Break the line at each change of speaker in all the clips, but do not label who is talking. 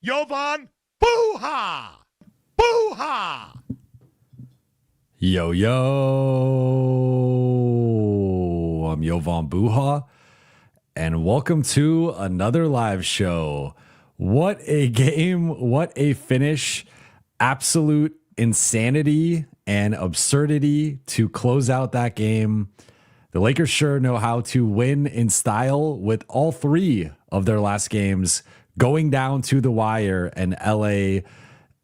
Jovan Buha! Buha!
Yo, yo, I'm Jovan Buha, and welcome to another live show. What a game, what a finish. Absolute insanity and absurdity to close out that game. The Lakers sure know how to win in style with all three of their last games going down to the wire, and LA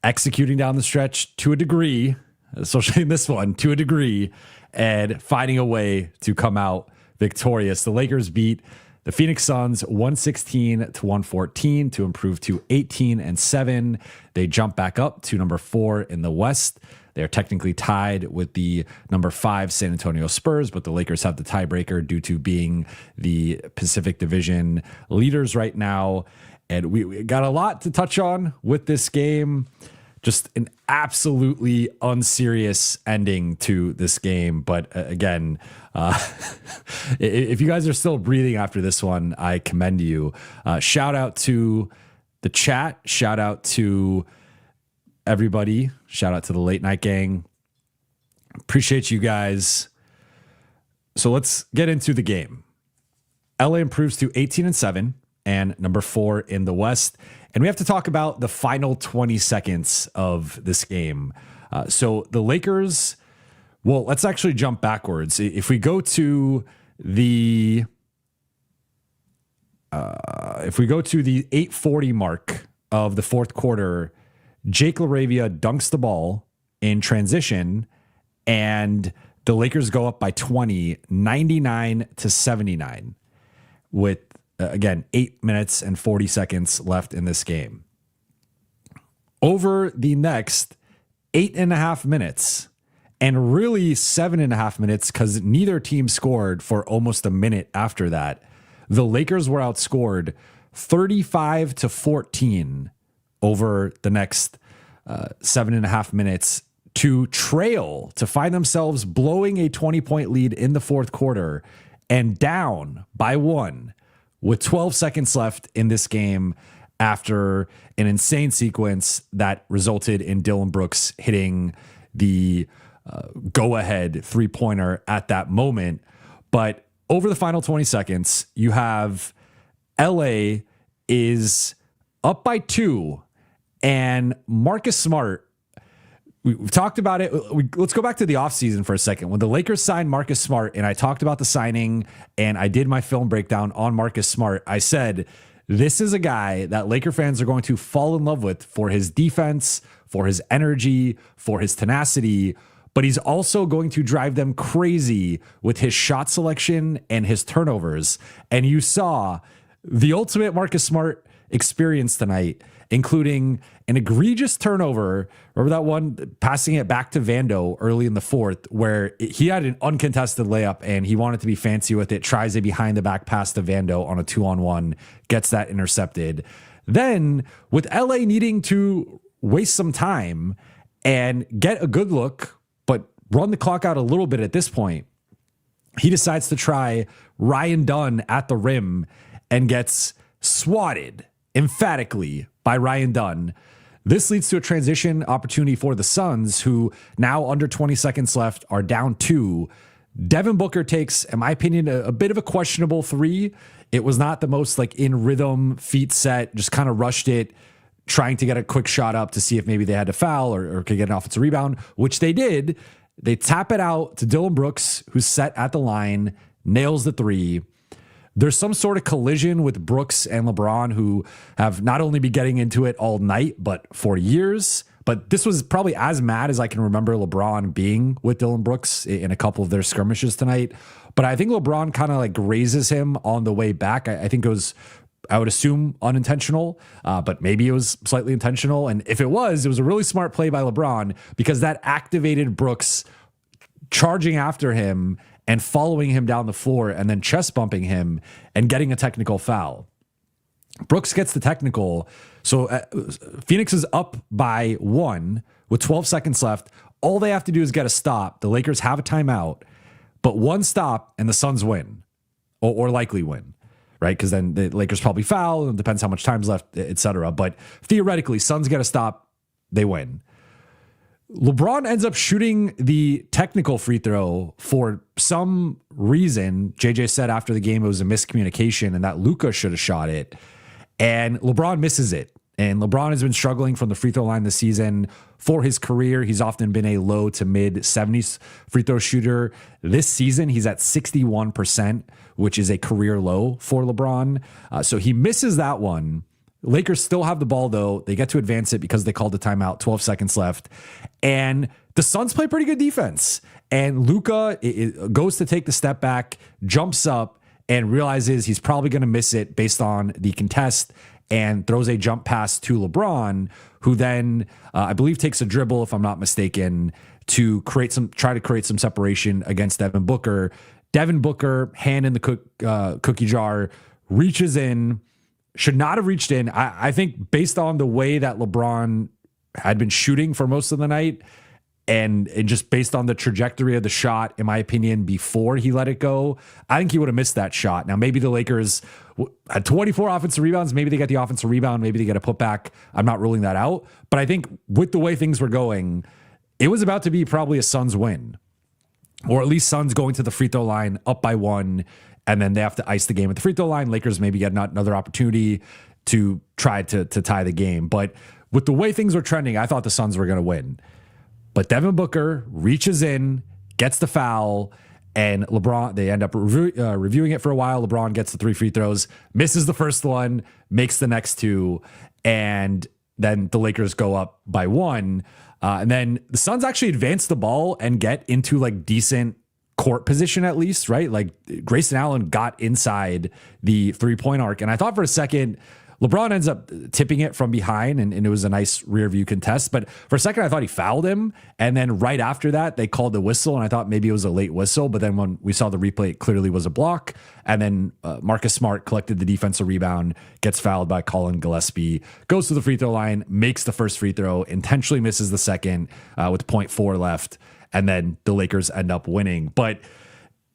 executing down the stretch to a degree, especially in this one, to a degree, and finding a way to come out victorious. The Lakers beat the Phoenix Suns 116-114 to improve to 18-7. They jump back up to number 4 in the West. They're technically tied with the number 5 San Antonio Spurs, but the Lakers have the tiebreaker due to being the Pacific Division leaders right now. And we got a lot to touch on with this game. Just an absolutely unserious ending to this game. But again, if you guys are still breathing after this one, I commend you. Shout out to the chat. Shout out to everybody. Shout out to the late night gang. Appreciate you guys. So let's get into the game. LA improves to 18-7 and number 4 in the West. And we have to talk about the final 20 seconds of this game. So the Lakers, well, let's actually jump backwards. If we go to the 8:40 mark of the fourth quarter, Jake LaRavia dunks the ball in transition, and the Lakers go up by 20, 99-79, with again, 8 minutes and 40 seconds left in this game. Over the next 8.5 minutes, and really 7.5 minutes, because neither team scored for almost a minute after that, the Lakers were outscored 35-14 over the next 7.5 minutes to trail, to find themselves blowing a 20-point lead in the fourth quarter and down by 1 with 12 seconds left in this game after an insane sequence that resulted in Dillon Brooks hitting the go-ahead three-pointer at that moment. But over the final 20 seconds, you have LA is up by 2, and Marcus Smart, we've talked about it. Let's go back to the offseason for a second. When the Lakers signed Marcus Smart, and I talked about the signing, and I did my film breakdown on Marcus Smart, I said, this is a guy that Laker fans are going to fall in love with for his defense, for his energy, for his tenacity, but he's also going to drive them crazy with his shot selection and his turnovers. And you saw the ultimate Marcus Smart experience tonight, including an egregious turnover. Remember that one, passing it back to Vando early in the fourth, where he had an uncontested layup and he wanted to be fancy with it, tries a behind the back pass to Vando on a 2-on-1, gets that intercepted. Then with LA needing to waste some time and get a good look, but run the clock out a little bit at this point, he decides to try Ryan Dunn at the rim and gets swatted emphatically by Ryan Dunn. This leads to a transition opportunity for the Suns, who now under 20 seconds left are down 2. Devin Booker takes, in my opinion, a bit of a questionable 3. It was not the most like in rhythm, feet set, just kind of rushed it, trying to get a quick shot up to see if maybe they had to foul or could get an offensive rebound, which they did. They tap it out to Dillon Brooks, who's set at the line, nails the 3. There's some sort of collision with Brooks and LeBron, who have not only been getting into it all night, but for years. But this was probably as mad as I can remember LeBron being with Dillon Brooks in a couple of their skirmishes tonight. But I think LeBron kind of like grazes him on the way back. I think it was, I would assume, unintentional, but maybe it was slightly intentional. And if it was a really smart play by LeBron, because that activated Brooks charging after him and following him down the floor and then chest bumping him and getting a technical foul. Brooks gets the technical. So Phoenix is up by 1 with 12 seconds left. All they have to do is get a stop. The Lakers have a timeout, but one stop and the Suns win, or likely win. right? Because then the Lakers probably foul, and it depends how much time's left, etc. But theoretically, Suns get a stop, they win. LeBron ends up shooting the technical free throw for some reason. JJ said after the game it was a miscommunication and that Luka should have shot it. And LeBron misses it. And LeBron has been struggling from the free throw line this season for his career. He's often been a low to mid 70s free throw shooter. This season, he's at 61%, which is a career low for LeBron. So he misses that one. Lakers still have the ball, though. They get to advance it because they called the timeout, 12 seconds left. And the Suns play pretty good defense. And Luka goes to take the step back, jumps up, and realizes he's probably going to miss it based on the contest, and throws a jump pass to LeBron, who then, I believe, takes a dribble, if I'm not mistaken, to try to create some separation against Devin Booker. Devin Booker, hand in the cookie jar, reaches in, should not have reached in. I think based on the way that LeBron had been shooting for most of the night, and just based on the trajectory of the shot, in my opinion, before he let it go, I think he would have missed that shot. Now, maybe the Lakers had 24 offensive rebounds. Maybe they get the offensive rebound. Maybe they get a putback. I'm not ruling that out. But I think with the way things were going, it was about to be probably a Suns win, or at least Suns going to the free throw line up by 1, and then they have to ice the game at the free throw line. Lakers maybe get another opportunity to try to tie the game. But with the way things were trending, I thought the Suns were going to win. But Devin Booker reaches in, gets the foul, and LeBron, they end up reviewing it for a while. LeBron gets the 3 free throws, misses the first one, makes the next 2, and then the Lakers go up by 1. And then the Suns actually advance the ball and get into like decent court position at least, right? Like Grayson Allen got inside the 3-point arc. And I thought for a second, LeBron ends up tipping it from behind, and it was a nice rear view contest. But for a second, I thought he fouled him. And then right after that, they called the whistle, and I thought maybe it was a late whistle. But then when we saw the replay, it clearly was a block. And then Marcus Smart collected the defensive rebound, gets fouled by Colin Gillespie, goes to the free throw line, makes the first free throw, intentionally misses the second with 0.4 left. And then the Lakers end up winning. But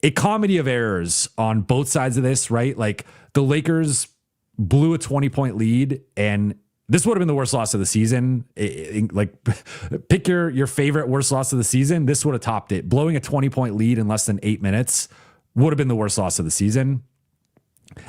a comedy of errors on both sides of this, right? Like the Lakers blew a 20-point lead, and this would have been the worst loss of the season. Like, pick your favorite worst loss of the season. This would have topped it. Blowing a 20-point lead in less than 8 minutes would have been the worst loss of the season.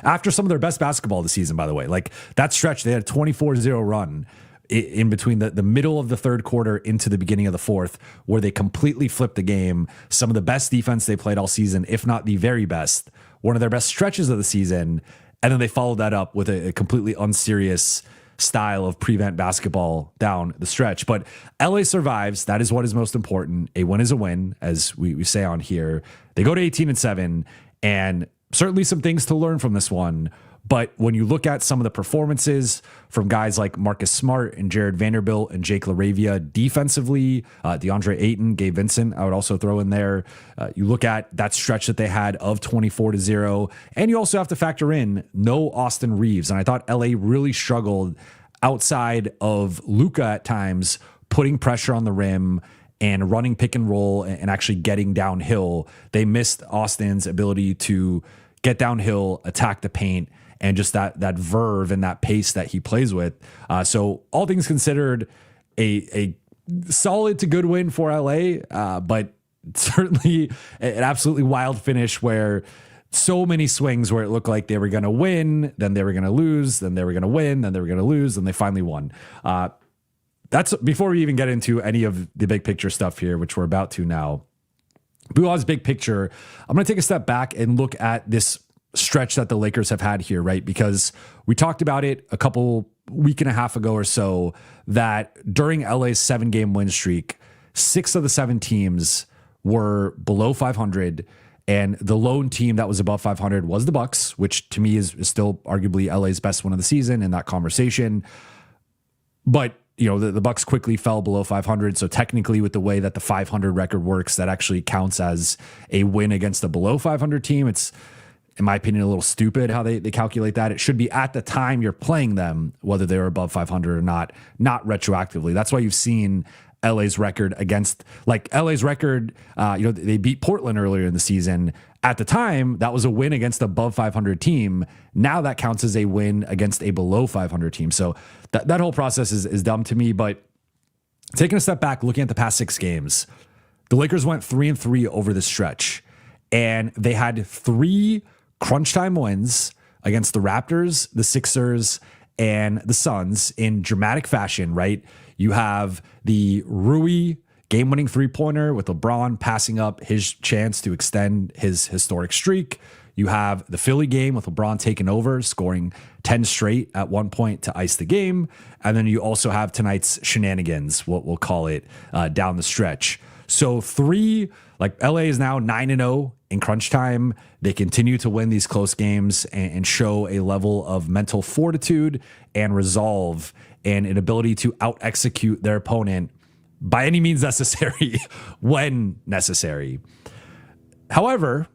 After some of their best basketball of the season, by the way, like that stretch, they had a 24-0 run in between the middle of the third quarter into the beginning of the fourth, where they completely flipped the game. Some of the best defense they played all season, if not the very best, one of their best stretches of the season. And then they followed that up with a completely unserious style of prevent basketball down the stretch. But LA survives. That is what is most important. A win is a win, as we say on here. They go to 18-7, and certainly some things to learn from this one. But when you look at some of the performances from guys like Marcus Smart and Jared Vanderbilt and Jake LaRavia defensively, DeAndre Ayton, Gabe Vincent, I would also throw in there. You look at that stretch that they had of 24-0, and you also have to factor in no Austin Reeves. And I thought LA really struggled outside of Luka at times, putting pressure on the rim and running pick and roll and actually getting downhill. They missed Austin's ability to get downhill, attack the paint, and just that verve and that pace that he plays with. So all things considered, a solid to good win for LA, but certainly an absolutely wild finish where so many swings where it looked like they were going to win, then they were going to lose, then they were going to win, then they were going to lose, and they finally won. That's before we even get into any of the big picture stuff here, which we're about to now. Buha's big picture, I'm going to take a step back and look at this stretch that the Lakers have had here, right? Because we talked about it a week and a half ago or so, that during LA's 7-game win streak, 6 of the 7 teams were below 500, and the lone team that was above 500 was the Bucks, which to me is still arguably LA's best win of the season in that conversation. But you know, the Bucks quickly fell below 500. So technically, with the way that the 500 record works, that actually counts as a win against a below 500 team. in my opinion, a little stupid how they calculate that. It should be at the time you're playing them, whether they're above 500 or not retroactively. That's why you've seen LA's record against, like LA's record, they beat Portland earlier in the season. At the time, that was a win against a above 500 team. Now that counts as a win against a below 500 team. So that whole process is dumb to me. But taking a step back, looking at the past 6 games, the Lakers went 3-3 over the stretch, and they had 3 crunch time wins against the Raptors, the Sixers, and the Suns in dramatic fashion, right? You have the Rui game-winning three-pointer with LeBron passing up his chance to extend his historic streak. You have the Philly game with LeBron taking over, scoring 10 straight at one point to ice the game. And then you also have tonight's shenanigans, what we'll call it, down the stretch. So 3, like LA is now 9-0 in crunch time. They continue to win these close games and show a level of mental fortitude and resolve and an ability to out-execute their opponent by any means necessary when necessary. However,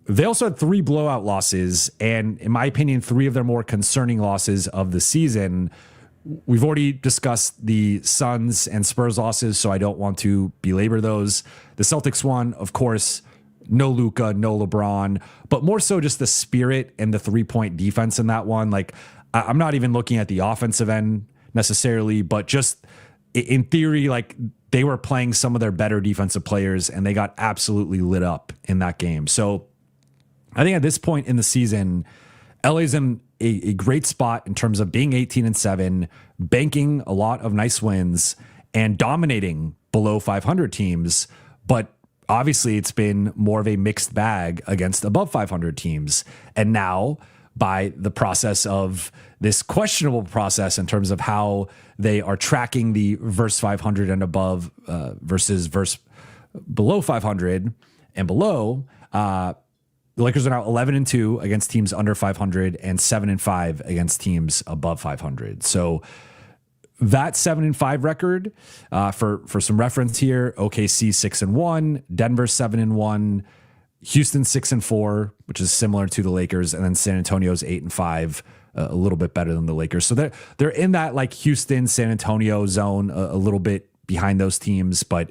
they also had 3 blowout losses, and in my opinion, 3 of their more concerning losses of the season. We've already discussed the Suns and Spurs losses, so I don't want to belabor those. The Celtics one, of course, no Luka, no LeBron, but more so just the spirit and the 3-point defense in that one. Like, I'm not even looking at the offensive end necessarily, but just in theory, like they were playing some of their better defensive players and they got absolutely lit up in that game. So I think at this point in the season, LA's in a great spot in terms of being 18-7, banking a lot of nice wins and dominating below 500 teams. But obviously it's been more of a mixed bag against above 500 teams. And now by the process of this questionable process in terms of how they are tracking the verse 500 and above versus verse below 500 and below, the Lakers are now 11-2 against teams under 500 and 7-5 against teams above 500. So that 7-5 record, for some reference here, OKC 6-1, Denver 7-1, Houston 6-4, which is similar to the Lakers, and then San Antonio's 8-5, a little bit better than the Lakers. So they're in that like Houston, San Antonio zone, a little bit behind those teams, but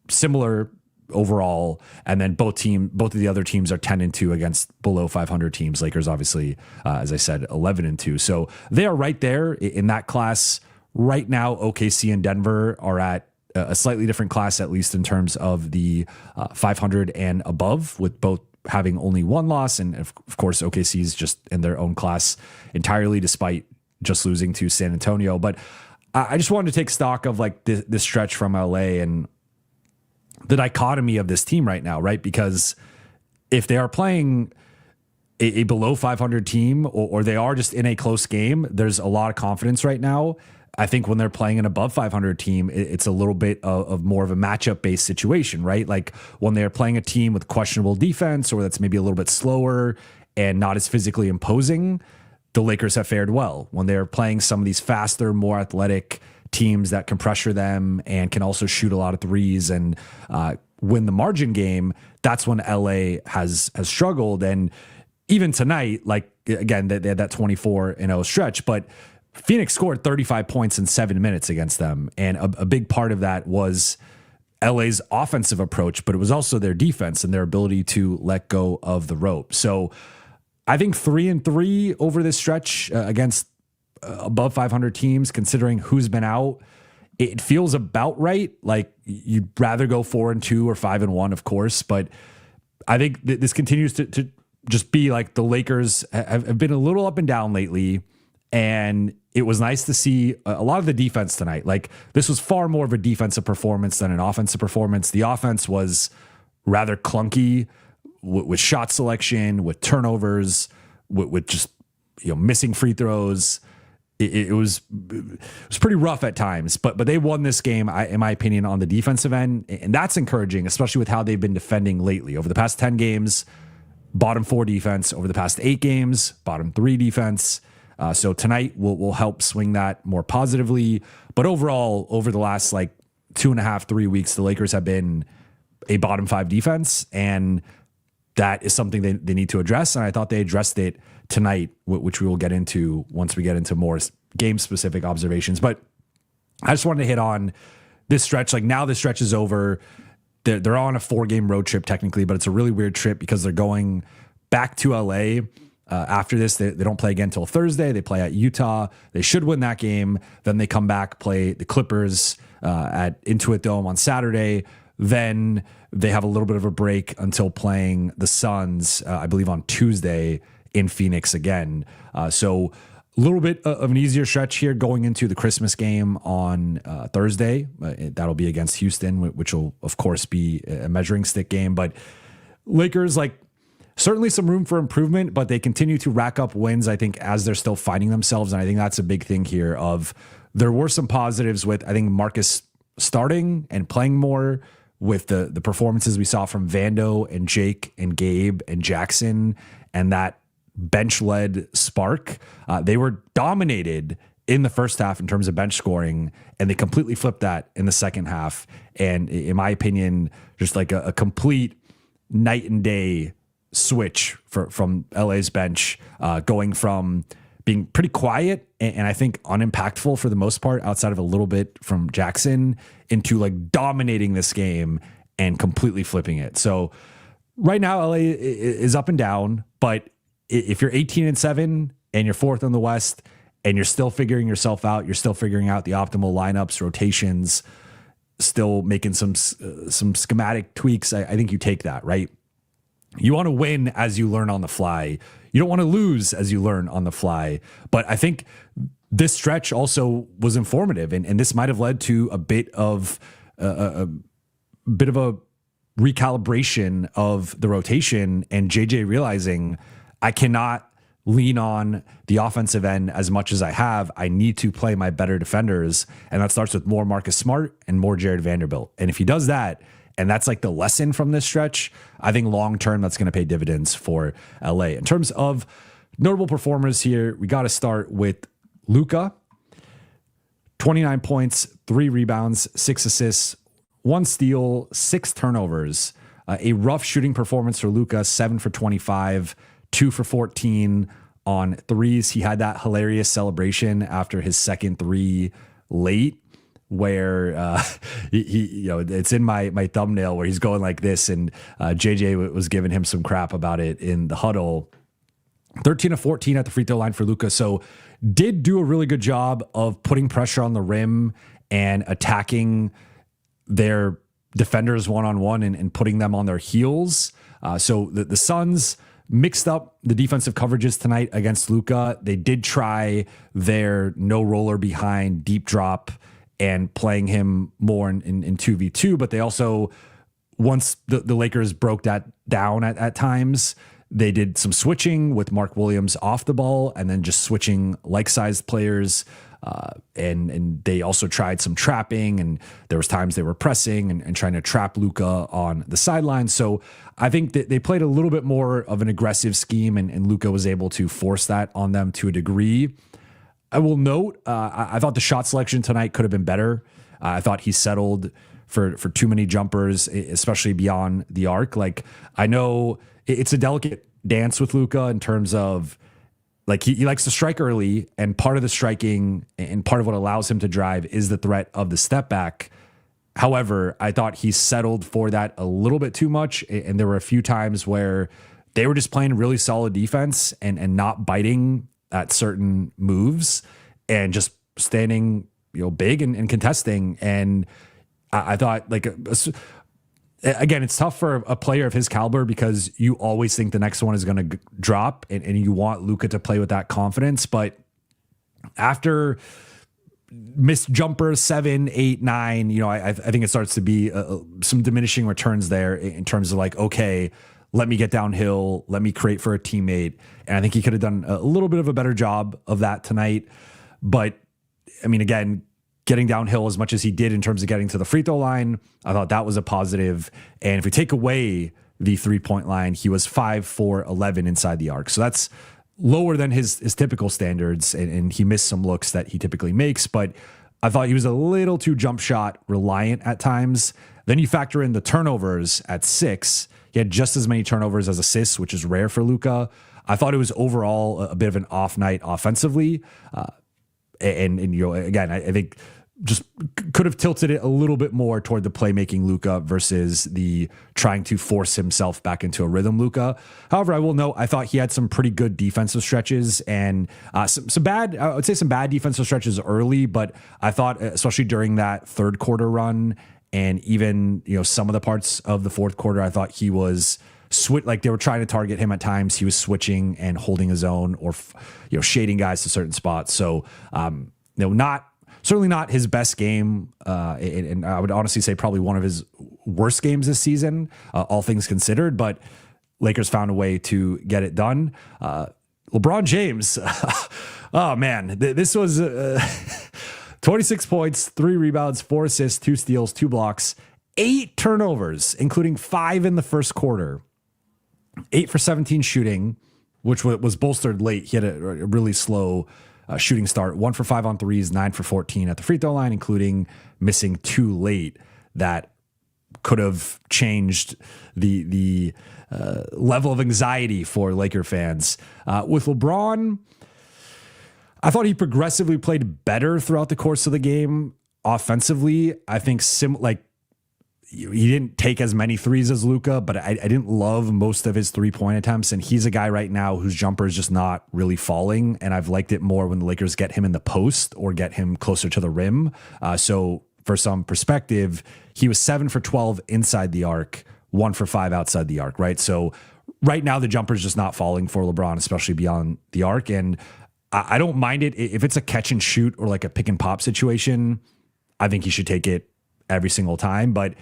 similar overall. And then both of the other teams are 10-2 against below 500 teams. Lakers, obviously, as I said, 11-2. So they are right there in that class right now. OKC and Denver are at a slightly different class, at least in terms of the 500 and above, with both having only 1 loss. And of course, OKC is just in their own class entirely, despite just losing to San Antonio. But I just wanted to take stock of like this stretch from LA and the dichotomy of this team right now, right? Because if they are playing a below 500 team or they are just in a close game, there's a lot of confidence right now. I think when they're playing an above 500 team, it's a little bit of more of a matchup based situation, right? Like when they're playing a team with questionable defense or that's maybe a little bit slower and not as physically imposing, the Lakers have fared well. When they're playing some of these faster, more athletic teams that can pressure them and can also shoot a lot of threes and win the margin game, that's when LA has struggled. And even tonight, like again, they had that 24-0 stretch, but Phoenix scored 35 points in 7 minutes against them. And a big part of that was LA's offensive approach, but it was also their defense and their ability to let go of the rope. So I think 3-3 over this stretch against above 500 teams, considering who's been out, it feels about right. Like you'd rather go 4-2 or 5-1, of course, but I think this continues to just be like the Lakers have been a little up and down lately. And it was nice to see a lot of the defense tonight. Like this was far more of a defensive performance than an offensive performance. The offense was rather clunky with shot selection, with turnovers, with just missing free throws. It was pretty rough at times, but they won this game, in my opinion, on the defensive end, and that's encouraging, especially with how they've been defending lately. Over the past 10 games, bottom 4 defense. Over the past 8 games, bottom 3 defense. So tonight will help swing that more positively. But overall, over the last like 2.5, 3 weeks, the Lakers have been a bottom 5 defense. And that is something they need to address. And I thought they addressed it tonight, which we will get into once we get into more game specific observations. But I just wanted to hit on this stretch. Like, now this stretch is over. They're on a 4-game road trip technically, but it's a really weird trip because they're going back to LA. After this, they don't play again until Thursday. They play at Utah. They should win that game. Then they come back, play the Clippers at Intuit Dome on Saturday. Then they have a little bit of a break until playing the Suns, I believe, on Tuesday in Phoenix again. So a little bit of an easier stretch here going into the Christmas game on Thursday. That'll be against Houston, which will, of course, be a measuring stick game. But Lakers, like, certainly some room for improvement, but they continue to rack up wins, I think, as they're still finding themselves. And I think that's a big thing here. Of there were some positives with, I think, Marcus starting and playing more, with the performances we saw from Vando and Jake and Gabe and Jackson, and that bench-led spark. They were dominated in the first half in terms of bench scoring, and they completely flipped that in the second half. And in my opinion, just like a complete night and day switch from LA's bench, going from being pretty quiet and I think unimpactful for the most part, outside of a little bit from Jackson, into like dominating this game and completely flipping it. So right now, LA is up and down, but if you're 18-7 and you're fourth in the West and you're still figuring yourself out, you're still figuring out the optimal lineups, rotations, still making some schematic tweaks, I think you take that, right? You want to win as you learn on the fly. You don't want to lose as you learn on the fly. But I think this stretch also was informative, and this might have led to a bit of a recalibration of the rotation, and JJ realizing I cannot lean on the offensive end as much as I have. I need to play my better defenders, and that starts with more Marcus Smart and more Jared Vanderbilt. And if he does that, and that's like the lesson from this stretch, I think long-term that's going to pay dividends for LA. In terms of notable performers here, we got to start with Luka. 29 points, 3 rebounds, 6 assists, 1 steal, 6 turnovers. A rough shooting performance for Luka, 7 for 25, 2 for 14 on threes. He had that hilarious celebration after his second 3 late, where he it's in my thumbnail, where he's going like this, and JJ was giving him some crap about it in the huddle. 13 of 14 at the free throw line for Luka. So did do a really good job of putting pressure on the rim and attacking their defenders one-on-one and putting them on their heels. So the Suns mixed up the defensive coverages tonight against Luka. They did try their no roller behind deep drop and playing him more in 2v2, but they also, once the Lakers broke that down at times, they did some switching with Mark Williams off the ball and then just switching like-sized players. And they also tried some trapping, and there was times they were pressing and trying to trap Luka on the sideline. So I think that they played a little bit more of an aggressive scheme, and Luka was able to force that on them to a degree. I will note, I thought the shot selection tonight could have been better. I thought he settled for too many jumpers, especially beyond the arc. Like, I know it's a delicate dance with Luka in terms of, like, he likes to strike early, and part of the striking and part of what allows him to drive is the threat of the step back. However, I thought he settled for that a little bit too much, and there were a few times where they were just playing really solid defense and not biting at certain moves and just standing, big and contesting. And I thought, like, again, it's tough for a player of his caliber because you always think the next one is going to drop, and you want Luka to play with that confidence. But after missed jumpers 7, 8, 9, I think it starts to be some diminishing returns there in terms of, like, okay, let me get downhill, let me create for a teammate. And I think he could have done a little bit of a better job of that tonight. But I mean, again, getting downhill as much as he did in terms of getting to the free throw line, I thought that was a positive. And if we take away the 3-point line, he was 5 for 11 inside the arc. So that's lower than his typical standards. And he missed some looks that he typically makes, but I thought he was a little too jump shot reliant at times. Then you factor in the turnovers at 6. He had just as many turnovers as assists, which is rare for Luka. I thought it was overall a bit of an off night offensively. And again, I think just could have tilted it a little bit more toward the playmaking Luka versus the trying to force himself back into a rhythm Luka. However, I will note, I thought he had some pretty good defensive stretches and some bad, I would say some bad defensive stretches early, but I thought, especially during that third quarter run and even, some of the parts of the fourth quarter, I thought he was like they were trying to target him at times. He was switching and holding his own or, shading guys to certain spots. So, certainly not his best game. And I would honestly say probably one of his worst games this season, all things considered, but Lakers found a way to get it done. LeBron James. Oh man, this was 26 points, 3 rebounds, 4 assists, 2 steals, 2 blocks, 8 turnovers, including 5 in the first quarter. 8 for 17 shooting, which was bolstered late. He had a really slow shooting start. 1 for 5 on threes, 9 for 14 at the free throw line, including missing 2 late that could have changed the level of anxiety for Laker fans. With LeBron, I thought he progressively played better throughout the course of the game. Offensively, I think he didn't take as many threes as Luka, but I didn't love most of his 3-point attempts. And he's a guy right now whose jumper is just not really falling. And I've liked it more when the Lakers get him in the post or get him closer to the rim. So for some perspective, he was 7 for 12 inside the arc, 1 for 5 outside the arc, right? So right now the jumper is just not falling for LeBron, especially beyond the arc. And I don't mind it. If it's a catch and shoot or like a pick and pop situation, I think he should take it every single time. But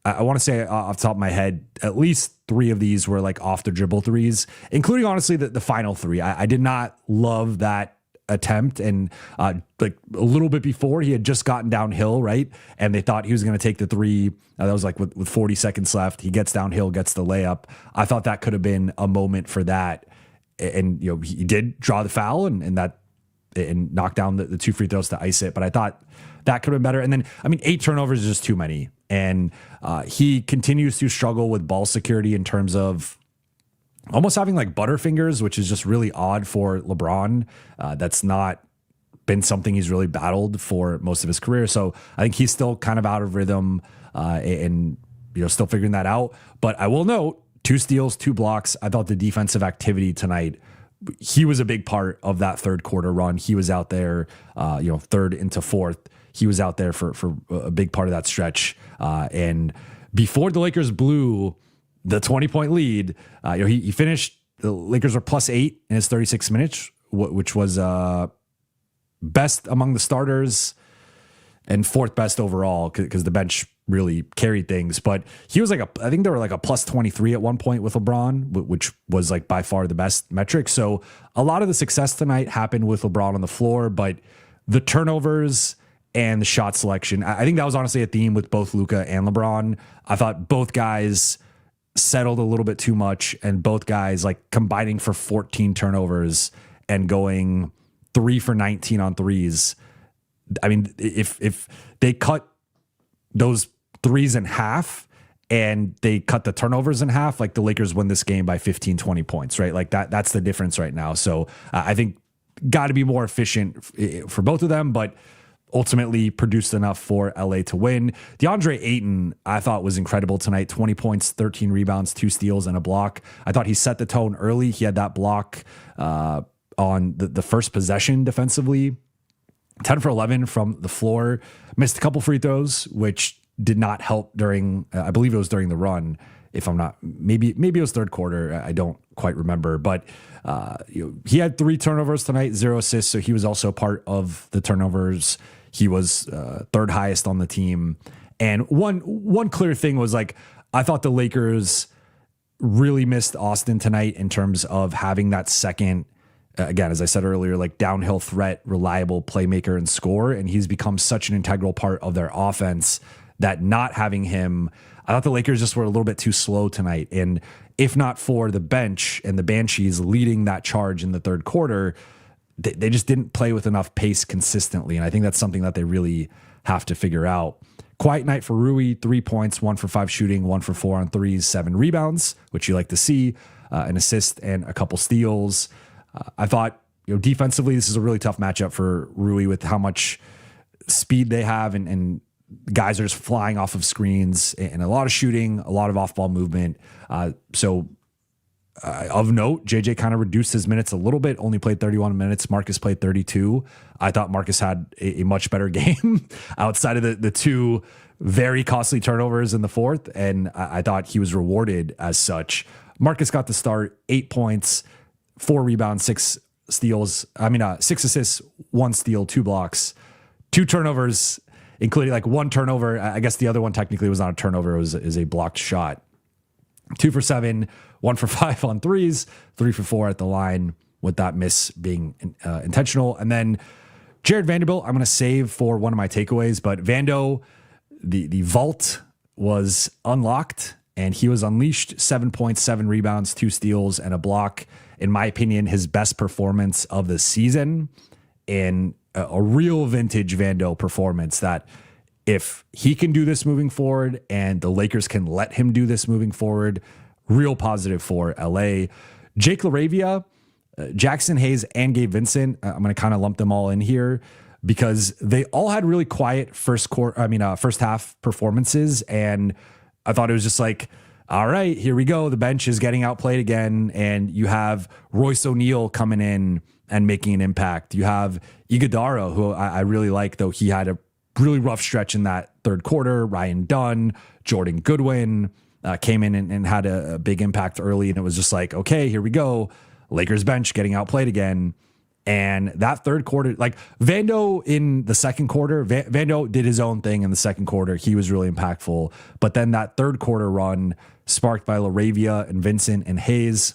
I want to say off the top of my head, at least 3 of these were like off the dribble threes, including honestly the final 3. I did not love that attempt. And like a little bit before, he had just gotten downhill, right? And they thought he was going to take the 3. That was like with 40 seconds left. He gets downhill, gets the layup. I thought that could have been a moment for that. And, he did draw the foul and knock down the 2 free throws to ice it. But I thought that could have been better. And then, 8 turnovers is just too many. And he continues to struggle with ball security in terms of almost having like butterfingers, which is just really odd for LeBron. That's not been something he's really battled for most of his career. So I think he's still kind of out of rhythm and still figuring that out. But I will note 2 steals, 2 blocks. I thought the defensive activity tonight, he was a big part of that third quarter run. He was out there, third into fourth. He was out there for a big part of that stretch. And before the Lakers blew the 20-point lead, he finished, the Lakers were +8 in his 36 minutes, which was best among the starters and 4th best overall because the bench really carried things. But he was I think they were like a +23 at one point with LeBron, which was like by far the best metric. So a lot of the success tonight happened with LeBron on the floor, but the turnovers and the shot selection, I think that was honestly a theme with both Luka and LeBron. I thought both guys settled a little bit too much, and both guys like combining for 14 turnovers and going 3 for 19 on threes. If they cut those threes in half and they cut the turnovers in half, like the Lakers win this game by 15, 20 points, right? Like that's the difference right now. So I think got to be more efficient for both of them, but ultimately produced enough for LA to win. DeAndre Ayton, I thought was incredible tonight. 20 points, 13 rebounds, 2 steals, and a block. I thought he set the tone early. He had that block on the first possession defensively. 10 for 11 from the floor. Missed a couple free throws, which did not help during, I believe it was during the run. If I'm not, maybe it was third quarter. I don't quite remember, but he had 3 turnovers tonight, 0 assists. So he was also part of the turnovers. He was 3rd highest on the team. And one clear thing was like, I thought the Lakers really missed Austin tonight in terms of having that second, again, as I said earlier, like downhill threat, reliable playmaker and scorer. And he's become such an integral part of their offense that not having him, I thought the Lakers just were a little bit too slow tonight. And if not for the bench and the Banshees leading that charge in the third quarter, they just didn't play with enough pace consistently. And I think that's something that they really have to figure out. Quiet night for Rui, 3 points, 1 for 5 shooting, 1 for 4 on threes, 7 rebounds, which you like to see, an assist and a couple steals. I thought, defensively, this is a really tough matchup for Rui with how much speed they have and guys are just flying off of screens and a lot of shooting, a lot of off-ball movement. Of note, JJ kind of reduced his minutes a little bit, only played 31 minutes. Marcus played 32. I thought Marcus had a much better game outside of the two very costly turnovers in the fourth, and I thought he was rewarded as such. Marcus got the start, 8 points, 4 rebounds, 6 steals. 6 assists, 1 steal, 2 blocks, 2 turnovers, including like 1 turnover. I guess the other one technically was not a turnover. It was a blocked shot. 2 for 7, 1 for 5 on threes, 3 for 4 at the line, with that miss being intentional. And then Jared Vanderbilt, I'm going to save for one of my takeaways, but Vando, the vault was unlocked and he was unleashed. 7 points, 7 rebounds, 2 steals, and a block. In my opinion, his best performance of the season, and a real vintage Vando performance that if he can do this moving forward and the Lakers can let him do this moving forward, real positive for LA. Jake LaRavia, Jackson Hayes, and Gabe Vincent, I'm going to kind of lump them all in here because they all had really quiet first half performances. And I thought it was just like, all right, here we go. The bench is getting outplayed again. And you have Royce O'Neal coming in and making an impact. You have Iguodala, who I really like, though he had a really rough stretch in that third quarter. Ryan Dunn, Jordan Goodwin came in and had a big impact early. And it was just like, okay, here we go. Lakers bench getting outplayed again. And that third quarter, like Vando in the second quarter, Vando did his own thing in the second quarter. He was really impactful. But then that third quarter run sparked by LaRavia and Vincent and Hayes,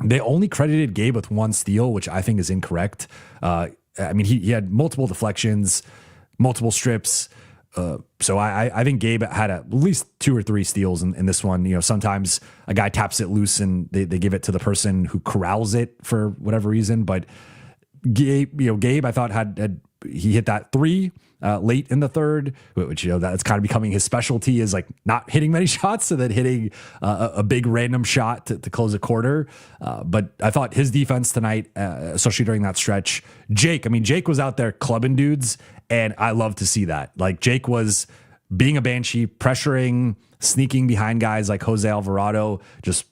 they only credited Gabe with 1 steal, which I think is incorrect. He had multiple deflections, multiple strips. So I think Gabe had at least 2 or 3 steals in this one. Sometimes a guy taps it loose and they give it to the person who corrals it for whatever reason. But Gabe, I thought he hit that 3 late in the third, which that's kind of becoming his specialty, is like not hitting many shots and then hitting a big random shot to close a quarter. But I thought his defense tonight, especially during that stretch, Jake was out there clubbing dudes, and I love to see that. Like Jake was being a banshee, pressuring, sneaking behind guys like Jose Alvarado, just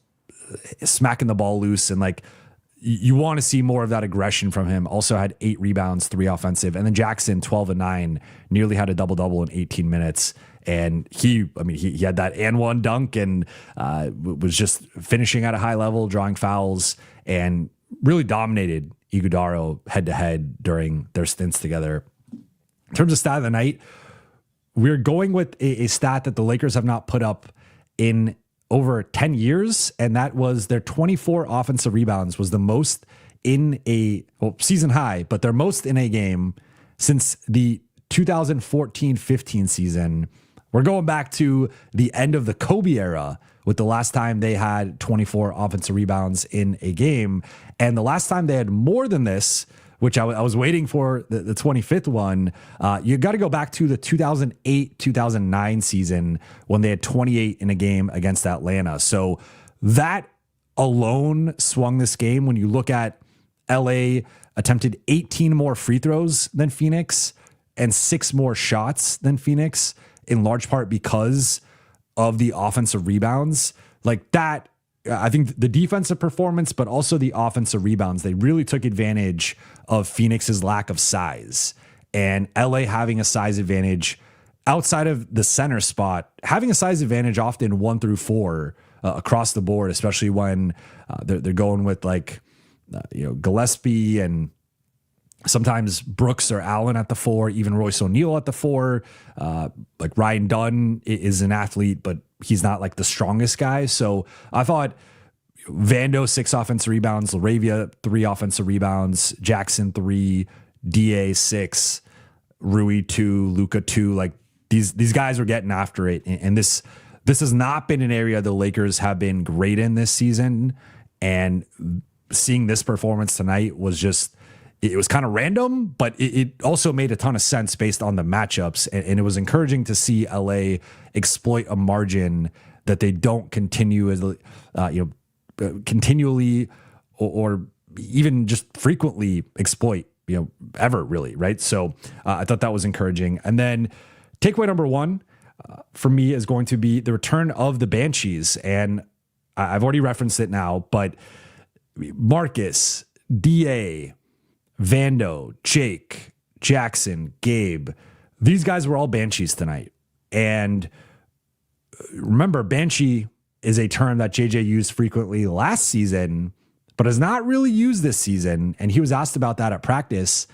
smacking the ball loose, and like you want to see more of that aggression from him. Also had 8 rebounds, 3 offensive. And then Jackson, 12 and 9, nearly had a double-double in 18 minutes. And he had that and one dunk and was just finishing at a high level, drawing fouls, and really dominated Iguodala head-to-head during their stints together. In terms of stat of the night, we're going with a stat that the Lakers have not put up in over 10 years, and that was their 24 offensive rebounds was the most in season high, but their most in a game since the 2014-15 season. We're going back to the end of the Kobe era with the last time they had 24 offensive rebounds in a game. And the last time they had more than this, which I was waiting for the 25th one, you got to go back to the 2008-2009 season when they had 28 in a game against Atlanta. So that alone swung this game. When you look at LA attempted 18 more free throws than Phoenix and 6 more shots than Phoenix, in large part because of the offensive rebounds. Like that, I think the defensive performance, but also the offensive rebounds, they really took advantage of Phoenix's lack of size, and LA having a size advantage outside of the center spot, having a size advantage often 1 through 4 across the board, especially when they're going with like, Gillespie and sometimes Brooks or Allen at the 4, even Royce O'Neal at the 4. Like Ryan Dunn is an athlete, but he's not like the strongest guy. So I thought Vando 6 offensive rebounds, LaRavia 3 offensive rebounds, Jackson 3, DA 6, Rui 2, Luka 2. Like these guys were getting after it, and this has not been an area the Lakers have been great in this season. And seeing this performance tonight was just, it was kind of random, but it also made a ton of sense based on the matchups. And it was encouraging to see LA exploit a margin that they don't continue as, continually or even just frequently exploit, ever really. Right. So I thought that was encouraging. And then takeaway number one for me is going to be the return of the Banshees. And I've already referenced it now, but Marcus, DA, Vando, Jake, Jackson, Gabe, these guys were all Banshees tonight. And remember, Banshee is a term that JJ used frequently last season, but has not really used this season. And he was asked about that at practice,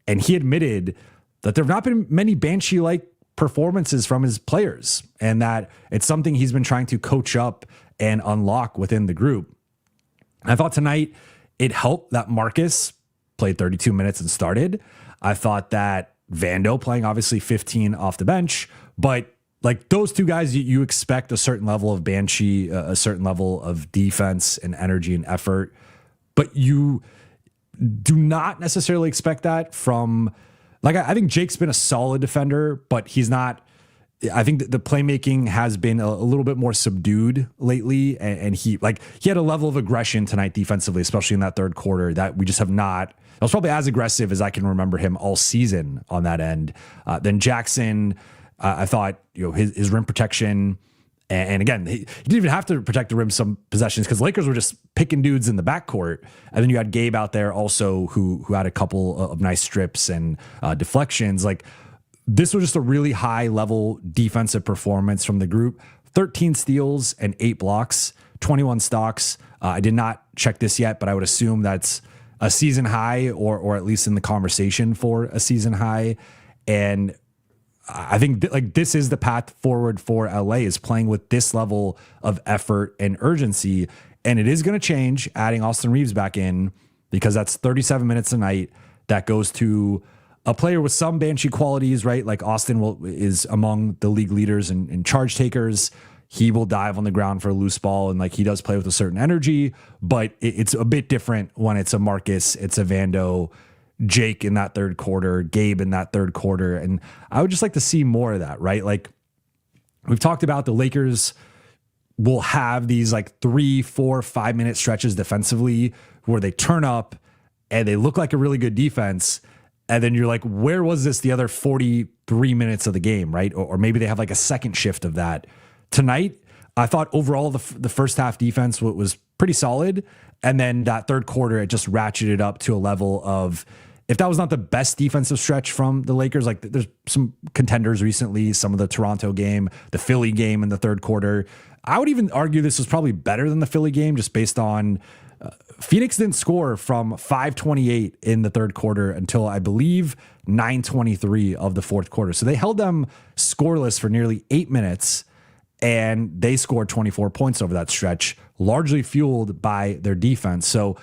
and he admitted that there have not been many Banshee-like performances from his players, and that it's something he's been trying to coach up and unlock within the group. I thought tonight it helped that Marcus played 32 minutes and started. I thought that Vando playing obviously 15 off the bench, but like those two guys, you expect a certain level of Banshee, a certain level of defense and energy and effort, but you do not necessarily expect that from, like, I think Jake's been a solid defender, but he's not. I think that the playmaking has been a little bit more subdued lately. And he had a level of aggression tonight defensively, especially in that third quarter, that we just have not. It was probably as aggressive as I can remember him all season on that end. Then Jackson, I thought, his rim protection, and again, he didn't even have to protect the rim some possessions because Lakers were just picking dudes in the backcourt. And then you had Gabe out there also who had a couple of nice strips and deflections. Like, this was just a really high level defensive performance from the group. 13 steals and 8 blocks, 21 stocks. I did not check this yet, but I would assume that's a season high or at least in the conversation for a season high. And I think this is the path forward for LA, is playing with this level of effort and urgency. And it is going to change adding Austin Reeves back in, because that's 37 minutes a night that goes to a player with some Banshee qualities, right? Like Austin is among the league leaders in charge takers. He will dive on the ground for a loose ball, and like he does play with a certain energy, but it's a bit different when it's a Marcus, it's a Vando, Jake in that third quarter, Gabe in that third quarter. And I would just like to see more of that, right? Like we've talked about, the Lakers will have these like 3, 4, 5 minute stretches defensively where they turn up and they look like a really good defense. And then you're like, where was this the other 43 minutes of the game, right? Or maybe they have like a second shift of that. Tonight, I thought overall the first half defense was pretty solid. And then that third quarter, it just ratcheted up to a level of, if that was not the best defensive stretch from the Lakers, like there's some contenders recently, some of the Toronto game, the Philly game in the third quarter. I would even argue this was probably better than the Philly game, just based on Phoenix didn't score from 5:28 in the third quarter until I believe 9:23 of the fourth quarter. So they held them scoreless for nearly 8 minutes, and they scored 24 points over that stretch, largely fueled by their defense. So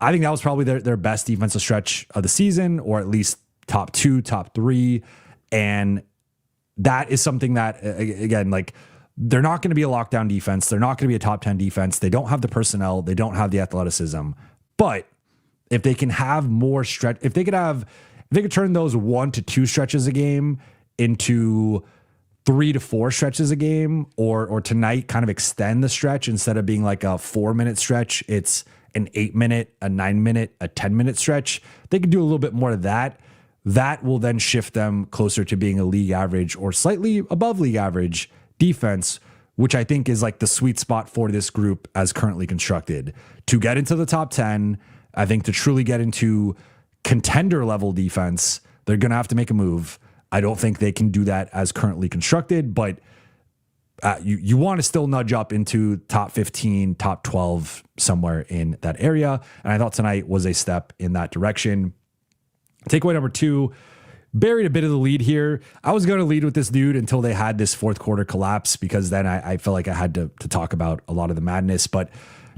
I think that was probably their best defensive stretch of the season, or at least top 2, top 3. And that is something that, again, like, they're not going to be a lockdown defense. They're not going to be a top 10 defense. They don't have the personnel. They don't have the athleticism. But if they can have more stretch, if they could turn those 1 to 2 stretches a game into 3 to 4 stretches a game, or tonight kind of extend the stretch, instead of being like a 4-minute stretch, it's an 8-minute, a 9-minute, a 10-minute stretch. They could do a little bit more of that. That will then shift them closer to being a league average or slightly above league average defense, which I think is like the sweet spot for this group as currently constructed. To get into the top 10, I think to truly get into contender level defense, they're going to have to make a move. I don't think they can do that as currently constructed, but you want to still nudge up into top 15, top 12, somewhere in that area. And I thought tonight was a step in that direction. Takeaway number 2, buried a bit of the lead here. I was going to lead with this dude until they had this fourth quarter collapse, because then I felt like I had to talk about a lot of the madness. But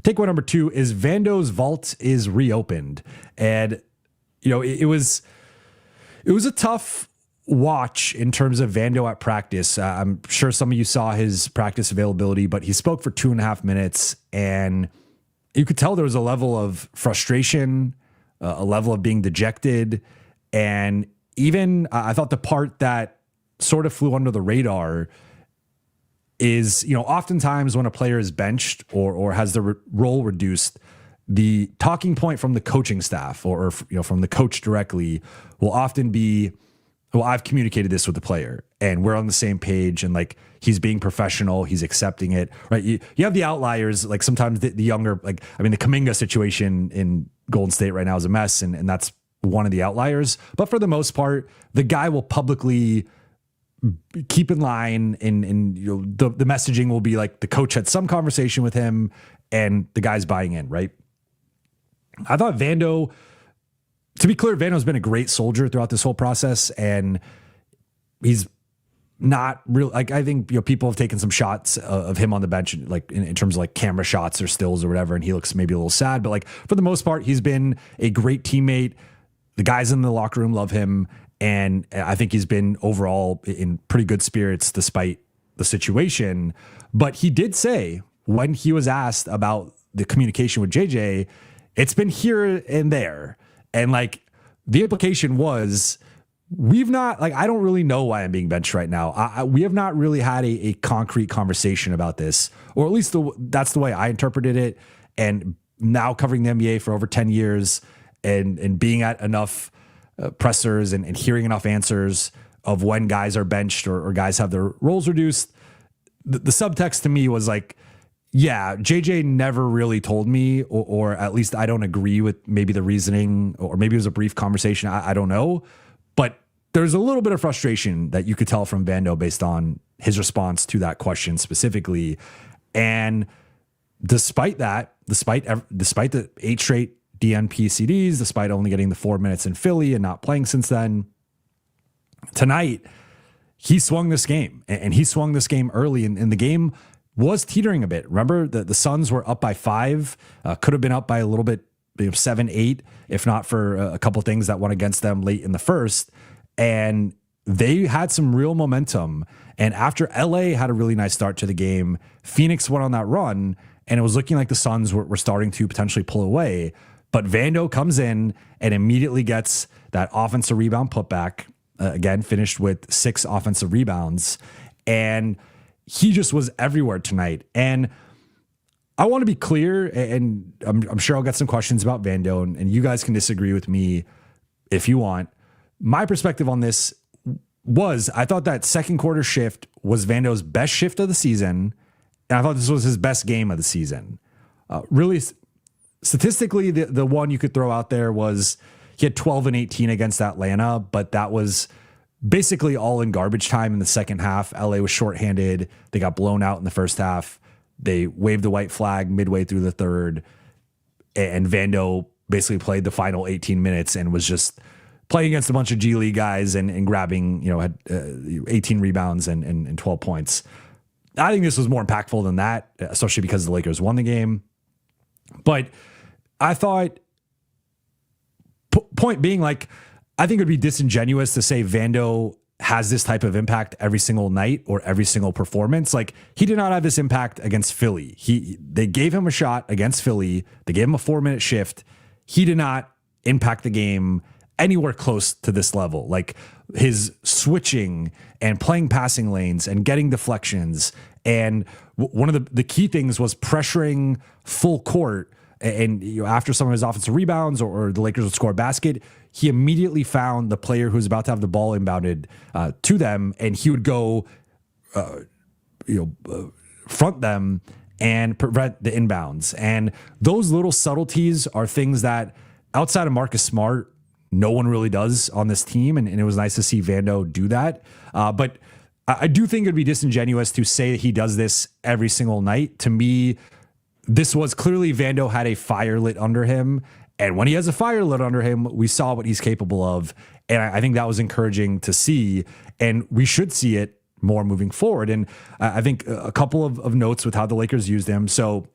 takeaway number 2 is Vando's vault is reopened. And, it was a tough watch in terms of Vando at practice. I'm sure some of you saw his practice availability, but he spoke for 2.5 minutes, and you could tell there was a level of frustration, a level of being dejected. And even I thought the part that sort of flew under the radar is, oftentimes when a player is benched or has the role reduced, the talking point from the coaching staff or from the coach directly will often be, well, I've communicated this with the player and we're on the same page, and like he's being professional, he's accepting it, right? You have the outliers, like sometimes the younger, the Kuminga situation in Golden State right now is a mess, and that's one of the outliers. But for the most part, the guy will publicly keep in line, and the messaging will be like the coach had some conversation with him and the guy's buying in, right? I thought Vando, to be clear, Vando's been a great soldier throughout this whole process, and he's not real. Like, I think, people have taken some shots of him on the bench, like in terms of like camera shots or stills or whatever, and he looks maybe a little sad, but like for the most part, he's been a great teammate. The guys in the locker room love him, and I think he's been overall in pretty good spirits despite the situation. But he did say when he was asked about the communication with JJ, it's been here and there. And like the implication was, we've not, like, I don't really know why I'm being benched right now. We have not really had a concrete conversation about this, or at least that's the way I interpreted it. And now covering the NBA for over 10 years and being at enough pressers and hearing enough answers of when guys are benched or guys have their roles reduced, the subtext to me was like, yeah, JJ never really told me, or at least I don't agree with maybe the reasoning, or maybe it was a brief conversation. I don't know. But there's a little bit of frustration that you could tell from Vando based on his response to that question specifically. And despite that, despite the 8 straight DNP CDs, despite only getting the 4 minutes in Philly and not playing since then, tonight he swung this game, and he swung this game early, and the game was teetering a bit. Remember, the Suns were up by 5, could have been up by a little bit, 7, 8, if not for a couple things that went against them late in the first. And they had some real momentum. And after LA had a really nice start to the game, Phoenix went on that run, and it was looking like the Suns were starting to potentially pull away. But Vando comes in and immediately gets that offensive rebound putback. Again, finished with 6 offensive rebounds. And he just was everywhere tonight. And I want to be clear, and I'm sure I'll get some questions about Vando, and you guys can disagree with me if you want. My perspective on this was, I thought that second quarter shift was Vando's best shift of the season, and I thought this was his best game of the season. Really, statistically, the one you could throw out there was he had 12 and 18 against Atlanta, but that was basically all in garbage time in the second half. LA was shorthanded. They got blown out in the first half. They waved the white flag midway through the third, and Vando basically played the final 18 minutes and was just playing against a bunch of G League guys and grabbing, had 18 rebounds and 12 points. I think this was more impactful than that, especially because the Lakers won the game. But I thought, point being, like, I think it would be disingenuous to say Vando has this type of impact every single night or every single performance. Like, he did not have this impact against Philly. They gave him a shot against Philly. They gave him a 4-minute shift. He did not impact the game anywhere close to this level. Like, his switching and playing passing lanes and getting deflections. And one of the key things was pressuring full court. And after some of his offensive rebounds or the Lakers would score a basket, he immediately found the player who was about to have the ball inbounded to them, and he would go, front them and prevent the inbounds. And those little subtleties are things that, outside of Marcus Smart, no one really does on this team. And it was nice to see Vando do that. But I do think it'd be disingenuous to say that he does this every single night. To me, this was clearly Vando had a fire lit under him. And when he has a fire lit under him, we saw what he's capable of. And I think that was encouraging to see. And we should see it more moving forward. And I think a couple of notes with how the Lakers used him. So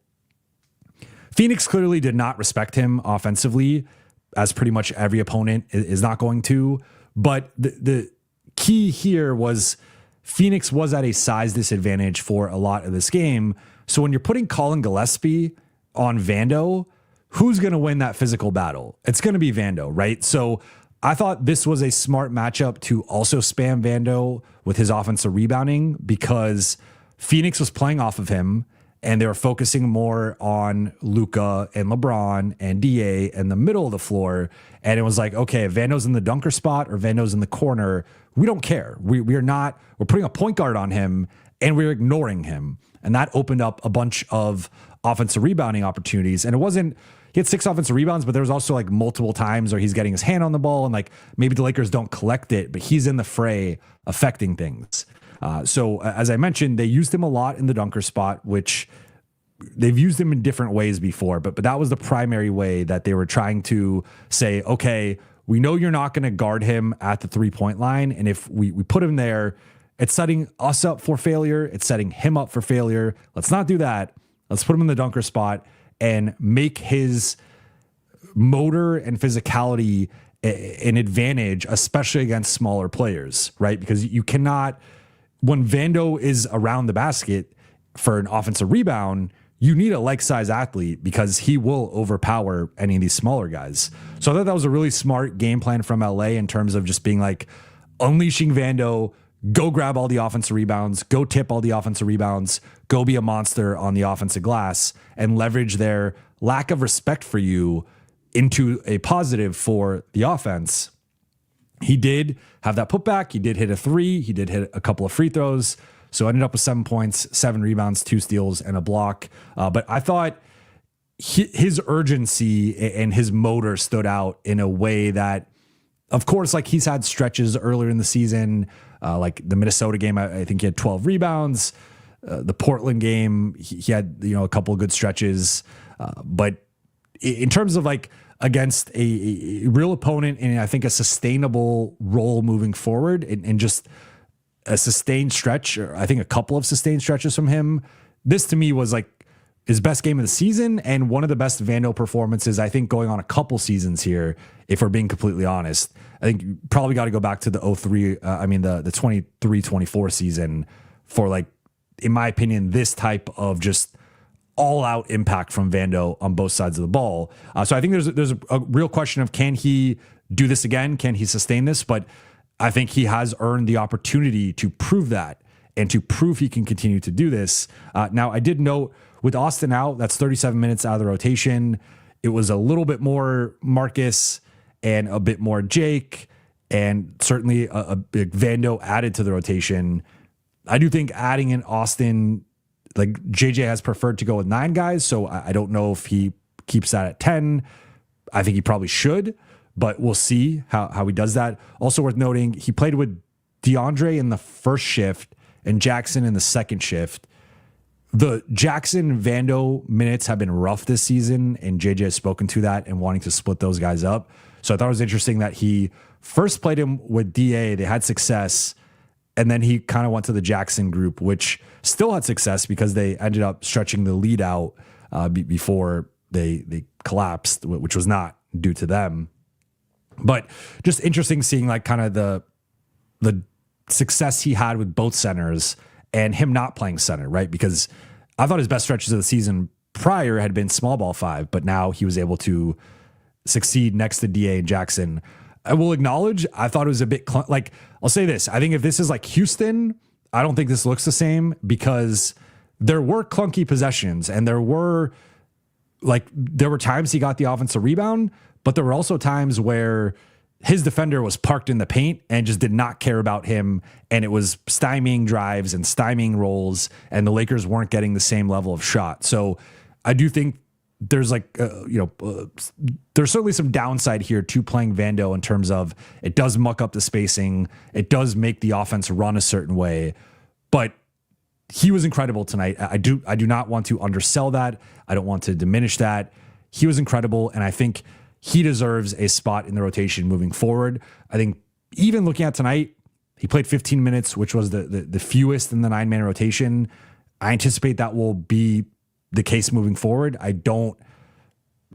Phoenix clearly did not respect him offensively, as pretty much every opponent is not going to. But the key here was Phoenix was at a size disadvantage for a lot of this game. So when you're putting Colin Gillespie on Vando, who's going to win that physical battle? It's going to be Vando, right? So I thought this was a smart matchup to also spam Vando with his offensive rebounding because Phoenix was playing off of him and they were focusing more on Luka and LeBron and DA in the middle of the floor. And it was like, okay, if Vando's in the dunker spot or Vando's in the corner, we don't care. We're putting a point guard on him and we're ignoring him. And that opened up a bunch of offensive rebounding opportunities. And he had 6 offensive rebounds, but there was also like multiple times where he's getting his hand on the ball and like maybe the Lakers don't collect it, but he's in the fray affecting things. So as I mentioned, they used him a lot in the dunker spot, which they've used him in different ways before, but that was the primary way that they were trying to say, okay, we know you're not going to guard him at the 3-point line. And if we put him there, it's setting us up for failure. It's setting him up for failure. Let's not do that. Let's put him in the dunker spot and make his motor and physicality an advantage, especially against smaller players, right? Because you cannot, when Vando is around the basket for an offensive rebound, you need a like-size athlete because he will overpower any of these smaller guys. So I thought that was a really smart game plan from LA in terms of just being like unleashing Vando, go grab all the offensive rebounds, go tip all the offensive rebounds, go be a monster on the offensive glass and leverage their lack of respect for you into a positive for the offense. He did have that putback. He did hit a 3. He did hit a couple of free throws. So ended up with 7 points, 7 rebounds, 2 steals, and a block. But I thought his urgency and his motor stood out in a way that, of course, like he's had stretches earlier in the season, like the Minnesota game, I think he had 12 rebounds. The Portland game, he had a couple of good stretches. But in terms of like against a real opponent and I think a sustainable role moving forward and just a sustained stretch, or I think a couple of sustained stretches from him, this to me was like his best game of the season and one of the best Vando performances, I think, going on a couple seasons here, if we're being completely honest. I think you probably got to go back to the 23-24 season for, like, in my opinion, this type of just all-out impact from Vando on both sides of the ball. So I think there's a real question of, can he do this again? Can he sustain this? But I think he has earned the opportunity to prove that and to prove he can continue to do this. Now, I did note with Austin out, that's 37 minutes out of the rotation. It was a little bit more Marcus and a bit more Jake, and certainly a big Vando added to the rotation. I do think adding in Austin, like JJ has preferred to go with 9 guys, so I don't know if he keeps that at 10. I think he probably should, but we'll see how he does that. Also worth noting, he played with DeAndre in the first shift and Jackson in the second shift. The Jackson Vando minutes have been rough this season, and JJ has spoken to that and wanting to split those guys up. So I thought it was interesting that he first played him with DA. They had success, and then he kind of went to the Jackson group, which still had success because they ended up stretching the lead out before they collapsed, which was not due to them. But just interesting seeing like kind of the success he had with both centers and him not playing center, right? Because I thought his best stretches of the season prior had been small ball 5, but now he was able to succeed next to DA and Jackson. I will acknowledge, I thought it was a bit like, I'll say this. I think if this is like Houston, I don't think this looks the same because there were clunky possessions and there were times he got the offensive rebound, but there were also times where his defender was parked in the paint and just did not care about him. And it was stymieing drives and stymieing rolls, and the Lakers weren't getting the same level of shot. So I do think there's there's certainly some downside here to playing Vando in terms of it does muck up the spacing. It does make the offense run a certain way, but he was incredible tonight. I do not want to undersell that. I don't want to diminish that. He was incredible. And I think he deserves a spot in the rotation moving forward. I think even looking at tonight, he played 15 minutes, which was the fewest in the 9-man rotation. I anticipate that will be the case moving forward. I don't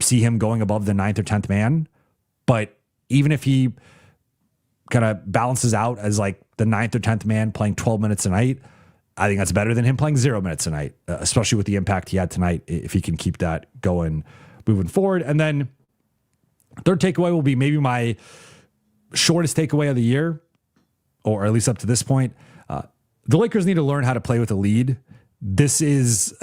see him going above the 9th or 10th man, but even if he kind of balances out as like the 9th or 10th man playing 12 minutes a night, I think that's better than him playing 0 minutes a night, especially with the impact he had tonight, if he can keep that going moving forward. And then third takeaway will be maybe my shortest takeaway of the year, or at least up to this point. The Lakers need to learn how to play with a lead. This is,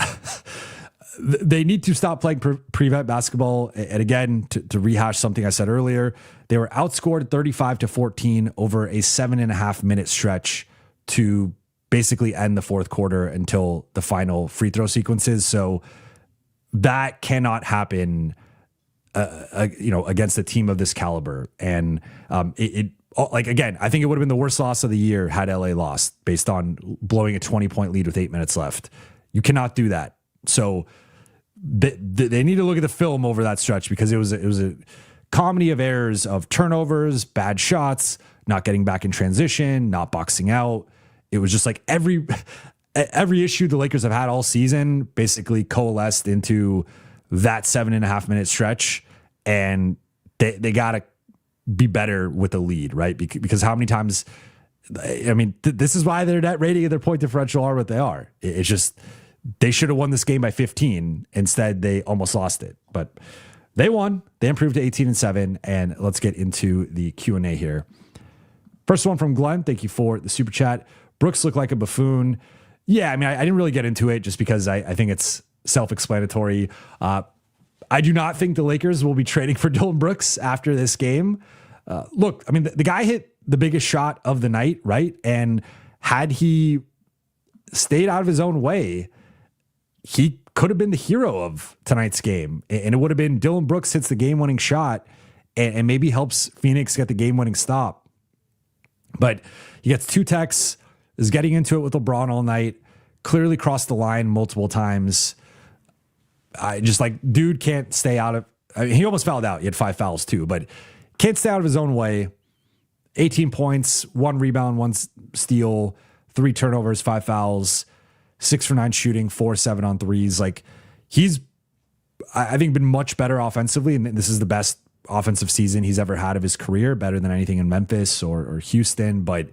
they need to stop playing prevent basketball. And again, to rehash something I said earlier, they were outscored 35-14 over a 7.5 minute stretch to basically end the fourth quarter until the final free throw sequences. So that cannot happen, against a team of this caliber. And again, I think it would have been the worst loss of the year had LA lost based on blowing a 20-point lead with 8 minutes left. You cannot do that. So they need to look at the film over that stretch, because it was a comedy of errors, of turnovers, bad shots, not getting back in transition, not boxing out. It was just like every issue the Lakers have had all season basically coalesced into that 7.5 minute stretch, and they got to be better with the lead, right? Because how many times, this is why their net rating and their point differential are what they are. It's just, they should have won this game by 15. Instead, they almost lost it, but they won. They improved to 18-7, and let's get into the Q&A here. First one from Glenn. Thank you for the super chat. Brooks looked like a buffoon. Yeah, I didn't really get into it just because I think it's self-explanatory. I do not think the Lakers will be trading for Dillon Brooks after this game. Look, the guy hit the biggest shot of the night, right? And had he stayed out of his own way, he could have been the hero of tonight's game. And it would have been Dillon Brooks hits the game-winning shot and maybe helps Phoenix get the game-winning stop. But he gets 2 techs, is getting into it with LeBron all night, clearly crossed the line multiple times. Dude can't stay out of, he almost fouled out. He had 5 fouls too, but can't stay out of his own way. 18 points, 1 rebound, 1 steal, 3 turnovers, 5 fouls, 6 for 9 shooting, 4-7 on threes. He's, I think, been much better offensively. And this is the best offensive season he's ever had of his career, better than anything in Memphis or Houston, but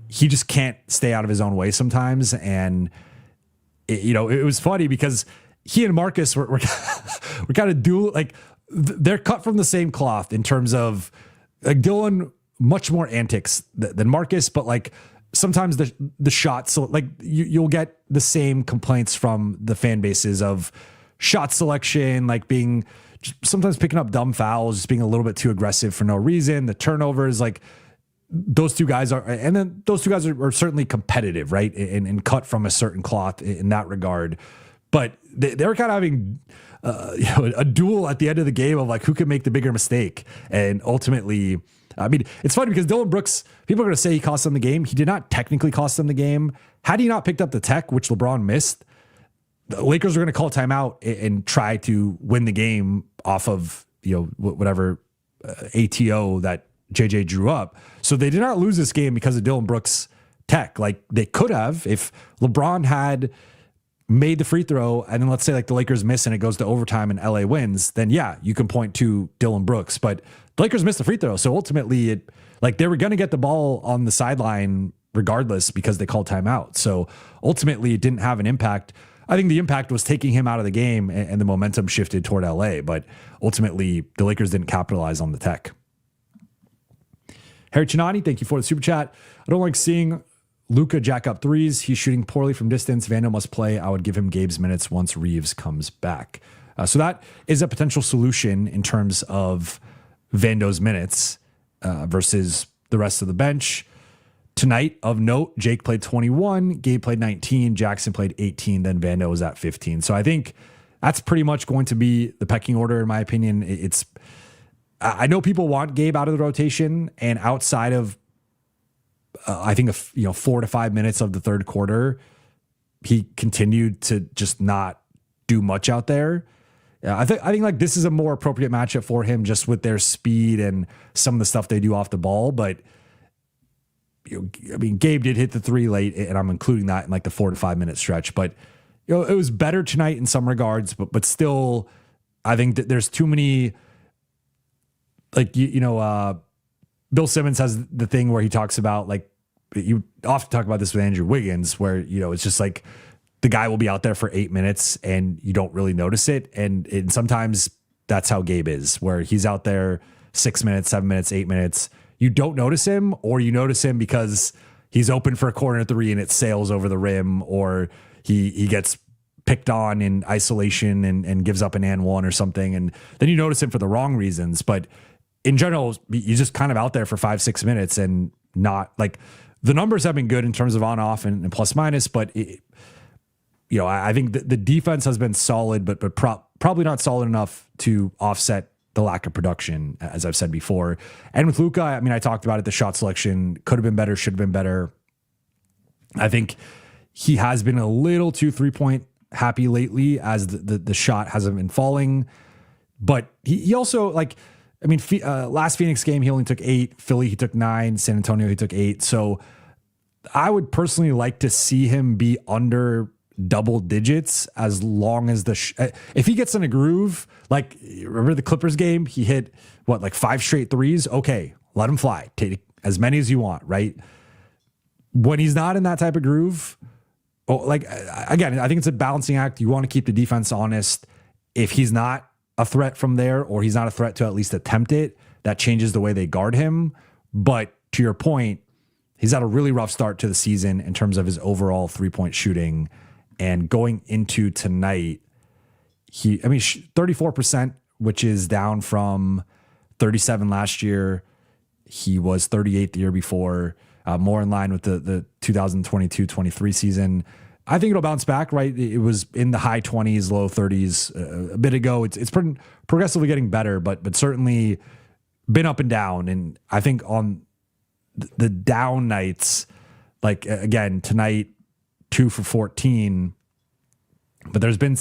he just can't stay out of his own way sometimes. And it was funny because he and Marcus were kind of dual, they're cut from the same cloth in terms of Dillon, much more antics than Marcus, but sometimes the shots, so you'll get the same complaints from the fan bases of shot selection, being sometimes picking up dumb fouls, just being a little bit too aggressive for no reason. The turnovers, those two guys are, and then those two guys are certainly competitive, right? And cut from a certain cloth in that regard. But they were kind of having a duel at the end of the game of who can make the bigger mistake. And ultimately, it's funny because Dillon Brooks, people are going to say he cost them the game. He did not technically cost them the game. Had he not picked up the tech, which LeBron missed, the Lakers were going to call timeout and try to win the game off of whatever ATO that JJ drew up. So they did not lose this game because of Dillon Brooks' tech. They could have if LeBron had made the free throw, and then let's say the Lakers miss and it goes to overtime and LA wins, then yeah, you can point to Dillon Brooks. But the Lakers missed the free throw, so ultimately they were going to get the ball on the sideline regardless because they called timeout. So ultimately it didn't have an impact. I think the impact was taking him out of the game and the momentum shifted toward LA, but ultimately the Lakers didn't capitalize on the tech. Harry Chinani, thank you for the super chat. I don't like seeing Luka jack up threes. He's shooting poorly from distance. Vando must play. I would give him Gabe's minutes once Reeves comes back. So that is a potential solution in terms of Vando's minutes versus the rest of the bench. Tonight, of note, Jake played 21, Gabe played 19, Jackson played 18, then Vando was at 15. So I think that's pretty much going to be the pecking order, in my opinion. I know people want Gabe out of the rotation, and outside of I think 4 to 5 minutes of the third quarter, he continued to just not do much out there. I think this is a more appropriate matchup for him, just with their speed and some of the stuff they do off the ball. But Gabe did hit the 3 late, and I'm including that in the 4 to 5 minute stretch. But it was better tonight in some regards, but still, I think that there's too many. Bill Simmons has the thing where he talks about you often talk about this with Andrew Wiggins, where it's just the guy will be out there for 8 minutes and you don't really notice it, and sometimes that's how Gabe is, where he's out there 6 minutes, 7 minutes, 8 minutes. You don't notice him, or you notice him because he's open for a corner three and it sails over the rim, or he gets picked on in isolation and gives up an and one or something. And then you notice him for the wrong reasons. But in general, he's just kind of out there for 5-6 minutes and not like the numbers have been good in terms of on off and plus minus, but I think the defense has been solid, but probably not solid enough to offset the lack of production, as I've said before. And with Luka, I mean, I talked about it, the shot selection could have been better, should have been better. I think he has been a little too 3-point happy lately as the shot hasn't been falling. But he also, last Phoenix game, he only took 8. Philly, he took 9. San Antonio, he took 8. So I would personally like to see him be under double digits as long as if he gets in a groove, like remember the Clippers game, he hit 5 straight threes. Okay, let him fly. Take as many as you want, right? When he's not in that type of groove, again, I think it's a balancing act. You want to keep the defense honest. If he's not a threat from there, or he's not a threat to at least attempt it, that changes the way they guard him. But to your point, he's had a really rough start to the season in terms of his overall 3-point shooting. And going into tonight, 34%, which is down from 37 last year. He was 38 the year before, more in line with the 2022-23 season. I think it'll bounce back, right? It was in the high 20s, low 30s a bit ago. It's progressively getting better, but certainly been up and down. And I think on the down nights, again, tonight, 2 for 14, but there's been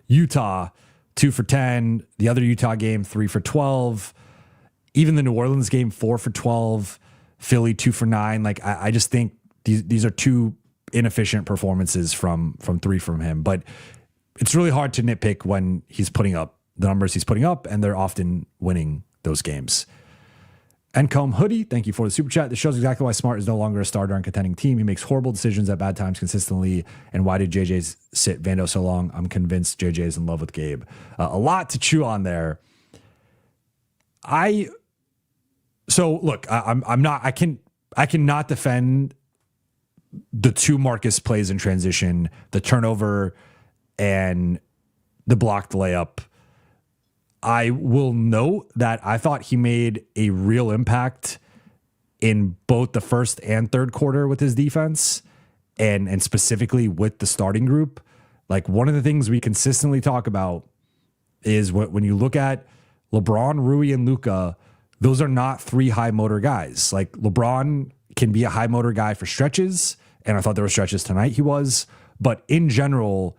Utah 2 for 10, the other Utah game 3 for 12, even the New Orleans game 4 for 12, Philly 2 for 9. I just think these are two inefficient performances from 3 from him, but it's really hard to nitpick when he's putting up the numbers he's putting up, and they're often winning those games. Encombe Hoodie, thank you for the super chat. This shows exactly why Smart is no longer a starter on a contending team. He makes horrible decisions at bad times consistently. And why did JJ's sit Vando so long? I'm convinced JJ is in love with Gabe. A lot to chew on there. I cannot defend the 2 Marcus plays in transition, the turnover and the blocked layup. I will note that I thought he made a real impact in both the first and third quarter with his defense and specifically with the starting group. One of the things we consistently talk about is when you look at LeBron, Rui, and Luka, those are not 3 high motor guys. LeBron can be a high motor guy for stretches, and I thought there were stretches tonight he was, but in general,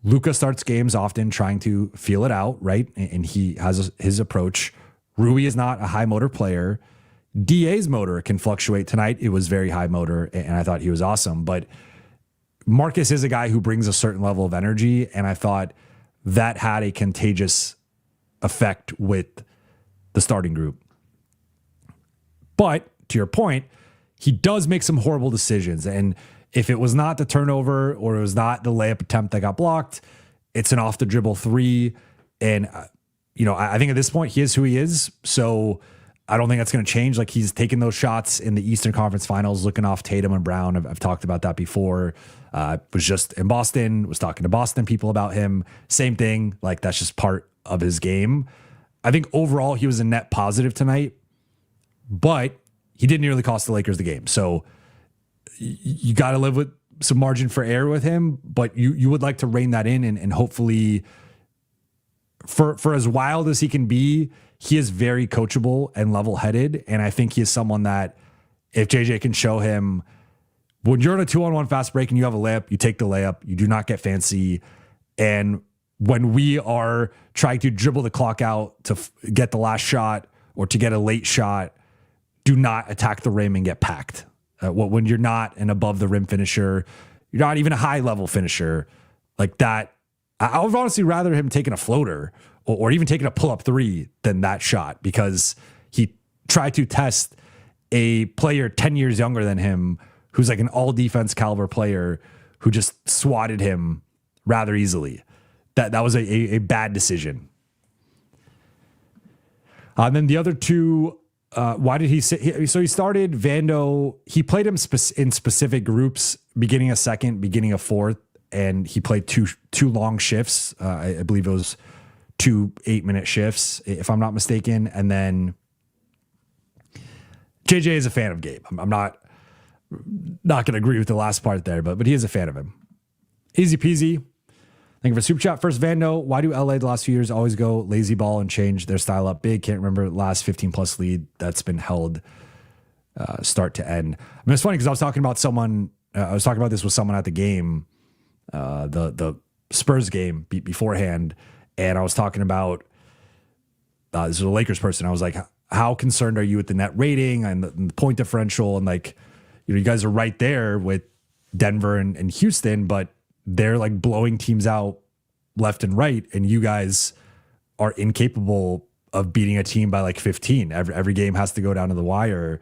Luka starts games often trying to feel it out, right? And he has his approach. Rui is not a high motor player. DA's motor can fluctuate. Tonight, it was very high motor, and I thought he was awesome. But Marcus is a guy who brings a certain level of energy, and I thought that had a contagious effect with the starting group. But to your point, he does make some horrible decisions, and if it was not the turnover or it was not the layup attempt that got blocked, it's an off the dribble 3. And, I think at this point he is who he is. So I don't think that's going to change. He's taken those shots in the Eastern Conference Finals, looking off Tatum and Brown. I've talked about that before. Was just in Boston, was talking to Boston people about him. Same thing. That's just part of his game. I think overall he was a net positive tonight, but he didn't nearly cost the Lakers the game. So you got to live with some margin for error with him, but you would like to rein that in and hopefully for as wild as he can be, he is very coachable and level-headed. And I think he is someone that if JJ can show him when you're in a 2-on-1 fast break and you have a layup, you take the layup, you do not get fancy. And when we are trying to dribble the clock out to get the last shot or to get a late shot, do not attack the rim and get packed. When you're not an above the rim finisher, you're not even a high level finisher like that. I would honestly rather him taking a floater or even taking a pull up 3 than that shot, because he tried to test a player 10 years younger than him, who's an all defense caliber player who just swatted him rather easily. That was a bad decision. And then the other two, why did he sit? So he started Vando. He played him in specific groups, beginning of second, beginning of fourth, and he played two long shifts. I believe it was 2 8-minute shifts, if I'm not mistaken. And then JJ is a fan of Gabe. I'm not going to agree with the last part there, but he is a fan of him. Easy peasy. Thank you for super chat. First, Vando, why do LA the last few years always go lazy ball and change their style up big? Can't remember the last 15 plus lead that's been held start to end. I mean, it's funny because I was talking about this with someone at the game, the Spurs game beforehand. And I was talking about, this is a Lakers person. I was like, how concerned are you with the net rating and the point differential? And like, you guys are right there with Denver and Houston, but they're like blowing teams out left and right, and you guys are incapable of beating a team by like 15. Every game has to go down to the wire,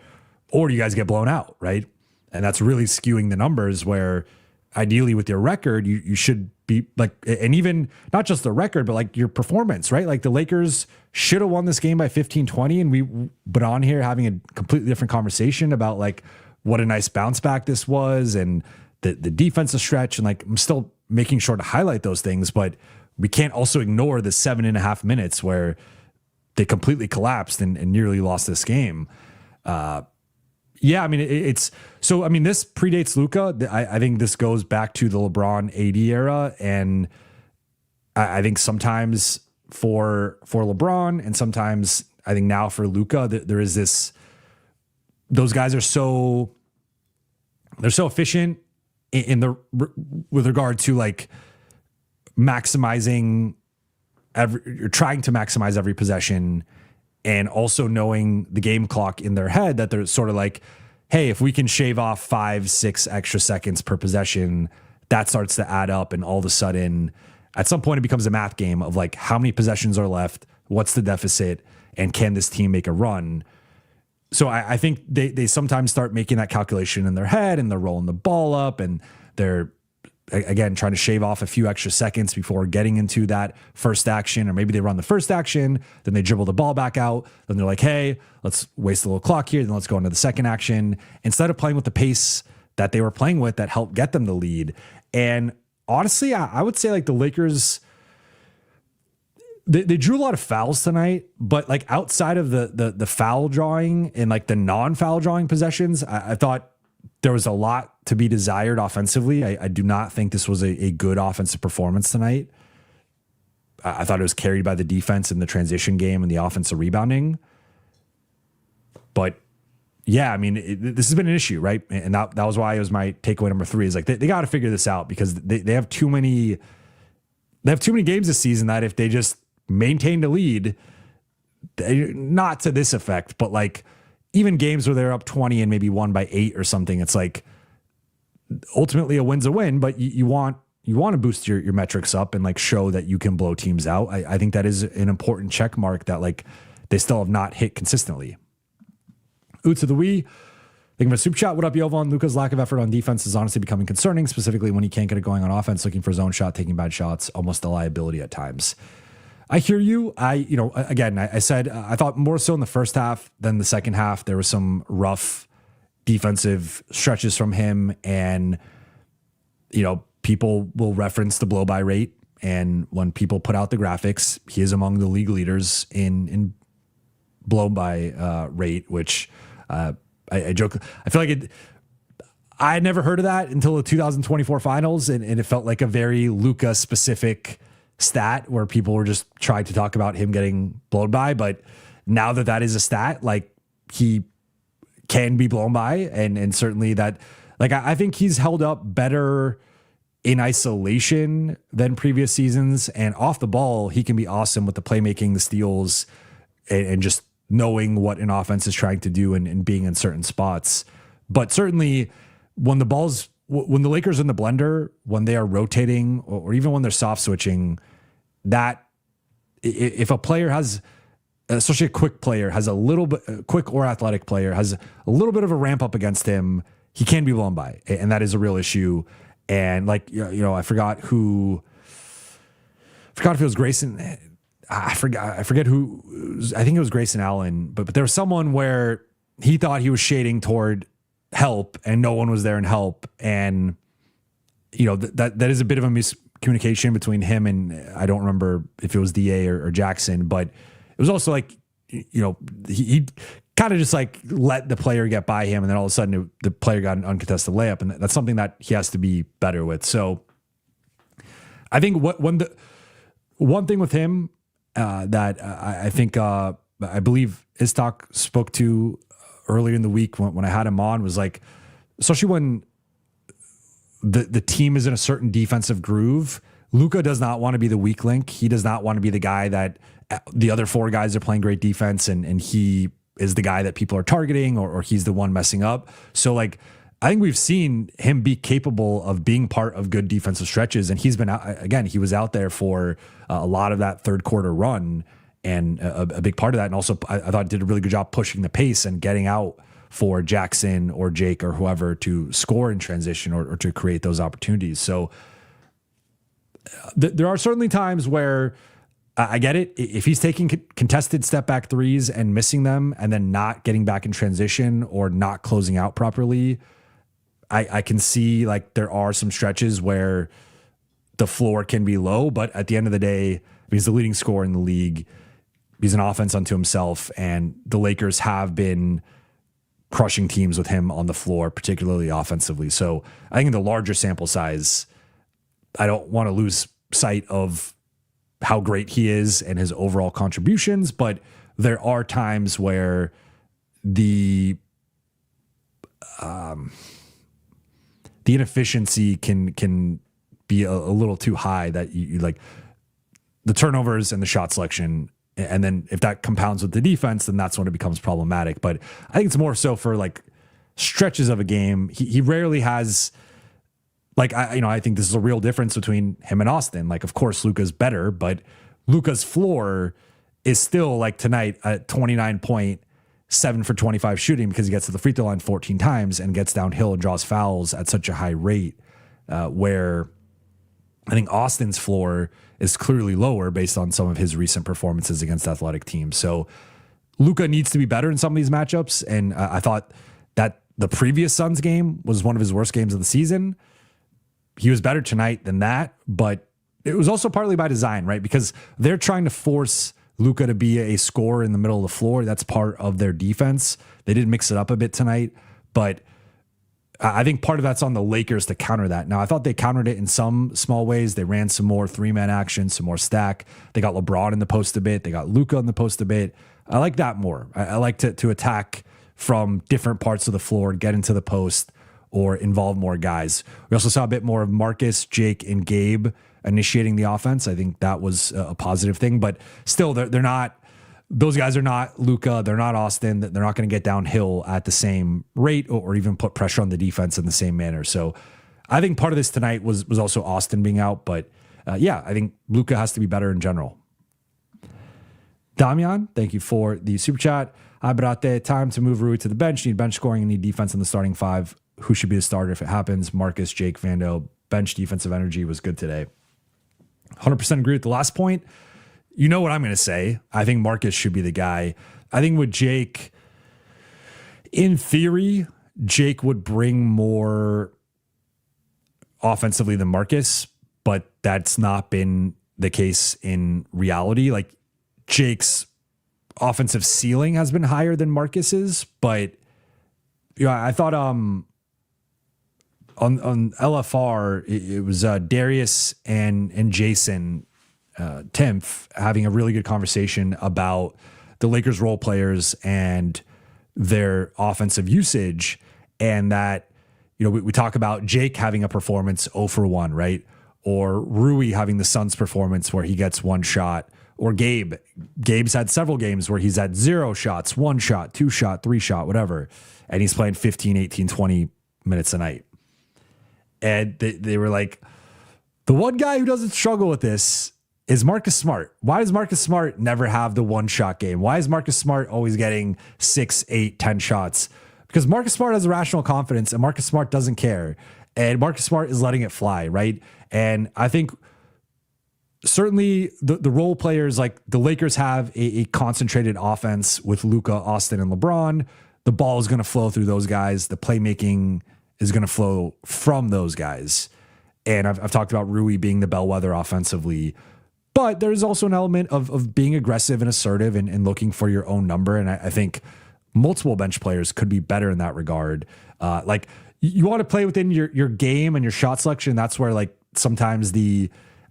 or you guys get blown out, right? And that's really skewing the numbers, where ideally with your record, you should be like, and even not just the record, but like your performance, right? Like the Lakers should have won this game by 15-20, and we've been on here having a completely different conversation about like what a nice bounce back this was, and the defensive stretch, and like I'm still making sure to highlight those things, but we can't also ignore the 7.5 minutes where they completely collapsed and nearly lost this game. Yeah, I mean this predates Luka. I think this goes back to the LeBron AD era, and I think sometimes for LeBron, and sometimes I think now for Luka, there is this. Those guys are they're so efficient with regard to like maximizing you're trying to maximize every possession, and also knowing the game clock in their head, that they're sort of like, hey, if we can shave off 5-6 extra seconds per possession, that starts to add up. And all of a sudden at some point it becomes a math game of like, how many possessions are left? What's the deficit? And can this team make a run? So I think they sometimes start making that calculation in their head, and they're rolling the ball up, and they're, again, trying to shave off a few extra seconds before getting into that first action. Or maybe they run the first action, then they dribble the ball back out. Then they're like, hey, let's waste a little clock here. Then let's go into the second action, instead of playing with the pace that they were playing with that helped get them the lead. And honestly, I would say like the Lakers, they drew a lot of fouls tonight, but like outside of the foul drawing and like the non-foul drawing possessions, I thought there was a lot to be desired offensively. I do not think this was a good offensive performance tonight. I thought it was carried by the defense in the transition game and the offensive rebounding. But yeah, I mean, this has been an issue, right? And that was why it was my takeaway number 3 is like, they got to figure this out, because they have too many games this season that if they just maintained a lead, not to this effect, but like even games where they're up 20 and maybe won by 8 or something, it's like ultimately a win's a win, but you want to boost your metrics up and like show that you can blow teams out. I think that is an important check mark that like they still have not hit consistently. Oots of the Wee. Thank you for super chat. What up, Jovan? Luka's lack of effort on defense is honestly becoming concerning, specifically when he can't get it going on offense, looking for his own shot, taking bad shots, almost a liability at times. I hear you. I said I thought more so in the first half than the second half. There was some rough defensive stretches from him, and people will reference the blow by rate, and when people put out the graphics, he is among the league leaders in blow by rate, which I joke. I feel like I had never heard of that until the 2024 finals, and it felt like a very Luka specific stat where people were just trying to talk about him getting blown by. But now that is a stat, like he can be blown by, and certainly that, like, I think he's held up better in isolation than previous seasons, and off the ball he can be awesome with the playmaking, the steals, and just knowing what an offense is trying to do and being in certain spots. But certainly when the Lakers are in the blender, when they are rotating, or even when they're soft switching, that if a player has, especially a quick player, has a little bit, quick or athletic player has a little bit of a ramp up against him, he can be blown by, and that is a real issue. And like, I forgot if it was Grayson. I forget who, I think it was Grayson Allen, but there was someone where he thought he was shading toward help and no one was there in help. And, that is a bit of a miscommunication between him and I don't remember if it was DA or Jackson, but it was also like, he kind of just like let the player get by him. And then all of a sudden the player got an uncontested layup. And that's something that he has to be better with. So I think one thing with him that I think I believe Istok spoke to earlier in the week when I had him on was like, especially when the team is in a certain defensive groove, Luka does not want to be the weak link. He does not want to be the guy that the other four guys are playing great defense and he is the guy that people are targeting or he's the one messing up. So like, I think we've seen him be capable of being part of good defensive stretches. And he's been out, again, he was out there for a lot of that third quarter run and a big part of that. And also I thought did a really good job pushing the pace and getting out for Jackson or Jake or whoever to score in transition or to create those opportunities. So there are certainly times where I get it. If he's taking contested step back threes and missing them and then not getting back in transition or not closing out properly, I can see like there are some stretches where the floor can be low, but at the end of the day, he's the leading scorer in the league. He's an offense unto himself, and the Lakers have been crushing teams with him on the floor, particularly offensively. So I think in the larger sample size, I don't want to lose sight of how great he is and his overall contributions, but there are times where the inefficiency can be a little too high that you like the turnovers and the shot selection. And then if that compounds with the defense, then that's when it becomes problematic. But I think it's more so for like stretches of a game. He rarely has like, I think this is a real difference between him and Austin. Like, of course, Luka's better, but Luka's floor is still like tonight at 29.7 for 25 shooting because he gets to the free throw line 14 times and gets downhill and draws fouls at such a high rate where I think Austin's floor is clearly lower based on some of his recent performances against athletic teams. So Luka needs to be better in some of these matchups. And I thought that the previous Suns game was one of his worst games of the season. He was better tonight than that, but it was also partly by design, right? Because they're trying to force Luka to be a scorer in the middle of the floor. That's part of their defense. They did mix it up a bit tonight, but I think part of that's on the Lakers to counter that. Now, I thought they countered it in some small ways. They ran some more three-man action, some more stack. They got LeBron in the post a bit. They got Luka in the post a bit. I like that more. I like to attack from different parts of the floor, get into the post, or involve more guys. We also saw a bit more of Marcus, Jake, and Gabe initiating the offense. I think that was a positive thing, but still, they're not. Those guys are not Luka. They're not Austin. They're not going to get downhill at the same rate or even put pressure on the defense in the same manner. So I think part of this tonight was also Austin being out. But yeah, I think Luka has to be better in general. Damian, thank you for the super chat. Abrate, time to move Rui to the bench. Need bench scoring and need defense in the starting five. Who should be the starter if it happens? Marcus, Jake, Vando. Bench defensive energy was good today. 100% agree with the last point. You know what I'm going to say. I think Marcus should be the guy. I think with Jake, in theory, Jake would bring more offensively than Marcus, but that's not been the case in reality. Like Jake's offensive ceiling has been higher than Marcus's, but I thought on LFR it was Darius and Jason Timpf having a really good conversation about the Lakers role players and their offensive usage, and that we talk about Jake having a performance 0 for 1, right? Or Rui having the Suns performance where he gets one shot, or Gabe's had several games where he's had 0 shots, 1 shot, 2 shot, 3 shot, whatever, and he's playing 15, 18, 20 minutes a night. And they were like, the one guy who doesn't struggle with this is Marcus Smart. Why does Marcus Smart never have the 1-shot game? Why is Marcus Smart always getting 6, 8, 10 shots? Because Marcus Smart has irrational confidence and Marcus Smart doesn't care. And Marcus Smart is letting it fly, right? And I think certainly the role players, like the Lakers have a concentrated offense with Luka, Austin, and LeBron. The ball is going to flow through those guys. The playmaking is going to flow from those guys. And I've talked about Rui being the bellwether offensively, but there's also an element of being aggressive and assertive and looking for your own number. And I think multiple bench players could be better in that regard. Like you want to play within your game and your shot selection. That's where like sometimes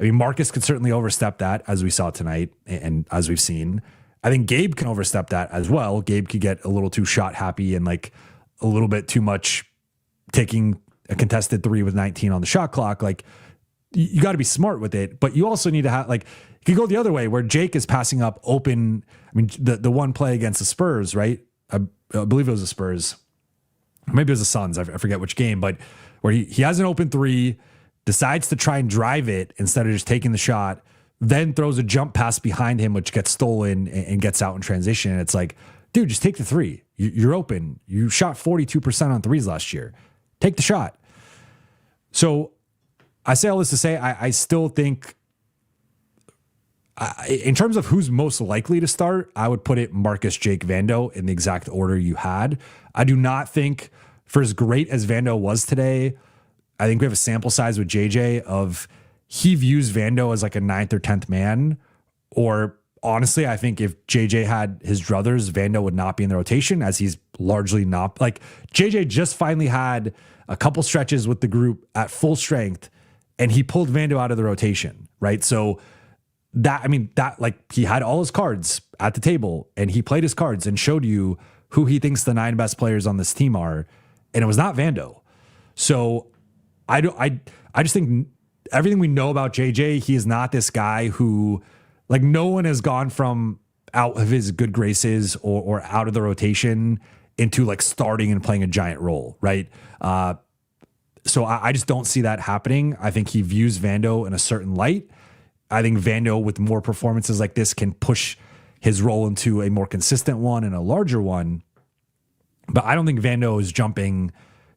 Marcus could certainly overstep that, as we saw tonight and as we've seen. I think Gabe can overstep that as well. Gabe could get a little too shot happy and like a little bit too much taking a contested 3 with 19 on the shot clock. Like you got to be smart with it, but you also need to have like, you could go the other way where Jake is passing up open. I mean, the one play against the Spurs, right? I believe it was the Spurs. Maybe it was the Suns. I forget which game, but where he has an open 3, decides to try and drive it instead of just taking the shot, then throws a jump pass behind him, which gets stolen and gets out in transition. And it's like, dude, just take the 3. You're open. You shot 42% on threes last year. Take the shot. So I say all this to say, I still think in terms of who's most likely to start, I would put it Marcus, Jake, Vando in the exact order you had. I do not think, for as great as Vando was today, I think we have a sample size with JJ of he views Vando as like a 9th or 10th man. Or honestly, I think if JJ had his druthers, Vando would not be in the rotation, as he's largely not. Like JJ just finally had a couple stretches with the group at full strength and he pulled Vando out of the rotation, right? So that like he had all his cards at the table and he played his cards and showed you who he thinks the 9 best players on this team are. And it was not Vando. So I just think everything we know about JJ, he is not this guy who, like, no one has gone from out of his good graces or out of the rotation into like starting and playing a giant role, right? So I just don't see that happening. I think he views Vando in a certain light. I think Vando with more performances like this can push his role into a more consistent one and a larger one. But I don't think Vando is jumping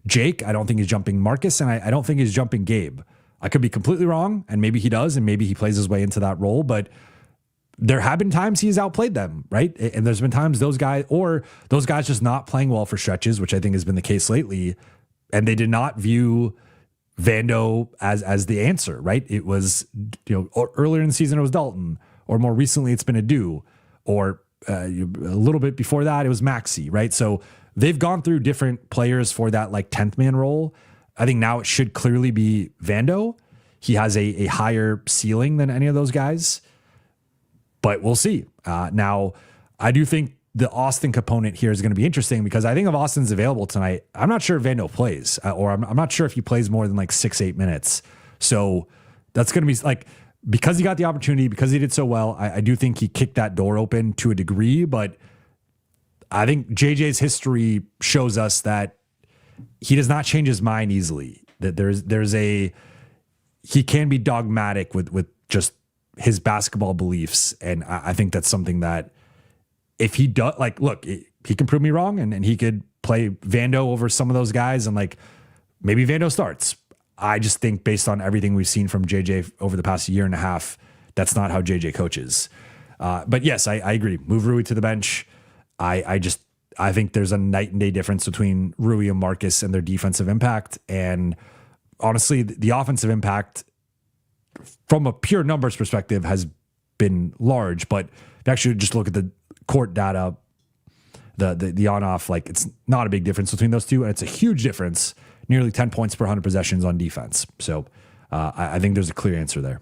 Jake. I don't think he's jumping Marcus. And I don't think he's jumping Gabe. I could be completely wrong. And maybe he does. And maybe he plays his way into that role. But there have been times he's outplayed them, right? And there's been times those guys just not playing well for stretches, which I think has been the case lately. And they did not view Vando as the answer, right? It was, earlier in the season it was Dalton, or more recently it's been Adu, or a little bit before that it was Maxey, right? So they've gone through different players for that like 10th man role. I think now it should clearly be Vando. He has a higher ceiling than any of those guys, but we'll see. Now, I do think the Austin component here is going to be interesting because I think if Austin's available tonight, I'm not sure if Vando plays, or I'm not sure if he plays more than like 6-8 minutes. So that's going to be like, because he got the opportunity, because he did so well, I do think he kicked that door open to a degree, but I think JJ's history shows us that he does not change his mind easily. That he can be dogmatic with just his basketball beliefs. And I think that's something that, if he does, like, look, he can prove me wrong and he could play Vando over some of those guys and like maybe Vando starts. I just think based on everything we've seen from JJ over the past year and a half, that's not how JJ coaches. But yes, I agree. Move Rui to the bench. I think there's a night and day difference between Rui and Marcus and their defensive impact. And honestly, the offensive impact from a pure numbers perspective has been large, but if you actually just look at the court data, the on-off, like it's not a big difference between those two. And it's a huge difference, nearly 10 points per 100 possessions on defense. So I think there's a clear answer there.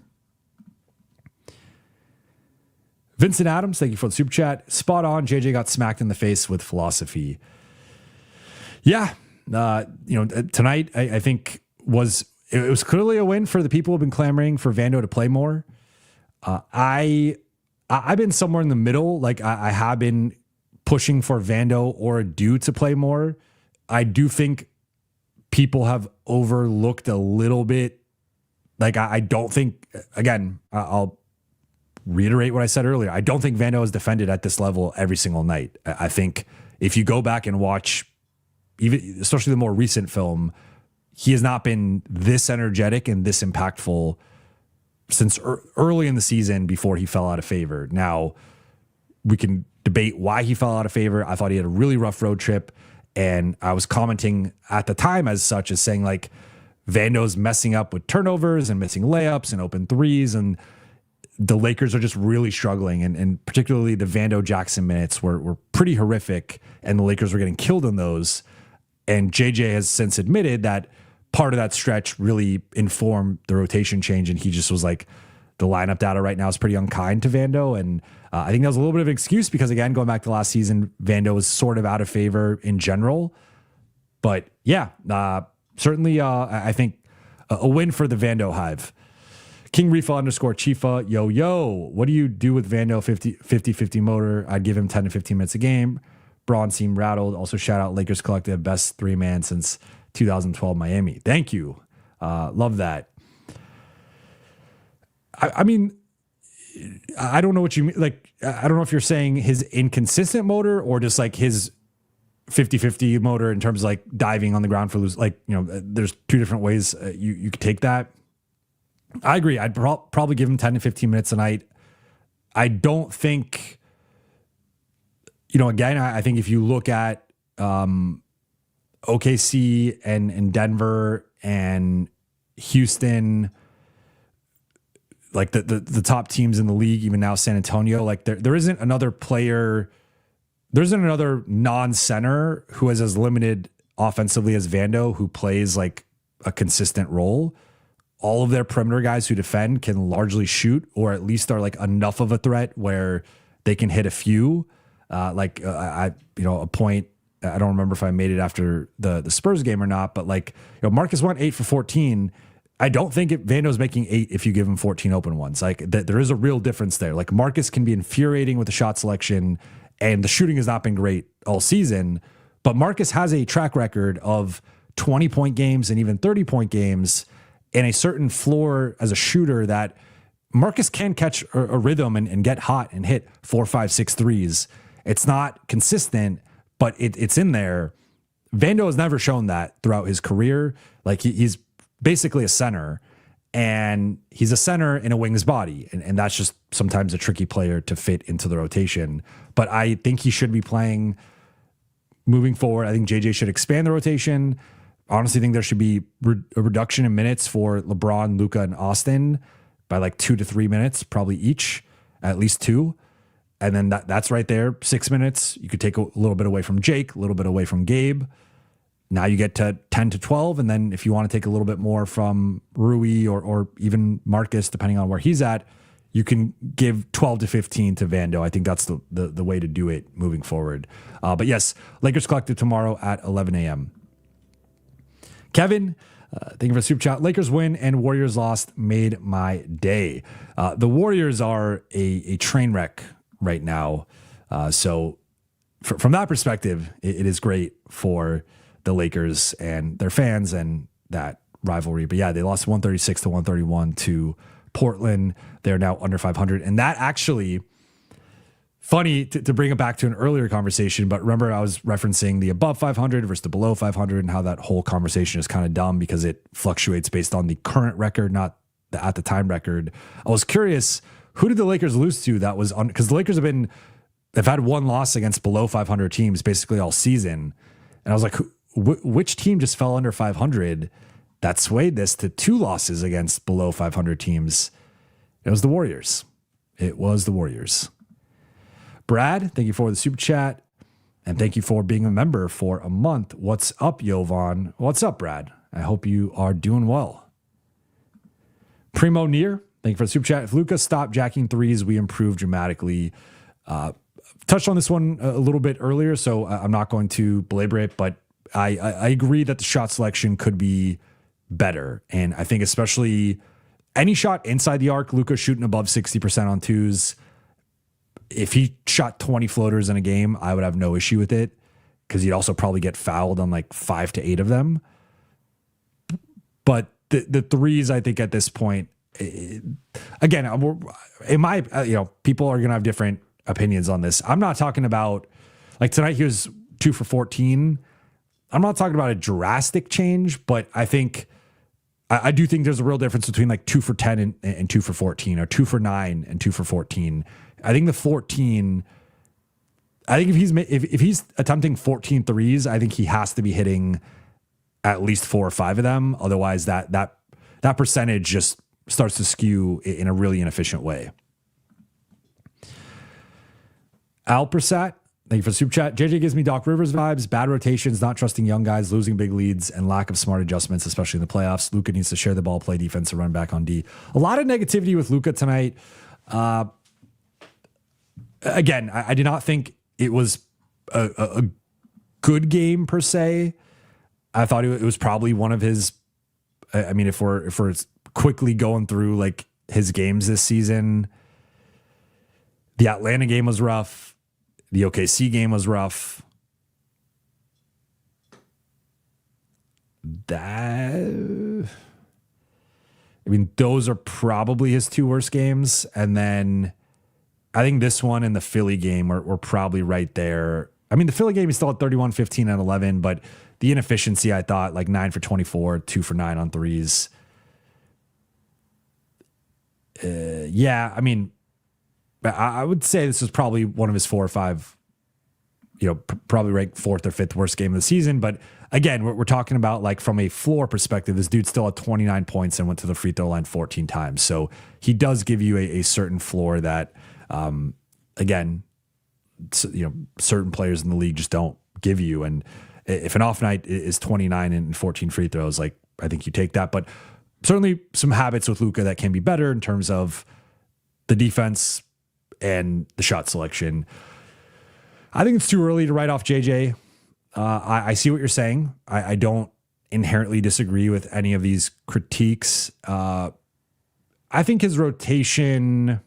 Vincent Adams, thank you for the super chat. Spot on. JJ got smacked in the face with philosophy. Yeah. Tonight I think it was clearly a win for the people who have been clamoring for Vando to play more. I've been somewhere in the middle. Like I have been pushing for Vando or Adu to play more. I do think people have overlooked a little bit. Like I don't think, again, I'll reiterate what I said earlier. I don't think Vando is defended at this level every single night. I think if you go back and watch, even especially the more recent film, he has not been this energetic and this impactful since early in the season before he fell out of favor. Now, we can debate why he fell out of favor. I thought he had a really rough road trip, and I was commenting at the time as such as saying like Vando's messing up with turnovers and missing layups and open threes, and the Lakers are just really struggling, and particularly the Vando Jackson minutes were pretty horrific, and the Lakers were getting killed in those. And JJ has since admitted that part of that stretch really informed the rotation change, and he just was like, the lineup data right now is pretty unkind to Vando, and I think that was a little bit of an excuse because, again, going back to last season, Vando was sort of out of favor in general. But yeah, certainly I think a win for the Vando Hive. King Rifa _ Chifa, yo, what do you do with Vando 50-50 motor? I'd give him 10 to 15 minutes a game. Braun seemed rattled. Also, shout out Lakers Collective, best 3-man since 2012 Miami. Thank you. Love that. I mean, I don't know what you mean. Like, I don't know if you're saying his inconsistent motor or just like his 50-50 motor in terms of like diving on the ground for loose. Like, you know, there's two different ways you could take that. I agree. I'd probably give him 10 to 15 minutes a night. I don't think, you know, again, I think if you look at OKC and Denver and Houston, like the top teams in the league, even now San Antonio, like there isn't another player, there isn't another non-center who is as limited offensively as Vando, who plays like a consistent role. All of their perimeter guys who defend can largely shoot, or at least are like enough of a threat where they can hit a few. A point, I don't remember if I made it after the Spurs game or not, but like, you know, Marcus went 8 for 14. I don't think Vando's making 8 if you give him 14 open ones. Like there is a real difference there. Like Marcus can be infuriating with the shot selection, and the shooting has not been great all season, but Marcus has a track record of 20-point games and even 30-point games, and a certain floor as a shooter that Marcus can catch a rhythm and get hot and hit 4, 5, 6 threes. It's not consistent, but it's in there. Vando has never shown that throughout his career. Like he's basically a center, and he's a center in a wing's body. And that's just sometimes a tricky player to fit into the rotation. But I think he should be playing moving forward. I think JJ should expand the rotation. Honestly, think there should be a reduction in minutes for LeBron, Luka, and Austin by like 2 to 3 minutes, probably each, at least 2. And then that's right there, 6 minutes. You could take a little bit away from Jake, a little bit away from Gabe. Now you get to 10 to 12. And then if you want to take a little bit more from Rui or even Marcus, depending on where he's at, you can give 12 to 15 to Vando. I think that's the way to do it moving forward. But yes, Lakers Collective tomorrow at 11 a.m. Kevin, thank you for the super chat. Lakers win and Warriors lost made my day. The Warriors are a train wreck right now. So from that perspective, it is great for the Lakers and their fans and that rivalry. But yeah, they lost 136 to 131 to Portland. They're now under 500. And that actually, funny to bring it back to an earlier conversation, but remember I was referencing the above 500 versus the below 500 and how that whole conversation is kind of dumb because it fluctuates based on the current record, not the at the time record. I was curious, who did the Lakers lose to that was on, because the Lakers they've had one loss against below 500 teams basically all season. And I was like, which team just fell under 500 that swayed this to 2 losses against below 500 teams? It was the Warriors. It was the Warriors. Brad, thank you for the super chat. And thank you for being a member for a month. What's up, Jovan? What's up, Brad? I hope you are doing well. Primo Near, thank you for the super chat. If Luka stopped jacking threes, we improved dramatically. Touched on this one a little bit earlier, so I'm not going to belabor it, but I agree that the shot selection could be better. And I think especially any shot inside the arc, Luka shooting above 60% on twos. If he shot 20 floaters in a game, I would have no issue with it because he'd also probably get fouled on like 5 to 8 of them. But the threes, I think at this point, again, people are going to have different opinions on this. I'm not talking about, like tonight he was 2 for 14. I'm not talking about a drastic change, but I think I do think there's a real difference between like 2 for 10 and 2 for 14, or 2 for 9 and 2 for 14. I think the 14, I think if he's attempting 14 threes, I think he has to be hitting at least 4 or 5 of them. Otherwise that percentage just starts to skew in a really inefficient way. Al Prasad, thank you for the super chat. JJ gives me Doc Rivers vibes, bad rotations, not trusting young guys, losing big leads, and lack of smart adjustments, especially in the playoffs. Luka needs to share the ball, play defense, and run back on D. A lot of negativity with Luka tonight. Again, I did not think it was a good game per se. I thought it was probably one of his, I mean, if we're quickly going through like his games this season, the Atlanta game was rough. The OKC game was rough. Those are probably his 2 worst games. And then I think this one and the Philly game were probably right there. I mean, the Philly game is still at 31, 15, and 11, but the inefficiency, I thought, like 9 for 24, 2 for 9 on threes. Yeah, I mean, I would say this was probably one of his 4 or 5, probably ranked 4th or 5th worst game of the season. But again, we're talking about like from a floor perspective, this dude still had 29 points and went to the free throw line 14 times. So he does give you a certain floor that, again, certain players in the league just don't give you. And if an off night is 29 and 14 free throws, like I think you take that. But certainly some habits with Luka that can be better in terms of the defense and the shot selection. I think it's too early to write off JJ. I see what you're saying. I don't inherently disagree with any of these critiques. I think his rotation,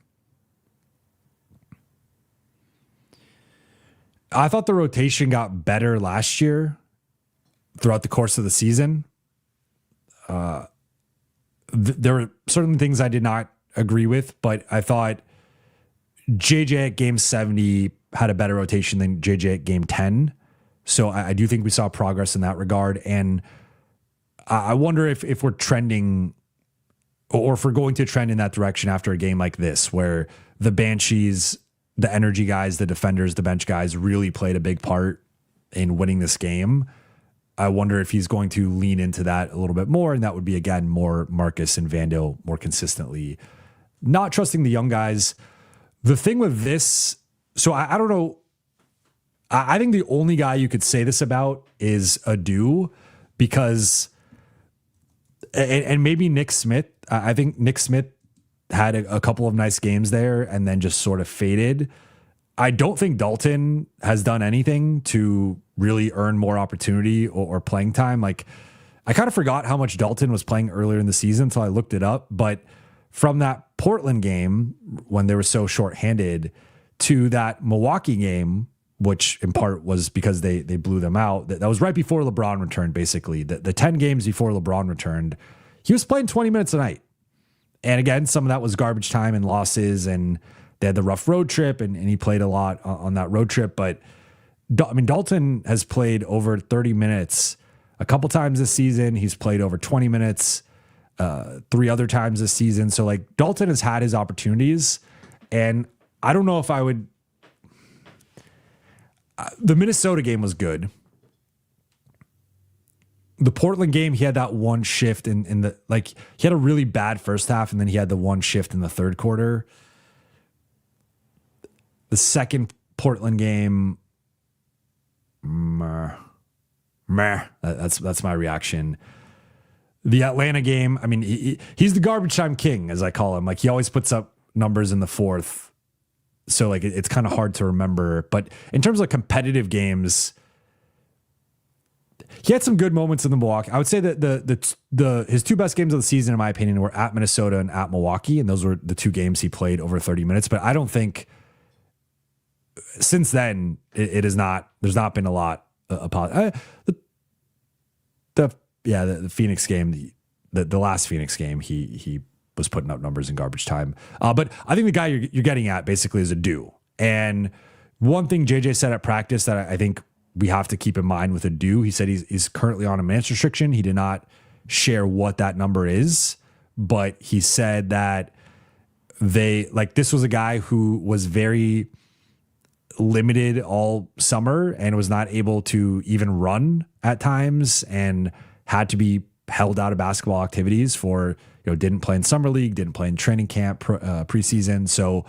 I thought the rotation got better last year throughout the course of the season. There were certain things I did not agree with, but I thought JJ at game 70 had a better rotation than JJ at game 10. So I do think we saw progress in that regard. And I wonder if we're trending, or if we're going to trend in that direction after a game like this, where the Banshees, the energy guys, the defenders, the bench guys really played a big part in winning this game. I wonder if he's going to lean into that a little bit more. And that would be, again, more Marcus and Vando more consistently. Not trusting the young guys. The thing with this, so I don't know. I think the only guy you could say this about is Adu, because, and maybe Nick Smith. I think Nick Smith had a couple of nice games there and then just sort of faded. I don't think Dalton has done anything to really earn more opportunity or playing time. Like, I kind of forgot how much Dalton was playing earlier in the season until I looked it up. But from that Portland game, when they were so shorthanded, to that Milwaukee game, which in part was because they blew them out, that was right before LeBron returned, basically. The 10 games before LeBron returned, he was playing 20 minutes a night. And again, some of that was garbage time and losses, and they had the rough road trip, and he played a lot on that road trip. But I mean, Dalton has played over 30 minutes a couple times this season. He's played over 20 minutes 3 other times this season. So like, Dalton has had his opportunities, and I don't know if I would. The Minnesota game was good. The Portland game, he had that one shift in the, like, he had a really bad first half, and then he had the one shift in the third quarter. The second Portland game, meh. That's my reaction. The Atlanta game, I mean, he's the garbage time king, as I call him. Like, he always puts up numbers in the fourth. So like, it's kind of hard to remember. But in terms of competitive games, he had some good moments in the Milwaukee. I would say that his 2 best games of the season, in my opinion, were at Minnesota and at Milwaukee. And those were the 2 games he played over 30 minutes. But I don't think since then there's not been a lot of the Phoenix game, the last Phoenix game, he was putting up numbers in garbage time. But I think the guy you're getting at basically is Adu. And one thing JJ said at practice that I think we have to keep in mind with Adu, he said he's currently on a minutes restriction. He did not share what that number is, but he said that this was a guy who was very limited all summer and was not able to even run at times and had to be held out of basketball activities for, didn't play in summer league, didn't play in training camp, preseason. So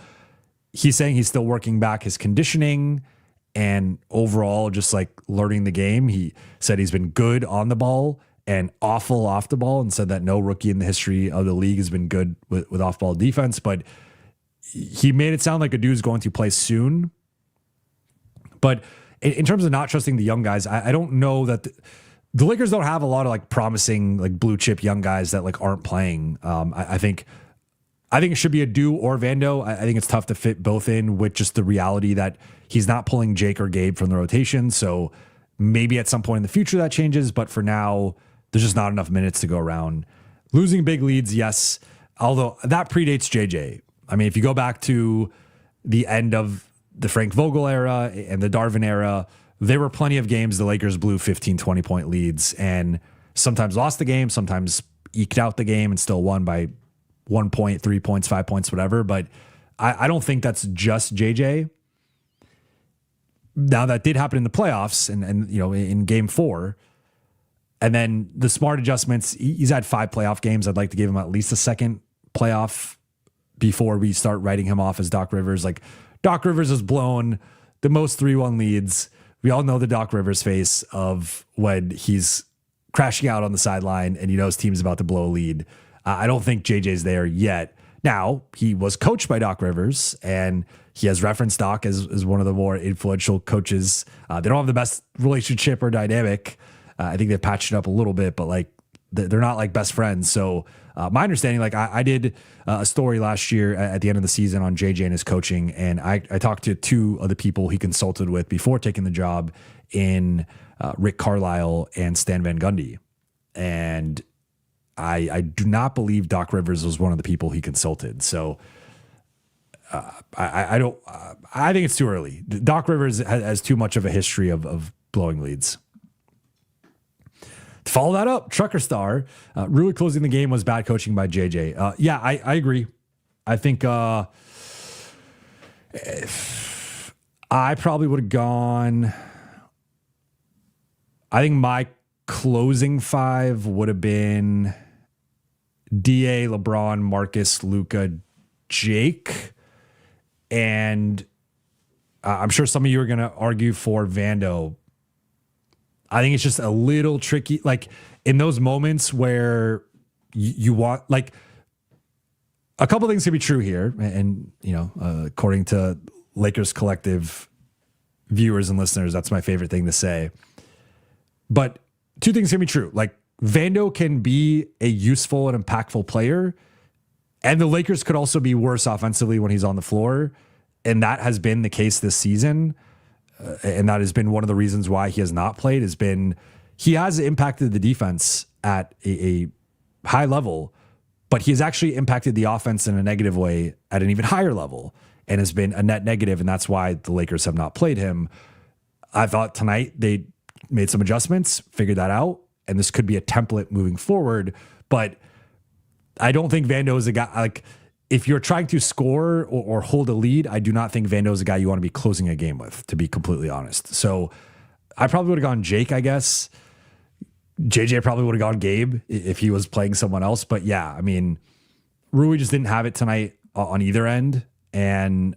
he's saying he's still working back his conditioning and overall just like learning the game. He said he's been good on the ball and awful off the ball, and said that no rookie in the history of the league has been good with off ball defense, but he made it sound like a dude's going to play soon. But in terms of not trusting the young guys, I don't know that the Lakers don't have a lot of like promising, like blue chip young guys that like aren't playing. I think it should be a Do or Vando. I think it's tough to fit both in with just the reality that he's not pulling Jake or Gabe from the rotation. So maybe at some point in the future that changes, but for now, there's just not enough minutes to go around. Losing big leads, yes. Although that predates JJ. I mean, if you go back to the end of the Frank Vogel era and the Darvin era, there were plenty of games the Lakers blew 15, 20-point leads and sometimes lost the game, sometimes eked out the game and still won by 1 point, 3 points, 5 points, whatever. But I don't think that's just JJ. Now, that did happen in the playoffs and in game 4. And then the smart adjustments, he's had 5 playoff games. I'd like to give him at least a second playoff before we start writing him off as Doc Rivers. Like, Doc Rivers has blown the most 3-1 leads. We all know the Doc Rivers face of when he's crashing out on the sideline and his team's about to blow a lead. I don't think JJ's there yet. Now, he was coached by Doc Rivers, and he has referenced Doc as one of the more influential coaches. They don't have the best relationship or dynamic. I think they've patched it up a little bit, but like they're not like best friends. So my understanding, like I did a story last year at the end of the season on JJ and his coaching, and I talked to 2 of the people he consulted with before taking the job in Rick Carlisle and Stan Van Gundy. And I do not believe Doc Rivers was one of the people he consulted. So I don't. I think it's too early. Doc Rivers has too much of a history of blowing leads. To follow that up, Trucker Star, really closing the game was bad coaching by JJ. Yeah, I agree. I think I probably would have gone. I think my closing 5 would have been DA, LeBron, Marcus, Luka, Jake. And I'm sure some of you are going to argue for Vando. I think it's just a little tricky. Like in those moments where you want, like, a couple things can be true here. And, according to Lakers Collective viewers and listeners, that's my favorite thing to say. But 2 things can be true. Like, Vando can be a useful and impactful player, and the Lakers could also be worse offensively when he's on the floor. And that has been the case this season. And that has been one of the reasons why he has not played, he has impacted the defense at a high level, but he has actually impacted the offense in a negative way at an even higher level and has been a net negative. And that's why the Lakers have not played him. I thought tonight they made some adjustments, figured that out, and this could be a template moving forward. But I don't think Vando is a guy, like, if you're trying to score or hold a lead, I do not think Vando is a guy you want to be closing a game with, to be completely honest. So I probably would have gone Jake, I guess. JJ probably would have gone Gabe if he was playing someone else. But yeah, I mean, Rui just didn't have it tonight on either end. And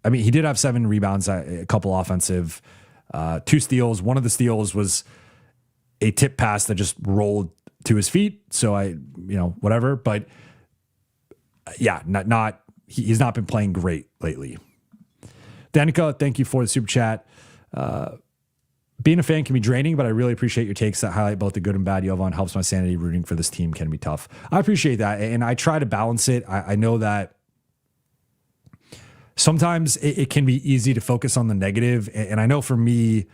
I mean, he did have 7 rebounds, a couple offensive, 2 steals. One of the steals was a tip pass that just rolled to his feet. So whatever. But yeah, he's not been playing great lately. Danica, thank you for the super chat. Being a fan can be draining, but I really appreciate your takes that highlight both the good and bad. Jovan, helps my sanity. Rooting for this team can be tough. I appreciate that. And I try to balance it. I know that sometimes it can be easy to focus on the negative. And I know for me,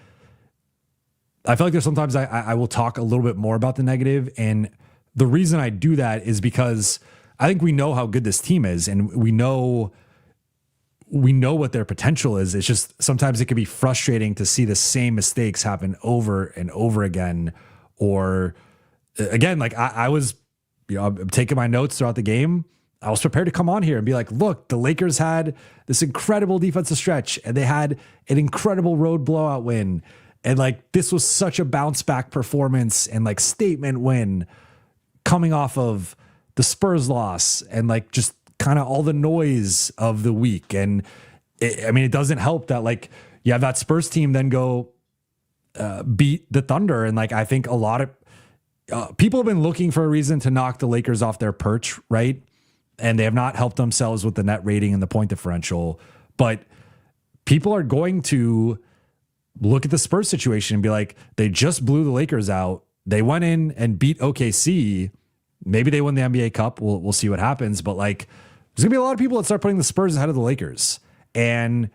I feel like there's sometimes I will talk a little bit more about the negative. And the reason I do that is because I think we know how good this team is, and we know what their potential is. It's just sometimes it can be frustrating to see the same mistakes happen over and over again, or again, like I was, I'm taking my notes throughout the game. I was prepared to come on here and be like, look, the Lakers had this incredible defensive stretch and they had an incredible road blowout win. And like, this was such a bounce back performance and like statement win coming off of the Spurs loss and like just kind of all the noise of the week. And it doesn't help that like you have that Spurs team then go beat the Thunder. And like, I think a lot of people have been looking for a reason to knock the Lakers off their perch, right? And they have not helped themselves with the net rating and the point differential. But people are going to look at the Spurs situation and be like, they just blew the Lakers out. They went in and beat OKC. Maybe they win the NBA Cup. We'll see what happens. But like, there's gonna be a lot of people that start putting the Spurs ahead of the Lakers. And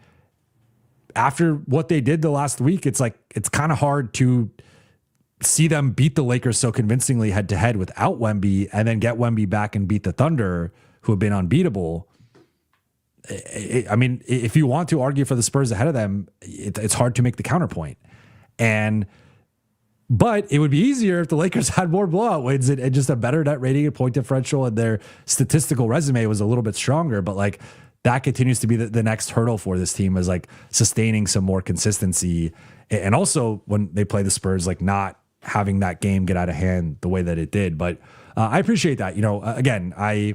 after what they did the last week, it's like, it's kind of hard to see them beat the Lakers so convincingly head to head without Wemby and then get Wemby back and beat the Thunder, who have been unbeatable. If you want to argue for the Spurs ahead of them, it's hard to make the counterpoint. But it would be easier if the Lakers had more blowout wins and just a better net rating and point differential and their statistical resume was a little bit stronger. But like that continues to be the next hurdle for this team, is like sustaining some more consistency. And also when they play the Spurs, like not having that game get out of hand the way that it did. But I appreciate that. Again, I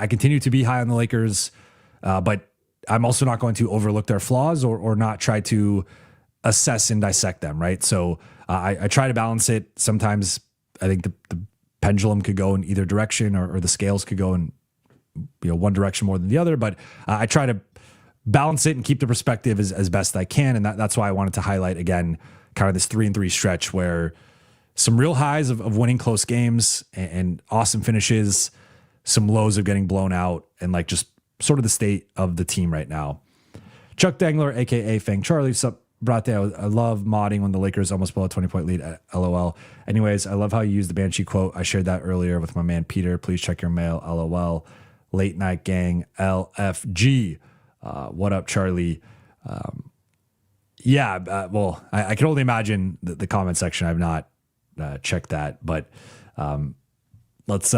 continue to be high on the Lakers, but I'm also not going to overlook their flaws or not try to assess and dissect them, right? So I try to balance it. Sometimes I think the pendulum could go in either direction or the scales could go in one direction more than the other, but I try to balance it and keep the perspective as best I can. And that's why I wanted to highlight again, kind of this 3-3 stretch where some real highs of winning close games and awesome finishes, some lows of getting blown out, and like just sort of the state of the team right now. Chuck Dangler, aka Fang Charlie, sup, Brate? I love modding when the Lakers almost blow a 20-point lead at LOL. Anyways, I love how you used the Banshee quote. I shared that earlier with my man Peter. Please check your mail. LOL. Late Night Gang, LFG. What up, Charlie? I can only imagine the comment section. I've not checked that, but let's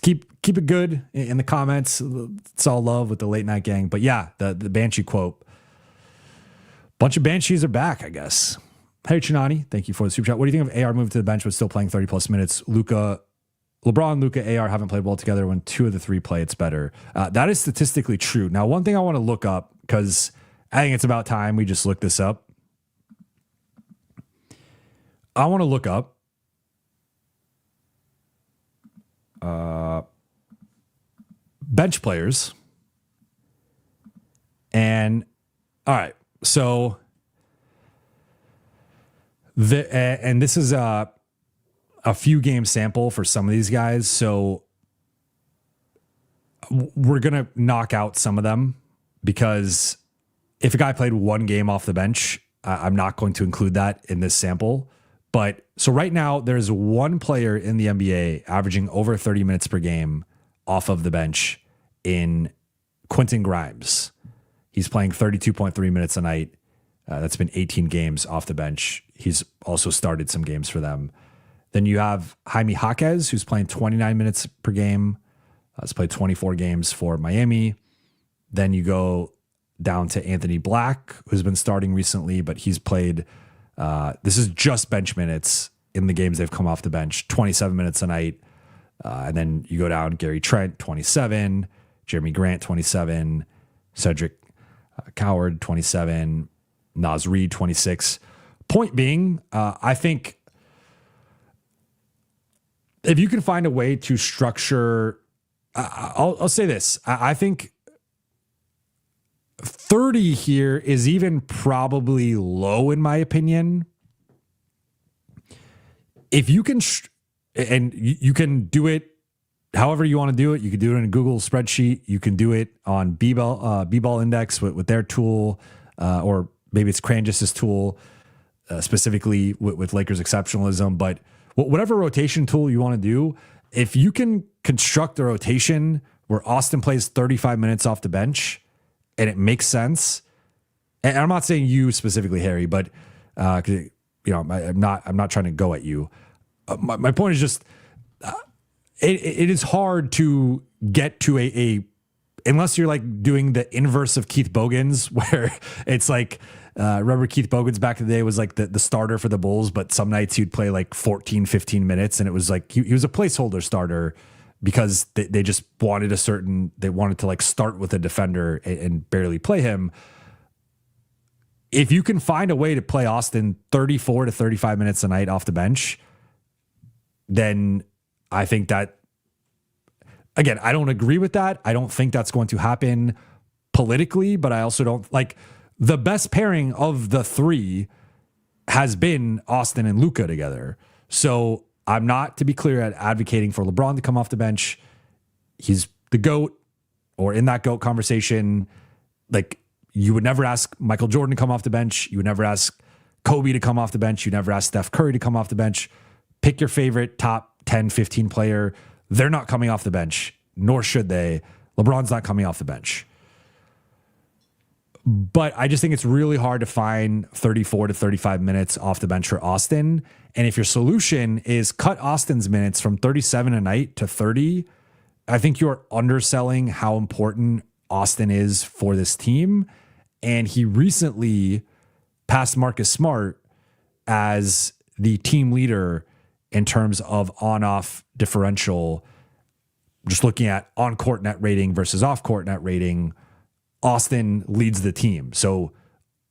keep it good in the comments. It's all love with the Late Night Gang. But yeah, the Banshee quote. Bunch of Banshees are back, I guess. Hey, Chinani, thank you for the super chat. What do you think of AR moved to the bench but still playing 30-plus minutes? LeBron, Luka, AR haven't played well together. When 2 of the 3 play, it's better. That is statistically true. Now, one thing I want to look up, because I think it's about time we just look this up. I want to look up bench players. And all right, so and this is a few game sample for some of these guys. So we're going to knock out some of them because if a guy played 1 game off the bench, I'm not going to include that in this sample. But so right now there's 1 player in the NBA averaging over 30 minutes per game off of the bench in Quentin Grimes. He's playing 32.3 minutes a night. That's been 18 games off the bench. He's also started some games for them. Then you have Jaime Jaquez, who's playing 29 minutes per game. He's played 24 games for Miami. Then you go down to Anthony Black, who's been starting recently, but he's played, this is just bench minutes in the games they've come off the bench, 27 minutes a night. And then you go down Gary Trent, 27, Jeremy Grant, 27, Cedric Coward, 27, Naz Reid, 26. Point being, I think if you can find a way to structure, I'll say this. I think 30 here is even probably low in my opinion. If you can, and you can do it however you want to do it. You can do it in a Google spreadsheet. You can do it on B-Ball Index with their tool, or maybe it's Cranjus's tool, specifically with Lakers exceptionalism. But whatever rotation tool you want to do, if you can construct a rotation where Austin plays 35 minutes off the bench and it makes sense, and I'm not saying you specifically, Harry, but I'm not trying to go at you. my point is just it is hard to get to a unless you're like doing the inverse of Keith Bogans, where it's like, remember Keith Bogans back in the day was like the starter for the Bulls, but some nights he'd play like 14, 15 minutes. And it was like, he was a placeholder starter because they just wanted they wanted to like start with a defender and barely play him. If you can find a way to play Austin 34 to 35 minutes a night off the bench, then I think that, again, I don't agree with that. I don't think that's going to happen politically, but I also don't like the best pairing of the three has been Austin and Luka together. So I'm not, to be clear, advocating for LeBron to come off the bench. He's the GOAT, or in that GOAT conversation. Like, you would never ask Michael Jordan to come off the bench. You would never ask Kobe to come off the bench. You never ask Steph Curry to come off the bench. Pick your favorite top 10, 15 player. They're not coming off the bench, nor should they. LeBron's not coming off the bench. But I just think it's really hard to find 34 to 35 minutes off the bench for Austin. And if your solution is cut Austin's minutes from 37 a night to 30, I think you're underselling how important Austin is for this team. And he recently passed Marcus Smart as the team leader in terms of on-off differential. Just looking at on-court net rating versus off-court net rating, Austin leads the team. So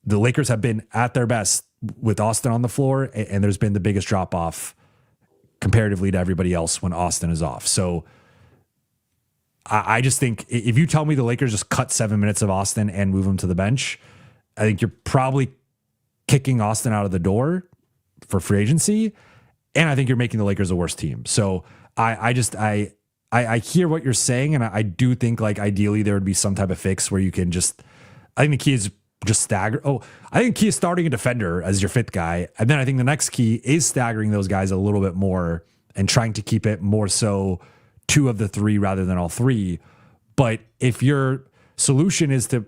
the Lakers have been at their best with Austin on the floor, and there's been the biggest drop-off comparatively to everybody else when Austin is off. So I just think if you tell me the Lakers just cut 7 minutes of Austin and move him to the bench, I think you're probably kicking Austin out of the door for free agency. And I think you're making the Lakers a worse team. So I hear what you're saying. And I do think like ideally there would be some type of fix where you can just, I think the key is just stagger. Oh, I think the key is starting a defender as your fifth guy. And then I think the next key is staggering those guys a little bit more and trying to keep it more so two of the three rather than all three. But if your solution is to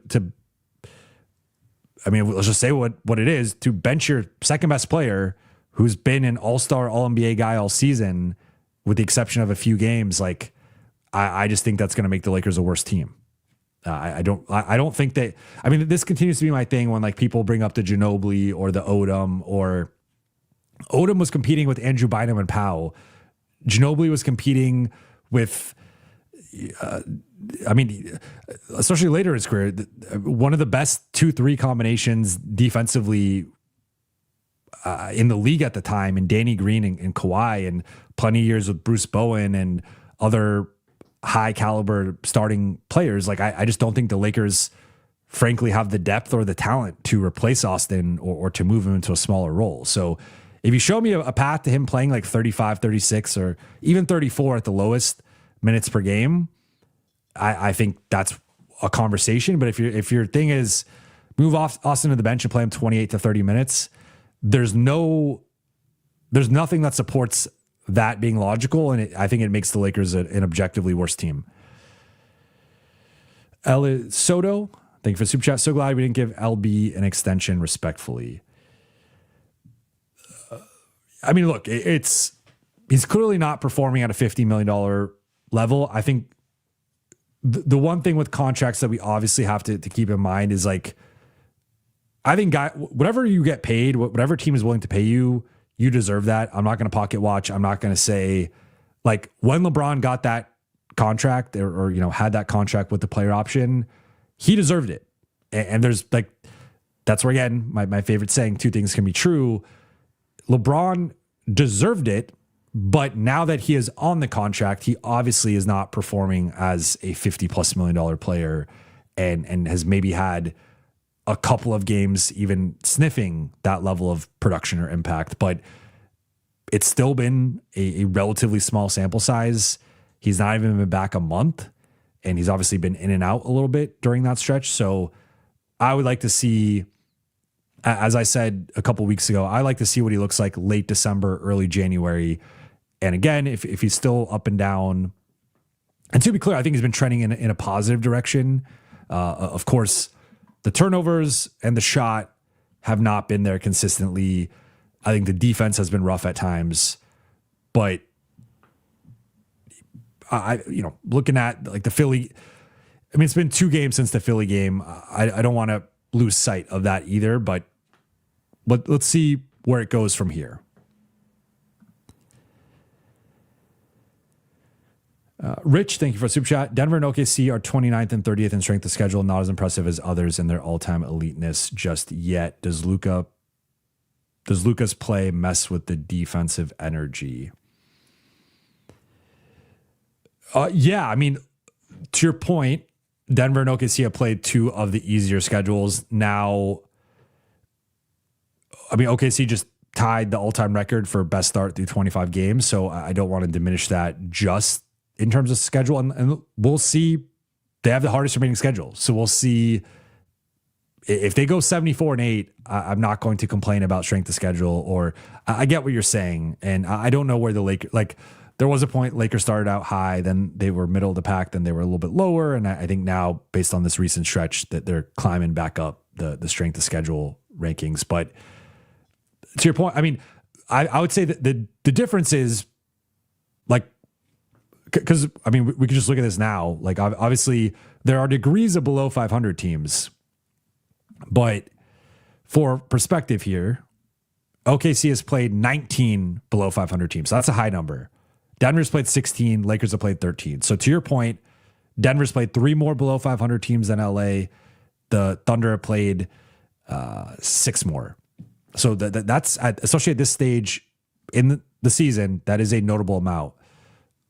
I mean, let's just say what it is, to bench your second best player who's been an all-star, all-NBA guy all season, with the exception of a few games, like I just think that's going to make the Lakers a worse team. I don't think that, I mean, this continues to be my thing when like people bring up the Ginobili or the Odom, or Odom was competing with Andrew Bynum and Powell. Ginobili was competing with, I mean, especially later in his career, one of the best 2-3 combinations defensively in the league at the time, and Danny Green and Kawhi, and plenty of years with Bruce Bowen and other high caliber starting players. Like I just don't think the Lakers frankly have the depth or the talent to replace Austin or to move him into a smaller role. So if you show me a path to him playing like 35, 36, or even 34 at the lowest minutes per game, I think that's a conversation. But if your thing is move off Austin to the bench and play him 28 to 30 minutes, there's nothing that supports that being logical. And I think it makes the Lakers an objectively worse team. Soto, thank you for the super chat. So glad we didn't give LB an extension, respectfully. I mean, look, he's clearly not performing at a $50 million level. I think the one thing with contracts that we obviously have to keep in mind is like, I think whatever you get paid, whatever team is willing to pay you, you deserve that. I'm not going to pocket watch. I'm not going to say like when LeBron got that contract or had that contract with the player option, he deserved it. And there's like, that's where again, my favorite saying, two things can be true. LeBron deserved it, but now that he is on the contract, he obviously is not performing as a $50+ million player and has maybe had a couple of games even sniffing that level of production or impact, but it's still been a relatively small sample size. He's not even been back a month, and he's obviously been in and out a little bit during that stretch. So I would like to see, as I said a couple weeks ago, I like to see what he looks like late December, early January. And again, if he's still up and down, and to be clear, I think he's been trending in a positive direction. Of course, the turnovers and the shot have not been there consistently. I think the defense has been rough at times. But looking at like the Philly, I mean, it's been 2 games since the Philly game. I don't want to lose sight of that either, but let's see where it goes from here. Rich, thank you for a super chat. Denver and OKC are 29th and 30th in strength of schedule, not as impressive as others in their all-time eliteness just yet. Does Luka's play mess with the defensive energy? Yeah, I mean, to your point, Denver and OKC have played 2 of the easier schedules. Now, I mean, OKC just tied the all-time record for best start through 25 games, so I don't want to diminish that just in terms of schedule. And we'll see. They have the hardest remaining schedule, so we'll see. If they go 74-8, I'm not going to complain about strength of schedule. Or I get what you're saying, and I don't know where the Lakers, like, there was a point Lakers started out high, then they were middle of the pack, then they were a little bit lower, and I think now, based on this recent stretch, that they're climbing back up the strength of schedule rankings. But to your point, I mean, I would say that the difference is, like, because I mean, we could just look at this now. Like, obviously, there are degrees of below 500 teams. But for perspective here, OKC has played 19 below 500 teams. So that's a high number. Denver's played 16. Lakers have played 13. So to your point, Denver's played 3 more below 500 teams than LA. The Thunder have played 6 more. So that's especially at this stage in the season, that is a notable amount.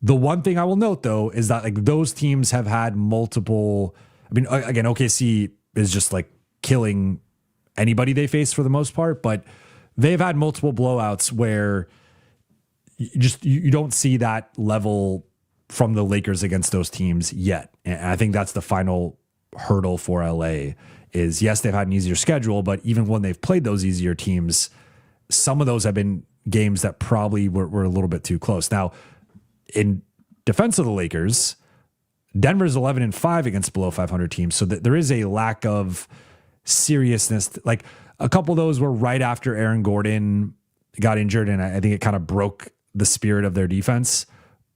The one thing I will note, though, is that like those teams have had multiple. I mean, again, OKC is just like killing anybody they face for the most part, but they've had multiple blowouts where you don't see that level from the Lakers against those teams yet. And I think that's the final hurdle for LA is, yes, they've had an easier schedule, but even when they've played those easier teams, some of those have been games that probably were a little bit too close. Now, in defense of the Lakers, Denver's 11-5 against below 500 teams. So there is a lack of seriousness. Like, a couple of those were right after Aaron Gordon got injured, and I think it kind of broke the spirit of their defense.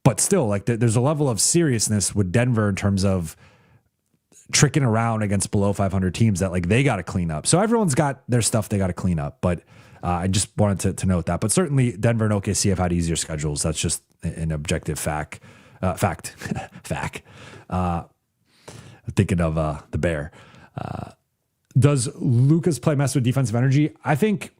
But still, like, there's a level of seriousness with Denver in terms of tricking around against below 500 teams that, like, they got to clean up. So everyone's got their stuff they got to clean up. But I just wanted to note that. But certainly Denver and OKC have had easier schedules. That's just an objective fact. Thinking of the Bear. Does Luka's play mess with defensive energy? I think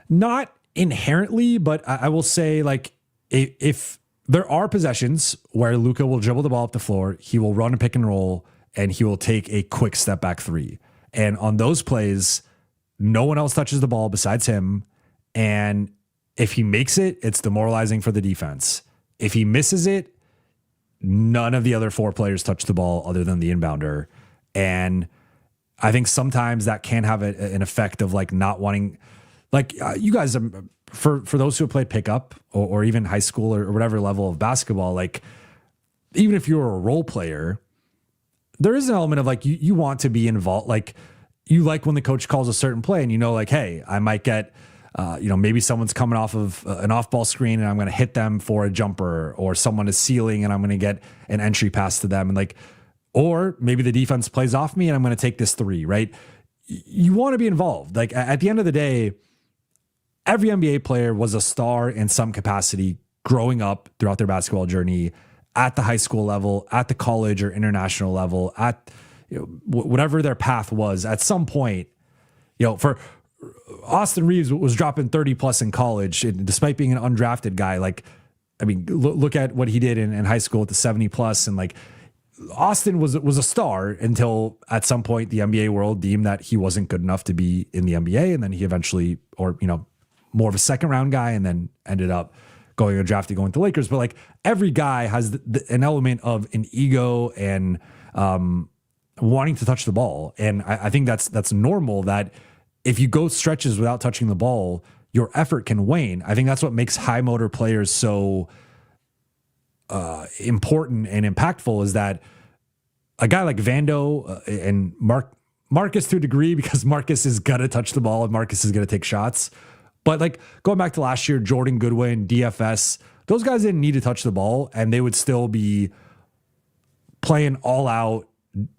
not inherently, but I will say, like, if there are possessions where Luka will dribble the ball up the floor, he will run a pick and roll, and he will take a quick step back 3. And on those plays, no one else touches the ball besides him. And if he makes it, it's demoralizing for the defense. If he misses it, none of the other 4 players touch the ball other than the inbounder. And I think sometimes that can have an effect of, like, not wanting, like, you guys, for those who have played pickup or even high school or whatever level of basketball, like, even if you're a role player, there is an element of, like, you want to be involved. Like, you like when the coach calls a certain play and, like, hey, I might get, maybe someone's coming off of an off-ball screen and I'm going to hit them for a jumper, or someone is sealing and I'm going to get an entry pass to them. And, like, or maybe the defense plays off me and I'm going to take this 3, right? You want to be involved. Like, at the end of the day, every NBA player was a star in some capacity growing up throughout their basketball journey, at the high school level, at the college or international level, at whatever their path was. At some point, for Austin Reeves was dropping 30 plus in college, and despite being an undrafted guy, like, I mean, look at what he did in high school with the 70 plus, and, like, Austin was a star until at some point the NBA world deemed that he wasn't good enough to be in the NBA, and then he eventually, or more of a second round guy, and then ended up going undrafted, going to Lakers. But, like, every guy has an element of an ego and wanting to touch the ball, and I think that's normal. That if you go stretches without touching the ball, your effort can wane. I think that's what makes high motor players so important and impactful, is that a guy like Vando and Marcus to a degree, because Marcus is going to touch the ball and Marcus is going to take shots. But like going back to last year, Jordan Goodwin, DFS, those guys didn't need to touch the ball and they would still be playing all out,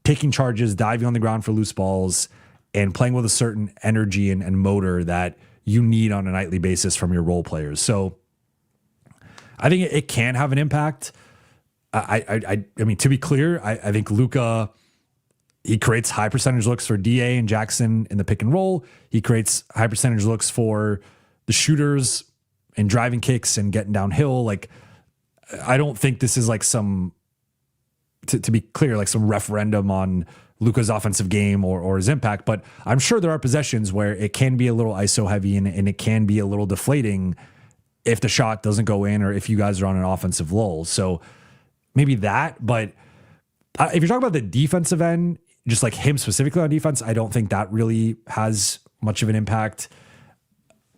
taking charges, diving on the ground for loose balls, and playing with a certain energy and motor that you need on a nightly basis from your role players. So I think it can have an impact. I mean, to be clear, I think Luka, he creates high percentage looks for DA and Jackson in the pick and roll. He creates high percentage looks for the shooters and driving kicks and getting downhill. Like, I don't think this is like some, to be clear, like some referendum on Luka's offensive game or his impact, but I'm sure there are possessions where it can be a little ISO heavy and it can be a little deflating if the shot doesn't go in or if you guys are on an offensive lull. So maybe that, but if you're talking about the defensive end, just like him specifically on defense, I don't think that really has much of an impact.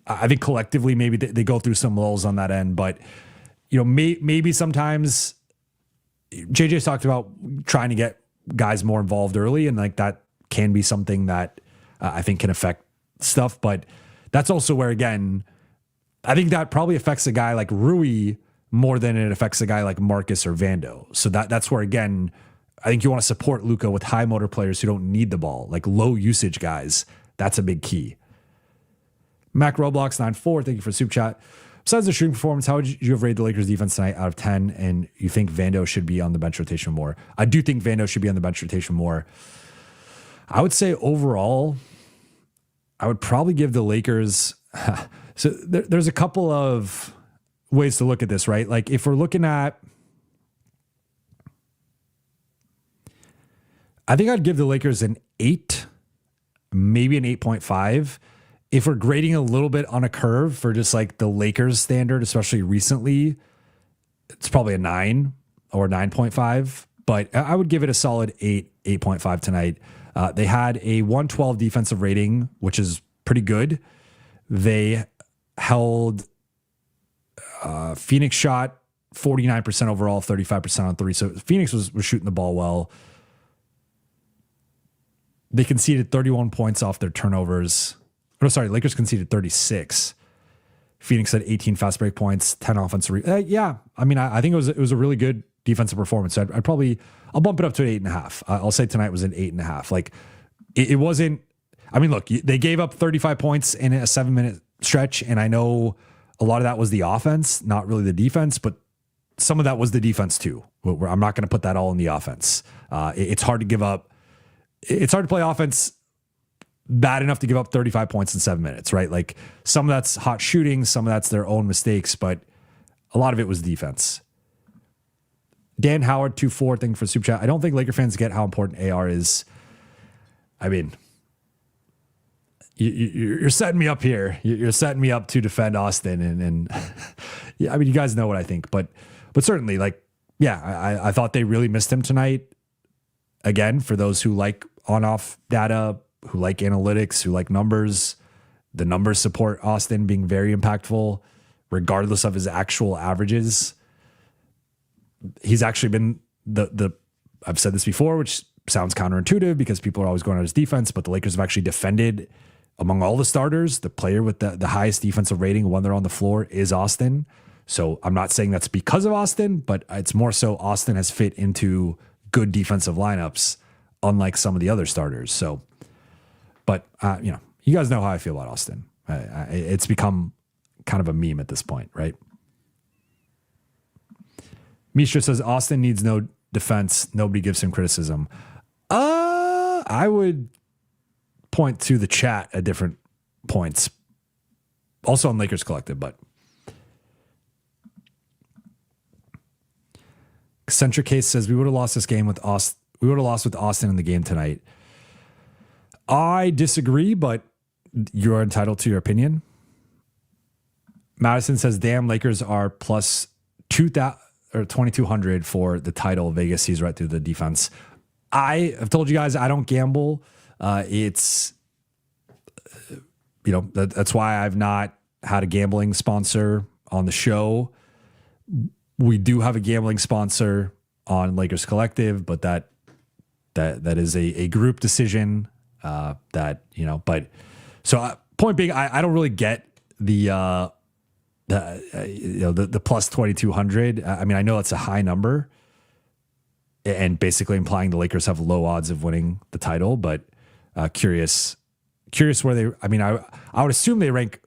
I think collectively, maybe they go through some lulls on that end, but maybe sometimes JJ's talked about trying to get guys more involved early, and like that can be something that I think can affect stuff. But that's also where, again, I think that probably affects a guy like Rui more than it affects a guy like Marcus or Vando. So that's where, again, I think you want to support Luka with high motor players who don't need the ball, like low usage guys. That's a big key. Mac Roblox 94, thank you for super chat. Besides the shooting performance, how would you have rated the Lakers defense tonight out of 10? And you think Vando should be on the bench rotation more? I do think Vando should be on the bench rotation more. I would say overall, I would probably give the Lakers. So there's a couple of ways to look at this, right? Like if we're looking at, I think I'd give the Lakers an 8, maybe an 8.5. If we're grading a little bit on a curve for just like the Lakers standard, especially recently, it's probably a 9 or 9.5, but I would give it a solid 8.5 tonight. They had a 112 defensive rating, which is pretty good. They held Phoenix shot 49% overall, 35% on three. So Phoenix was shooting the ball well. They conceded 31 points off their turnovers. Oh, sorry, Lakers conceded 36. Phoenix had 18 fast break points, 10 offensive. Yeah, I mean, I think it was a really good defensive performance. So I'll bump it up to an 8.5. I'll say tonight was an 8.5. Like it wasn't. I mean, look, they gave up 35 points in a 7-minute stretch, and I know a lot of that was the offense, not really the defense, but some of that was the defense too. I'm not going to put that all in the offense. It's hard to give up. It's hard to play offense bad enough to give up 35 points in 7 minutes, right? Like some of that's hot shooting, some of that's their own mistakes, but a lot of it was defense. Dan Howard 2-4, thank you for super chat. I don't think Laker fans get how important AR is. I mean, you're setting me up here. You're setting me up to defend Austin, and yeah, I mean, you guys know what I think, but certainly, like, yeah, I thought they really missed him tonight. Again, for those who like on-off data, who like analytics, who like numbers, the numbers support Austin being very impactful, regardless of his actual averages. He's actually been I've said this before, which sounds counterintuitive because people are always going on his defense, but the Lakers have actually defended among all the starters. The player with the highest defensive rating when they're on the floor is Austin. So I'm not saying that's because of Austin, but it's more so Austin has fit into good defensive lineups, unlike some of the other starters. So, but you guys know how I feel about Austin. It's become kind of a meme at this point, right? Misha says Austin needs no defense. Nobody gives him criticism. I would point to the chat at different points. Also on Lakers Collective, but Eccentric Case says we would have lost this game with Austin. We would have lost with Austin in the game tonight. I disagree, but you're entitled to your opinion. Madison says, damn, Lakers are plus 2,000 or 2,200 for the title. Vegas sees right through the defense. I have told you guys I don't gamble. It's, that's why I've not had a gambling sponsor on the show. We do have a gambling sponsor on Lakers Collective, but that is a group decision. But so point being, I don't really get the plus 2,200. I mean, I know that's a high number, and basically implying the Lakers have low odds of winning the title. But curious where they. I mean, I would assume they rank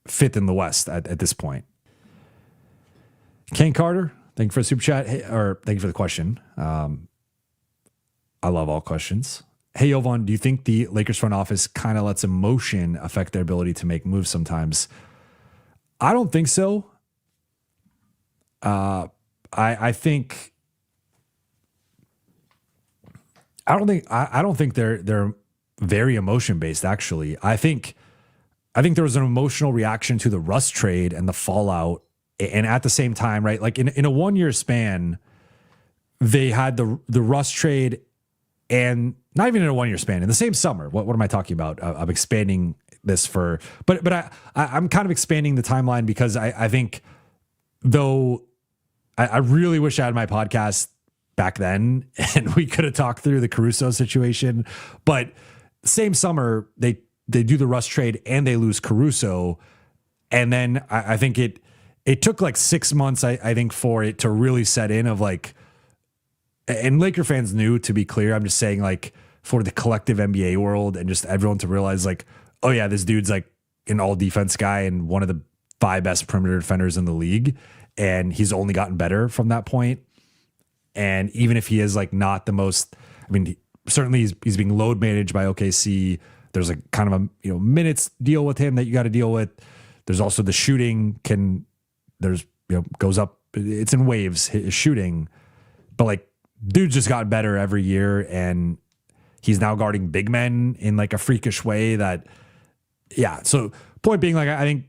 fifth in the West at this point. Kane Carter, thank you for the super chat, thank you for the question. I love all questions. Hey, Jovan, do you think the Lakers front office kind of lets emotion affect their ability to make moves sometimes? I don't think so. I don't think they're very emotion based. Actually, I think there was an emotional reaction to the Russ trade and the fallout, and at the same time, right? Like in a 1 year span, they had the Russ trade, and not even in a 1 year span, in the same summer. What am I talking about? I'm expanding this but I'm kind of expanding the timeline because I think, though, I really wish I had my podcast back then and we could have talked through the Caruso situation. But same summer, they do the Russ trade and they lose Caruso, and then I think it took like 6 months, I think, for it to really set in of like. And Laker fans knew, to be clear. I'm just saying, like, for the collective NBA world and just everyone to realize, like, oh yeah, this dude's like an all defense guy and one of the 5 best perimeter defenders in the league. And he's only gotten better from that point. And even if he is like not the most, I mean, certainly he's being load managed by OKC. There's like kind of a, minutes deal with him that you got to deal with. There's also the shooting goes up. It's in waves, his shooting, but like, dude's just gotten better every year, and he's now guarding big men in like a freakish way that, yeah. So point being, like, I think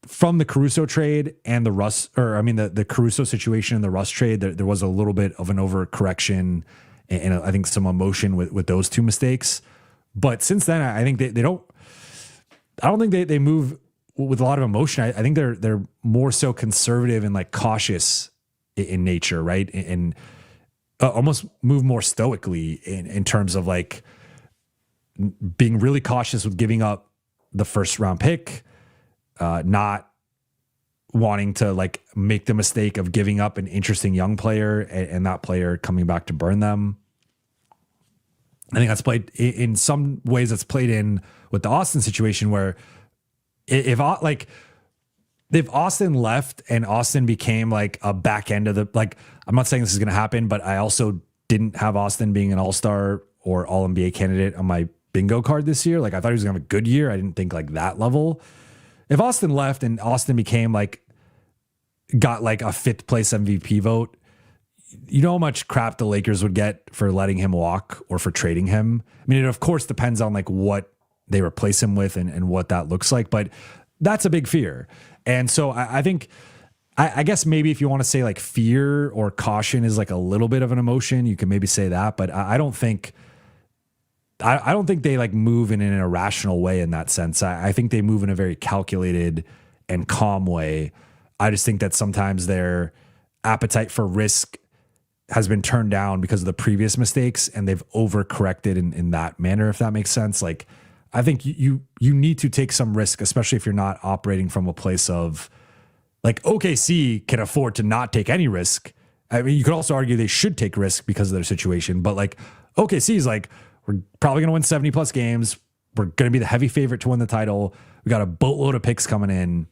from the Caruso trade and the Caruso situation and the Russ trade, there was a little bit of an overcorrection and I think some emotion with those two mistakes. But since then, I think I don't think they move with a lot of emotion. I think they're more so conservative and like cautious in nature, right? And almost move more stoically in terms of like being really cautious with giving up the first round pick, not wanting to like make the mistake of giving up an interesting young player and that player coming back to burn them. I think that's played in some ways. That's played in with the Austin situation where if Austin left and Austin became like a back end of the, like, I'm not saying this is going to happen, but I also didn't have Austin being an all-star or all NBA candidate on my bingo card this year. Like, I thought he was going to have a good year. I didn't think like that level. If Austin left and Austin became like, got like a 5th place MVP vote, you know how much crap the Lakers would get for letting him walk or for trading him. I mean, it of course depends on like what they replace him with and what that looks like, but that's a big fear. And so I think, I guess maybe if you want to say like fear or caution is like a little bit of an emotion, you can maybe say that, but I don't think they like move in an irrational way in that sense. I think they move in a very calculated and calm way. I just think that sometimes their appetite for risk has been turned down because of the previous mistakes and they've overcorrected in that manner, if that makes sense. Like, I think you need to take some risk, especially if you're not operating from a place of like OKC can afford to not take any risk. I mean, you could also argue they should take risk because of their situation, but like OKC is like, we're probably going to win 70 plus games. We're going to be the heavy favorite to win the title. We got a boatload of picks coming in.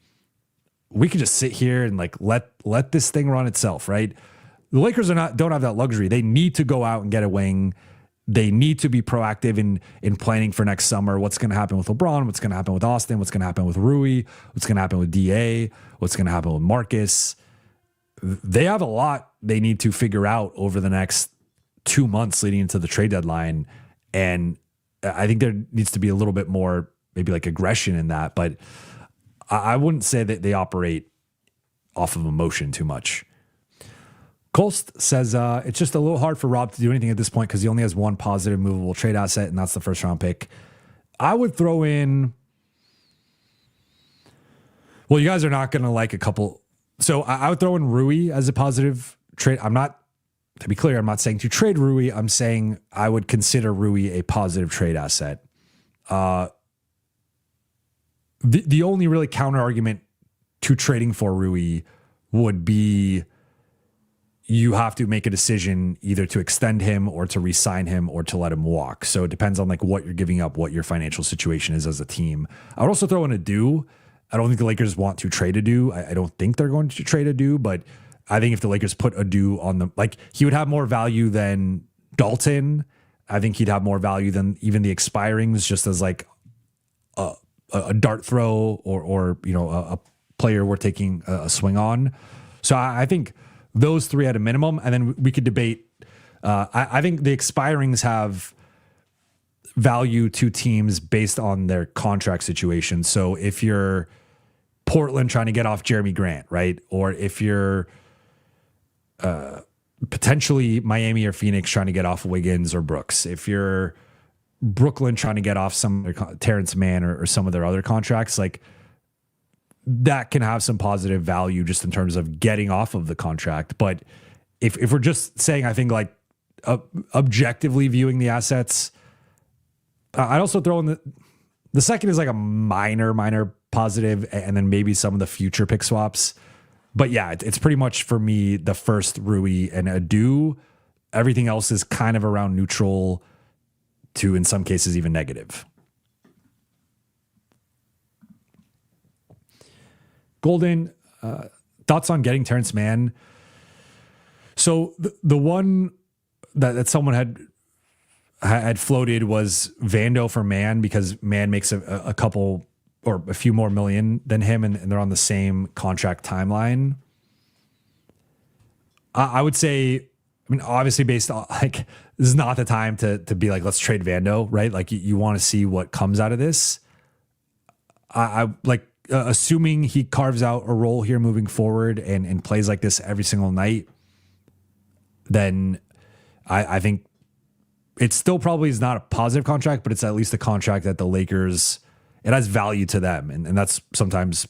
We could just sit here and like let this thing run itself, right? The Lakers don't have that luxury. They need to go out and get a wing. They need to be proactive in planning for next summer. What's going to happen with LeBron? What's going to happen with Austin? What's going to happen with Rui? What's going to happen with DA? What's going to happen with Marcus? They have a lot they need to figure out over the next 2 months leading into the trade deadline. And I think there needs to be a little bit more maybe like aggression in that. But I wouldn't say that they operate off of emotion too much. Kolst says, it's just a little hard for Rob to do anything at this point because he only has one positive movable trade asset, and that's the first round pick. I would throw in, well, you guys are not going to like a couple. So I would throw in Rui as a positive trade. To be clear, I'm not saying to trade Rui. I'm saying I would consider Rui a positive trade asset. the only really counter argument to trading for Rui would be you have to make a decision either to extend him or to re-sign him or to let him walk. So it depends on like what you're giving up, what your financial situation is as a team. I would also throw in Adu. I don't think the Lakers want to trade Adu. I don't think they're going to trade Adu, but I think if the Lakers put Adu on the, like, he would have more value than Dalton. I think he'd have more value than even the expirings, just as like a dart throw or a player we're taking a swing on. So I think those three at a minimum, and then we could debate. I think the expirings have value to teams based on their contract situation. So if you're Portland trying to get off Jeremy Grant, right? Or if you're potentially Miami or Phoenix trying to get off Wiggins or Brooks, if you're Brooklyn trying to get off some Terrence Mann or some of their other contracts, like that can have some positive value just in terms of getting off of the contract. But if we're just saying, I think like objectively viewing the assets, I'd also throw in the second is like a minor positive, and then maybe some of the future pick swaps. But yeah, it's pretty much for me the first Rui and Adu. Everything else is kind of around neutral to, in some cases, even negative. Golden, thoughts on getting Terrence Mann? So the one that someone had floated was Vando for Mann, because Mann makes a couple or a few more million than him, and they're on the same contract timeline. I would say, I mean, obviously based on, like, this is not the time to be like, let's trade Vando, right? Like you want to see what comes out of this. I like, assuming he carves out a role here moving forward and plays like this every single night, then I think it still probably is not a positive contract, but it's at least a contract that the Lakers, it has value to them. And that's sometimes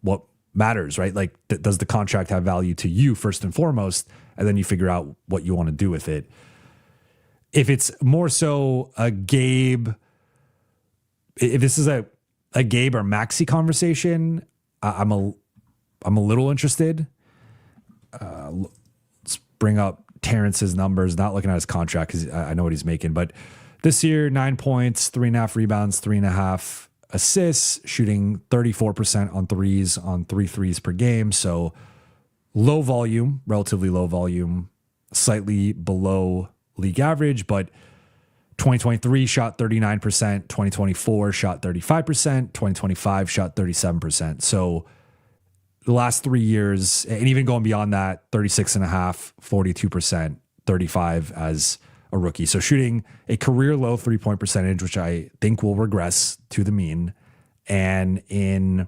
what matters, right? Like, does the contract have value to you first and foremost? And then you figure out what you want to do with it. If it's more so a Gabe, if this is a Gabe or Maxi conversation, I'm a little interested. Let's bring up Terrence's numbers, not looking at his contract because I know what he's making. But this year, 9 points, 3.5 rebounds, 3.5 assists, shooting 34% on threes on 3 threes per game. So low volume, relatively low volume, slightly below league average, but 2023 shot 39%, 2024 shot 35%, 2025 shot 37%. So the last 3 years, and even going beyond that, 36.5, 42%, 35 as a rookie. So shooting a career low 3-point percentage, which I think will regress to the mean. And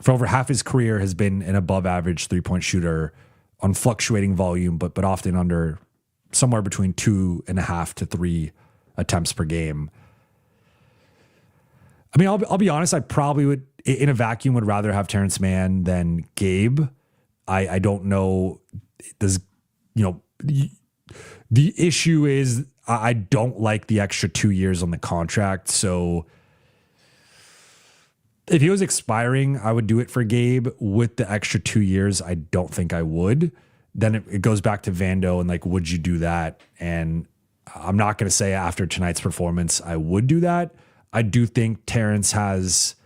for over half his career has been an above average 3-point shooter on fluctuating volume, but often under somewhere between 2.5 to 3 attempts per game. I mean, I'll be honest, I probably would, in a vacuum, would rather have Terrence Mann than Gabe. I don't know. Does, the issue is I don't like the extra 2 years on the contract. So if he was expiring, I would do it for Gabe. With the extra 2 years, I don't think I would. Then it goes back to Vando and like, would you do that? And I'm not going to say after tonight's performance, I would do that. I do think Terrence has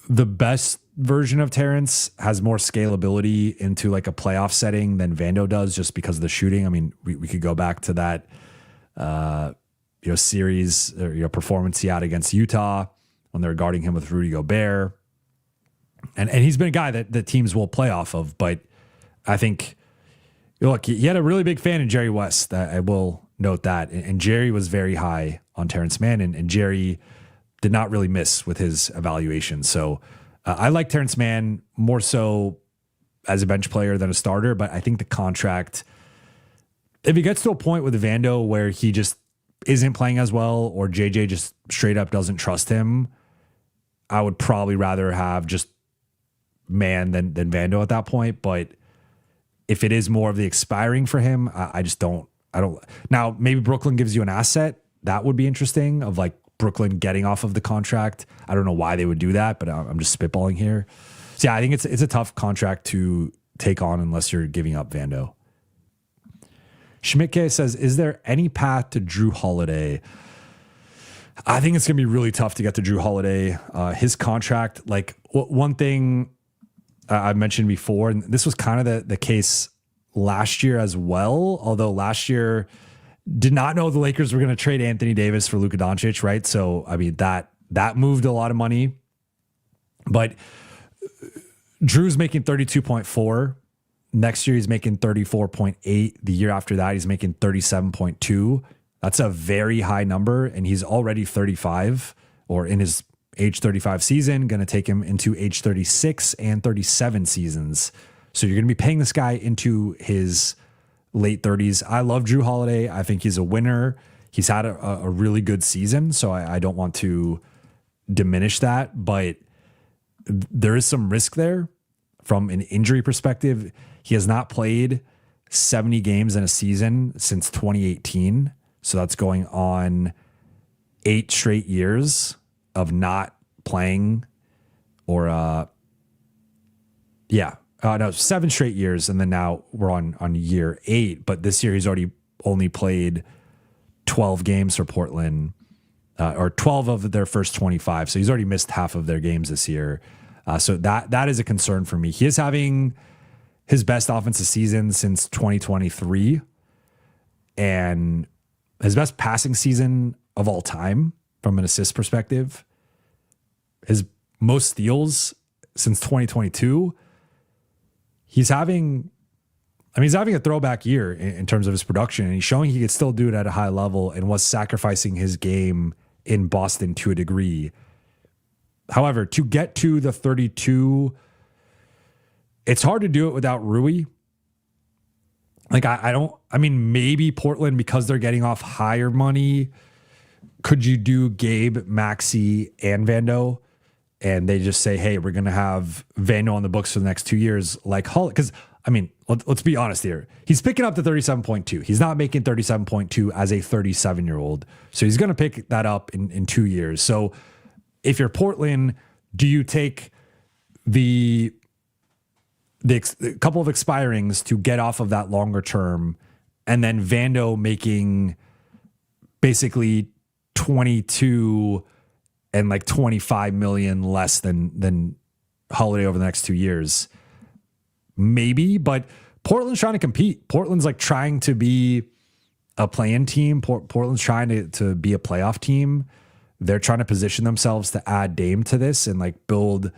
the best version of Terrence has more scalability into like a playoff setting than Vando does, just because of the shooting. I mean, we could go back to that, series or, performance he had against Utah when they were guarding him with Rudy Gobert. And he's been a guy that the teams will play off of, but I think, look, he had a really big fan in Jerry West. I will note that. And Jerry was very high on Terrence Mann, and Jerry did not really miss with his evaluation. So I like Terrence Mann more so as a bench player than a starter, but I think the contract, if he gets to a point with Vando where he just isn't playing as well, or JJ just straight up doesn't trust him, I would probably rather have just Mann than Vando at that point. But if it is more of the expiring for him, I don't. Now, maybe Brooklyn gives you an asset. That would be interesting, of like Brooklyn getting off of the contract. I don't know why they would do that, but I'm just spitballing here. So yeah, I think it's a tough contract to take on unless you're giving up Vando. Schmidt says, is there any path to Drew Holiday? I think it's going to be really tough to get to Drew Holiday. His contract, like one thing I mentioned before, and this was kind of the case last year as well, although last year did not know the Lakers were going to trade Anthony Davis for Luka Doncic, right? So, I mean, that moved a lot of money. But Drew's making 32.4. Next year, he's making 34.8. The year after that, he's making 37.2. That's a very high number, and he's already 35, or in his age 35 season, going to take him into age 36 and 37 seasons. So you're going to be paying this guy into his late 30s. I love Drew Holiday. I think he's a winner. He's had a really good season, so I don't want to diminish that, but there is some risk there from an injury perspective. He has not played 70 games in a season since 2018. So that's going on 8 straight years of not playing, or 7 straight years. And then now we're on year 8, but this year he's already only played 12 games for Portland, or 12 of their first 25. So he's already missed half of their games this year. So that is a concern for me. He is having his best offensive season since 2023 and his best passing season of all time from an assist perspective. His most steals since 2022. He's having a throwback year in terms of his production, and he's showing he could still do it at a high level and was sacrificing his game in Boston to a degree. However, to get to the 32, it's hard to do it without Rui. Like, maybe Portland, because they're getting off higher money, could you do Gabe, Maxey, and Vando? And they just say, hey, we're going to have Vando on the books for the next 2 years, like Hull. Because, let's be honest here. He's picking up the 37.2. He's not making 37.2 as a 37-year-old. So he's going to pick that up in 2 years. So if you're Portland, do you take the couple of expirings to get off of that longer term, and then Vando making basically 22 and like 25 million less than Holiday over the next 2 years? Maybe, but Portland's trying to compete. Portland's like trying to be a play-in team. Portland's trying to be a playoff team. They're trying to position themselves to add Dame to this and like build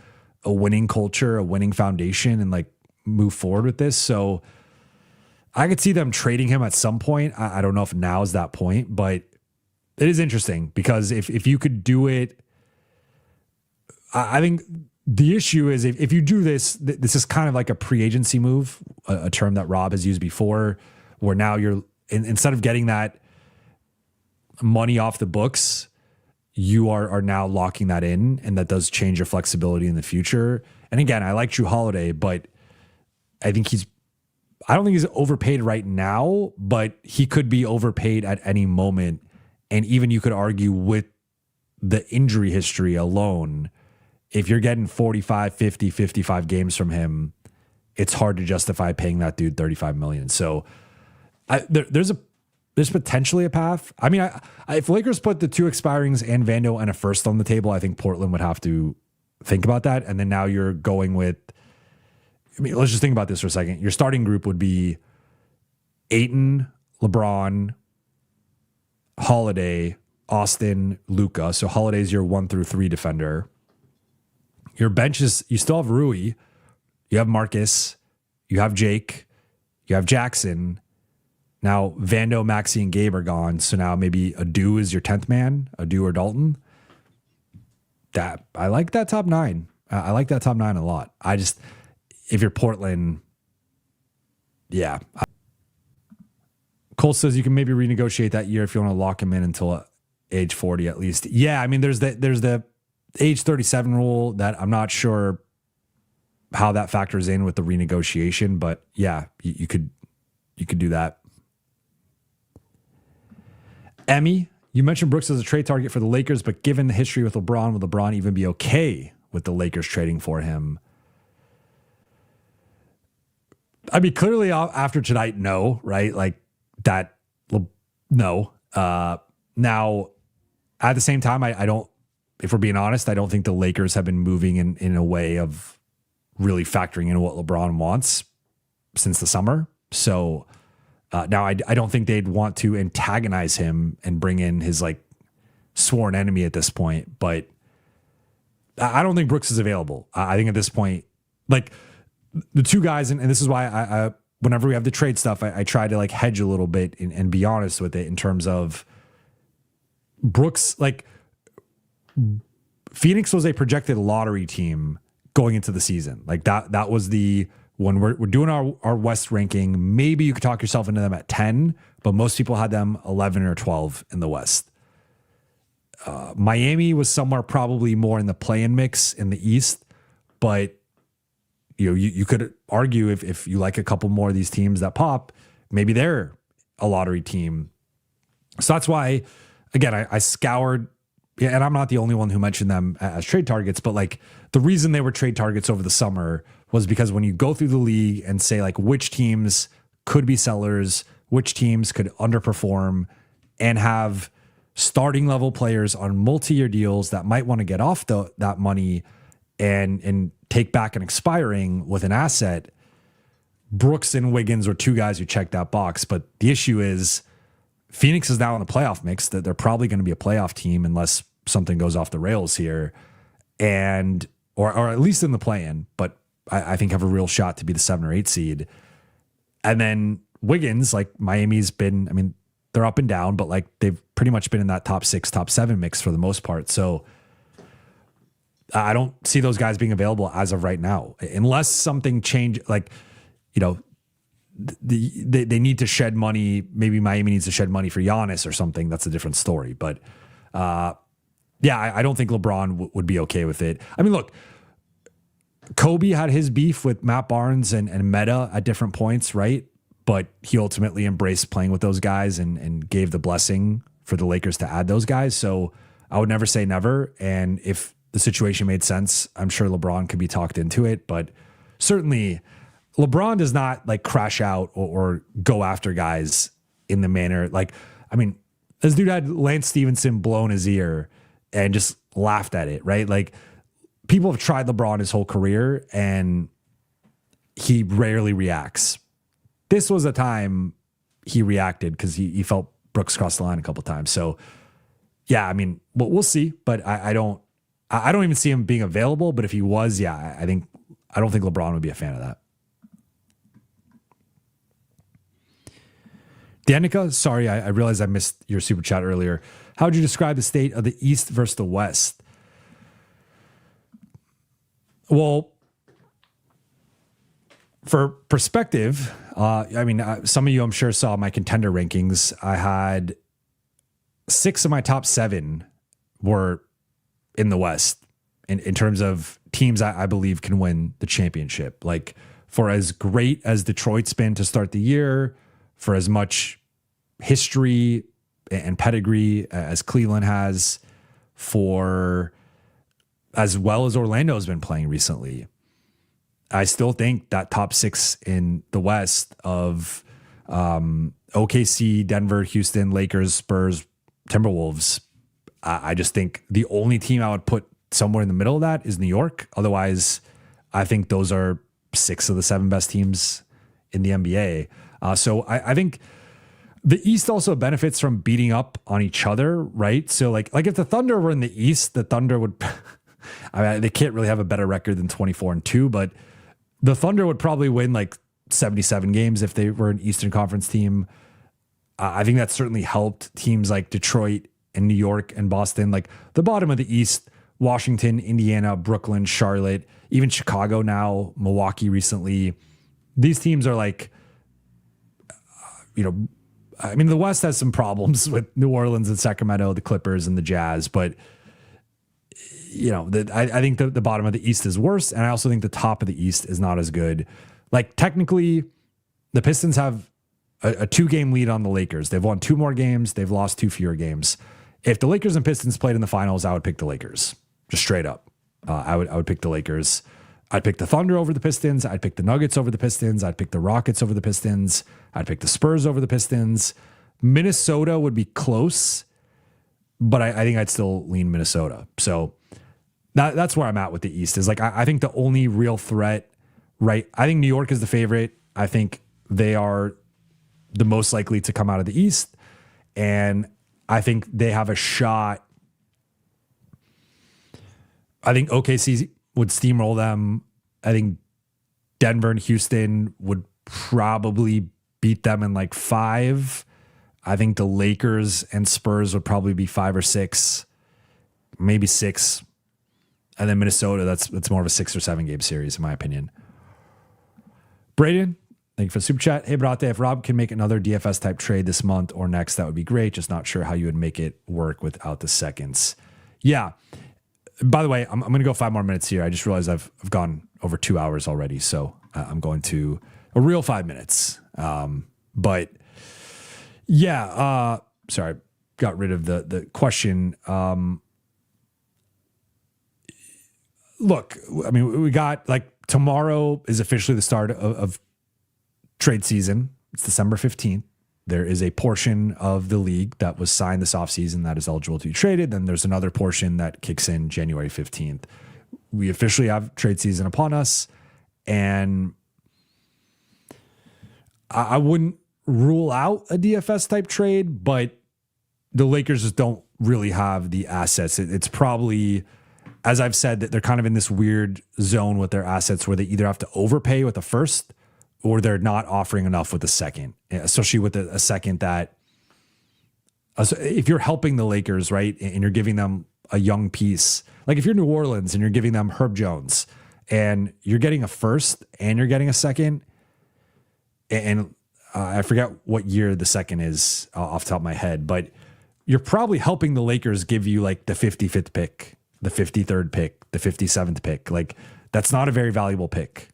a winning culture, a winning foundation, and like move forward with this. So I could see them trading him at some point. I don't know if now is that point, but it is interesting because if you could do it, I think the issue is if you do this, this is kind of like a pre-agency move, a term that Rob has used before, where now you're, instead of getting that money off the books, you are now locking that in, and that does change your flexibility in the future. And again, I like Drew Holiday, but I think I don't think he's overpaid right now, but he could be overpaid at any moment. And even you could argue with the injury history alone, if you're getting 45, 50, 55 games from him, it's hard to justify paying that dude $35 million. So there's potentially a path. I mean, if Lakers put the 2 expirings and Vando and a first on the table, I think Portland would have to think about that. And then now you're going with, let's just think about this for a second. Your starting group would be Ayton, LeBron, Holiday, Austin, Luka. So Holiday's your 1 through 3 defender. Your bench is, you still have Rui, you have Marcus, you have Jake, you have Jackson. Now Vando, Maxey, and Gabe are gone. So now maybe Adu is your 10th man, Adu or Dalton. I like that top 9. I like that top 9 a lot. If you're Portland, yeah. Cole says you can maybe renegotiate that year if you want to lock him in until age 40 at least. Yeah, there's the age 37 rule that I'm not sure how that factors in with the renegotiation, but yeah, you could do that. Emmy You mentioned Brooks as a trade target for the Lakers, but given the history with LeBron, will LeBron even be okay with the Lakers trading for him? I mean, clearly after tonight, no, right? Like that, no. Now, at the same time, I don't, if we're being honest, I don't think the Lakers have been moving in a way of really factoring in what LeBron wants since the summer. So now I don't think they'd want to antagonize him and bring in his like sworn enemy at this point. But I don't think Brooks is available. I think at this point, like the two guys, and this is why I whenever we have the trade stuff, I try to like hedge a little bit and be honest with it in terms of Brooks. Like Phoenix was a projected lottery team going into the season. Like that was the when we're doing our West ranking, maybe you could talk yourself into them at 10, but most people had them 11 or 12 in the West. Miami was somewhere probably more in the play-in mix in the East, but you could argue if you like a couple more of these teams that pop, maybe they're a lottery team. So that's why, again, I scoured, and I'm not the only one who mentioned them as trade targets, but like the reason they were trade targets over the summer was because when you go through the league and say like which teams could be sellers, which teams could underperform and have starting level players on multi-year deals that might want to get off that money and take back an expiring with an asset, Brooks and Wiggins were two guys who checked that box. But the issue is Phoenix is now in a playoff mix, that they're probably going to be a playoff team unless something goes off the rails here, and or at least in the play-in, but I think have a real shot to be the 7 or 8 seed. And then Wiggins, like Miami's been, I mean, they're up and down, but like they've pretty much been in that top 6, top 7 mix for the most part. So I don't see those guys being available as of right now, unless something change. Like, they need to shed money. Maybe Miami needs to shed money for Giannis or something. That's a different story. But I don't think LeBron would be okay with it. I mean, look, Kobe had his beef with Matt Barnes and Meta at different points, right? But he ultimately embraced playing with those guys and gave the blessing for the Lakers to add those guys. So I would never say never. And if the situation made sense, I'm sure LeBron could be talked into it. But certainly LeBron does not like crash out or go after guys in the manner. Like, I mean, this dude had Lance Stevenson blown his ear and just laughed at it, right? Like, people have tried LeBron his whole career and he rarely reacts. This was a time he reacted because he felt Brooks crossed the line a couple of times. So yeah, I mean, we'll see, but I don't even see him being available. But if he was, I don't think LeBron would be a fan of that. Danica, sorry, I realized I missed your super chat earlier. How would you describe the state of the East versus the West? Well, for perspective, some of you I'm sure saw my contender rankings. I had 6 of my top 7 were in the West in terms of teams I believe can win the championship. Like, for as great as Detroit's been to start the year, for as much history and pedigree as Cleveland has, for as well as Orlando's been playing recently, I still think that top 6 in the West of OKC, Denver, Houston, Lakers, Spurs, Timberwolves, I just think the only team I would put somewhere in the middle of that is New York. Otherwise, I think those are 6 of the 7 best teams in the NBA. So I think the East also benefits from beating up on each other, right? So like if the Thunder were in the East, the Thunder would, they can't really have a better record than 24-2, but the Thunder would probably win like 77 games if they were an Eastern Conference team. I think that certainly helped teams like Detroit and New York and Boston. Like the bottom of the East, Washington, Indiana, Brooklyn, Charlotte, even Chicago now, Milwaukee recently. These teams are like, the West has some problems with New Orleans and Sacramento, the Clippers and the Jazz, but I think the bottom of the East is worse. And I also think the top of the East is not as good. Like technically the Pistons have a 2-game lead on the Lakers. They've won 2 more games. They've lost 2 fewer games. If the Lakers and Pistons played in the finals, I would pick the Lakers, just straight up. I would pick the Lakers. I'd pick the Thunder over the Pistons. I'd pick the Nuggets over the Pistons. I'd pick the Rockets over the Pistons. I'd pick the Spurs over the Pistons. Minnesota would be close, but I think I'd still lean Minnesota. So that's where I'm at with the East. Is like I think the only real threat, right? I think New York is the favorite. I think they are the most likely to come out of the East, and I think they have a shot. I think OKC would steamroll them. I think Denver and Houston would probably beat them in like 5. I think the Lakers and Spurs would probably be 5 or 6, maybe 6. And then Minnesota, that's more of a 6 or 7 game series, in my opinion. Braden, thank you for the super chat. Hey, Brate, if Rob can make another DFS type trade this month or next, that would be great. Just not sure how you would make it work without the seconds. Yeah. By the way, I'm going to go 5 more minutes here. I just realized I've gone over 2 hours already. So I'm going to a real 5 minutes. But yeah, sorry, got rid of the question. Look, I mean, we got like tomorrow is officially the start of trade season. It's December 15th. There is a portion of the league that was signed this offseason that is eligible to be traded. Then there's another portion that kicks in January 15th. We officially have trade season upon us. And I wouldn't rule out a DFS type trade, but the Lakers just don't really have the assets. It's probably, as I've said, that they're kind of in this weird zone with their assets where they either have to overpay with the first or they're not offering enough with the second, especially with a second that if you're helping the Lakers, right, and you're giving them a young piece, like if you're New Orleans and you're giving them Herb Jones and you're getting a first and you're getting a second, and I forget what year the second is off the top of my head, but you're probably helping the Lakers give you like the 55th pick, the 53rd pick, the 57th pick. Like that's not a very valuable pick.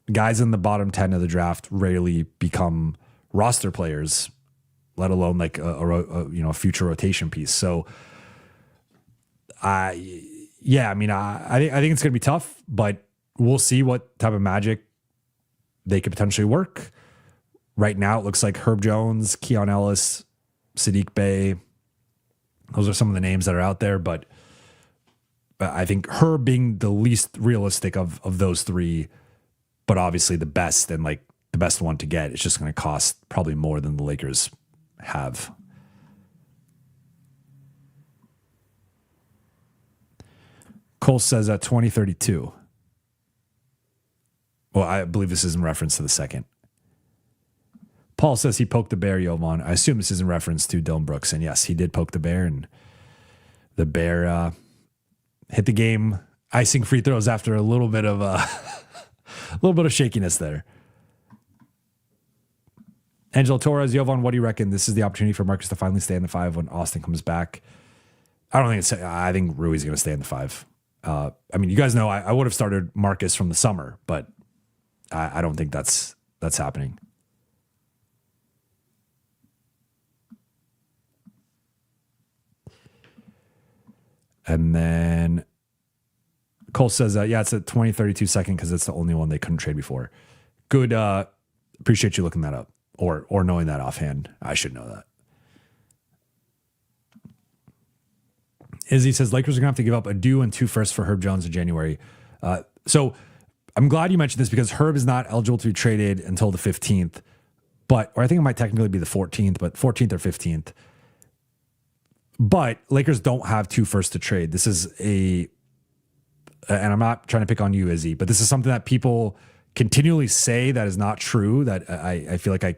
Guys in the bottom 10 of the draft rarely become roster players, let alone like a future rotation piece. So I think it's going to be tough, but we'll see what type of magic they could potentially work. Right now, it looks like Herb Jones, Keon Ellis, Sadiq Bey. Those are some of the names that are out there, but I think Herb being the least realistic of those three, but obviously the best and like the best one to get, it's just going to cost probably more than the Lakers have. Cole says at 2032. Well, I believe this is in reference to the second. Paul says he poked the bear, Jovan. I assume this is in reference to Dylan Brooks. And yes, he did poke the bear, and the bear hit the game icing free throws after a little bit of shakiness there. Angelo Torres, Jovan, what do you reckon? This is the opportunity for Marcus to finally stay in the 5 when Austin comes back. I think Rui's going to stay in the 5. I mean, you guys know I would have started Marcus from the summer, but I don't think that's happening. And then Cole says, it's a 2032 second because it's the only one they couldn't trade before. Good. Appreciate you looking that up or knowing that offhand. I should know that. Izzy says, Lakers are going to have to give up a due and 2 firsts for Herb Jones in January. So I'm glad you mentioned this because Herb is not eligible to be traded until the 15th, or I think it might technically be the 14th, but 14th or 15th. But Lakers don't have 2 firsts to trade. This is and I'm not trying to pick on you, Izzy, but this is something that people continually say that is not true, that I feel like I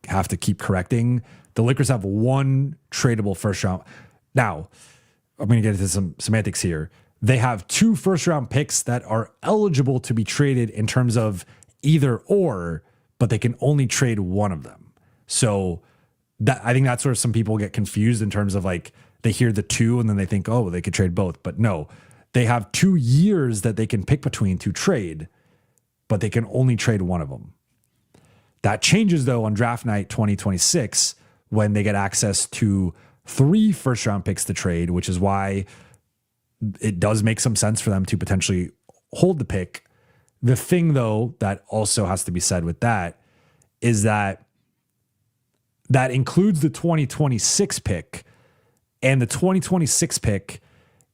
have to keep correcting. The Lakers have 1 tradable first round. Now, I'm going to get into some semantics here. They have 2 first round picks that are eligible to be traded in terms of either or, but they can only trade one of them. So I think that's where some people get confused in terms of like they hear the 2 and then they think, oh, they could trade both. But no, they have 2 years that they can pick between to trade, but they can only trade one of them. That changes though on draft night 2026 when they get access to 3 first round picks to trade, which is why it does make some sense for them to potentially hold the pick. The thing, though, that also has to be said with that is that includes the 2026 pick, and the 2026 pick,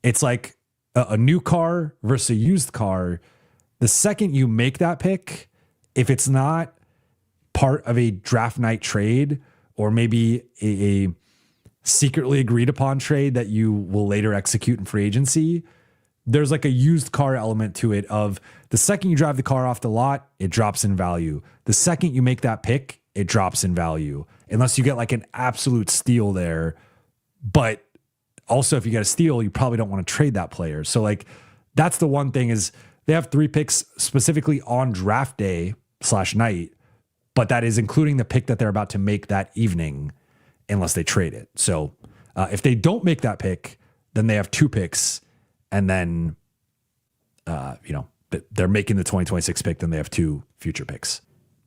it's like a new car versus a used car. The second you make that pick, if it's not part of a draft night trade or maybe a secretly agreed upon trade that you will later execute in free agency, there's like a used car element to it of the second you drive the car off the lot, it drops in value. The second you make that pick, it drops in value unless you get like an absolute steal there. But also if you get a steal, you probably don't want to trade that player. So like that's the one thing is they have 3 picks specifically on draft day / night, but that is including the pick that they're about to make that evening unless they trade it. So if they don't make that pick, then they have 2 picks, and then, they're making the 2026 pick, then they have 2 future picks.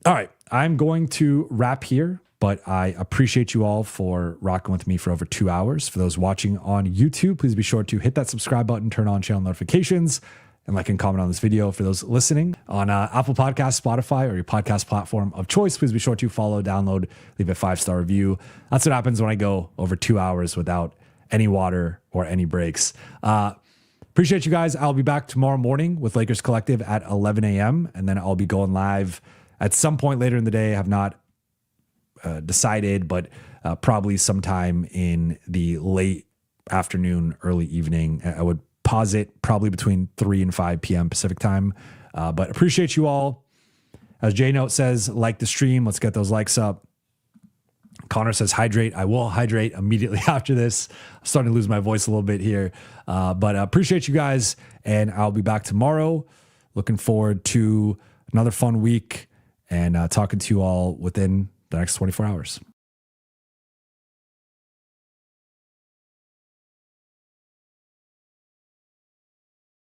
All right, I'm going to wrap here, but I appreciate you all for rocking with me for over 2 hours. For those watching on YouTube, please be sure to hit that subscribe button, turn on channel notifications, and like and comment on this video. For those listening on Apple Podcasts, Spotify, or your podcast platform of choice, please be sure to follow, download, leave a 5-star review. That's what happens when I go over 2 hours without any water or any breaks. Appreciate you guys. I'll be back tomorrow morning with Lakers Collective at 11 a.m. And then I'll be going live at some point later in the day. I have not decided, but probably sometime in the late afternoon, early evening. I would posit probably between 3 and 5 p.m. Pacific time. But appreciate you all. As J Note says, like the stream. Let's get those likes up. Connor says, hydrate. I will hydrate immediately after this. I'm starting to lose my voice a little bit here. But appreciate you guys. And I'll be back tomorrow. Looking forward to another fun week and talking to you all within the next 24 hours.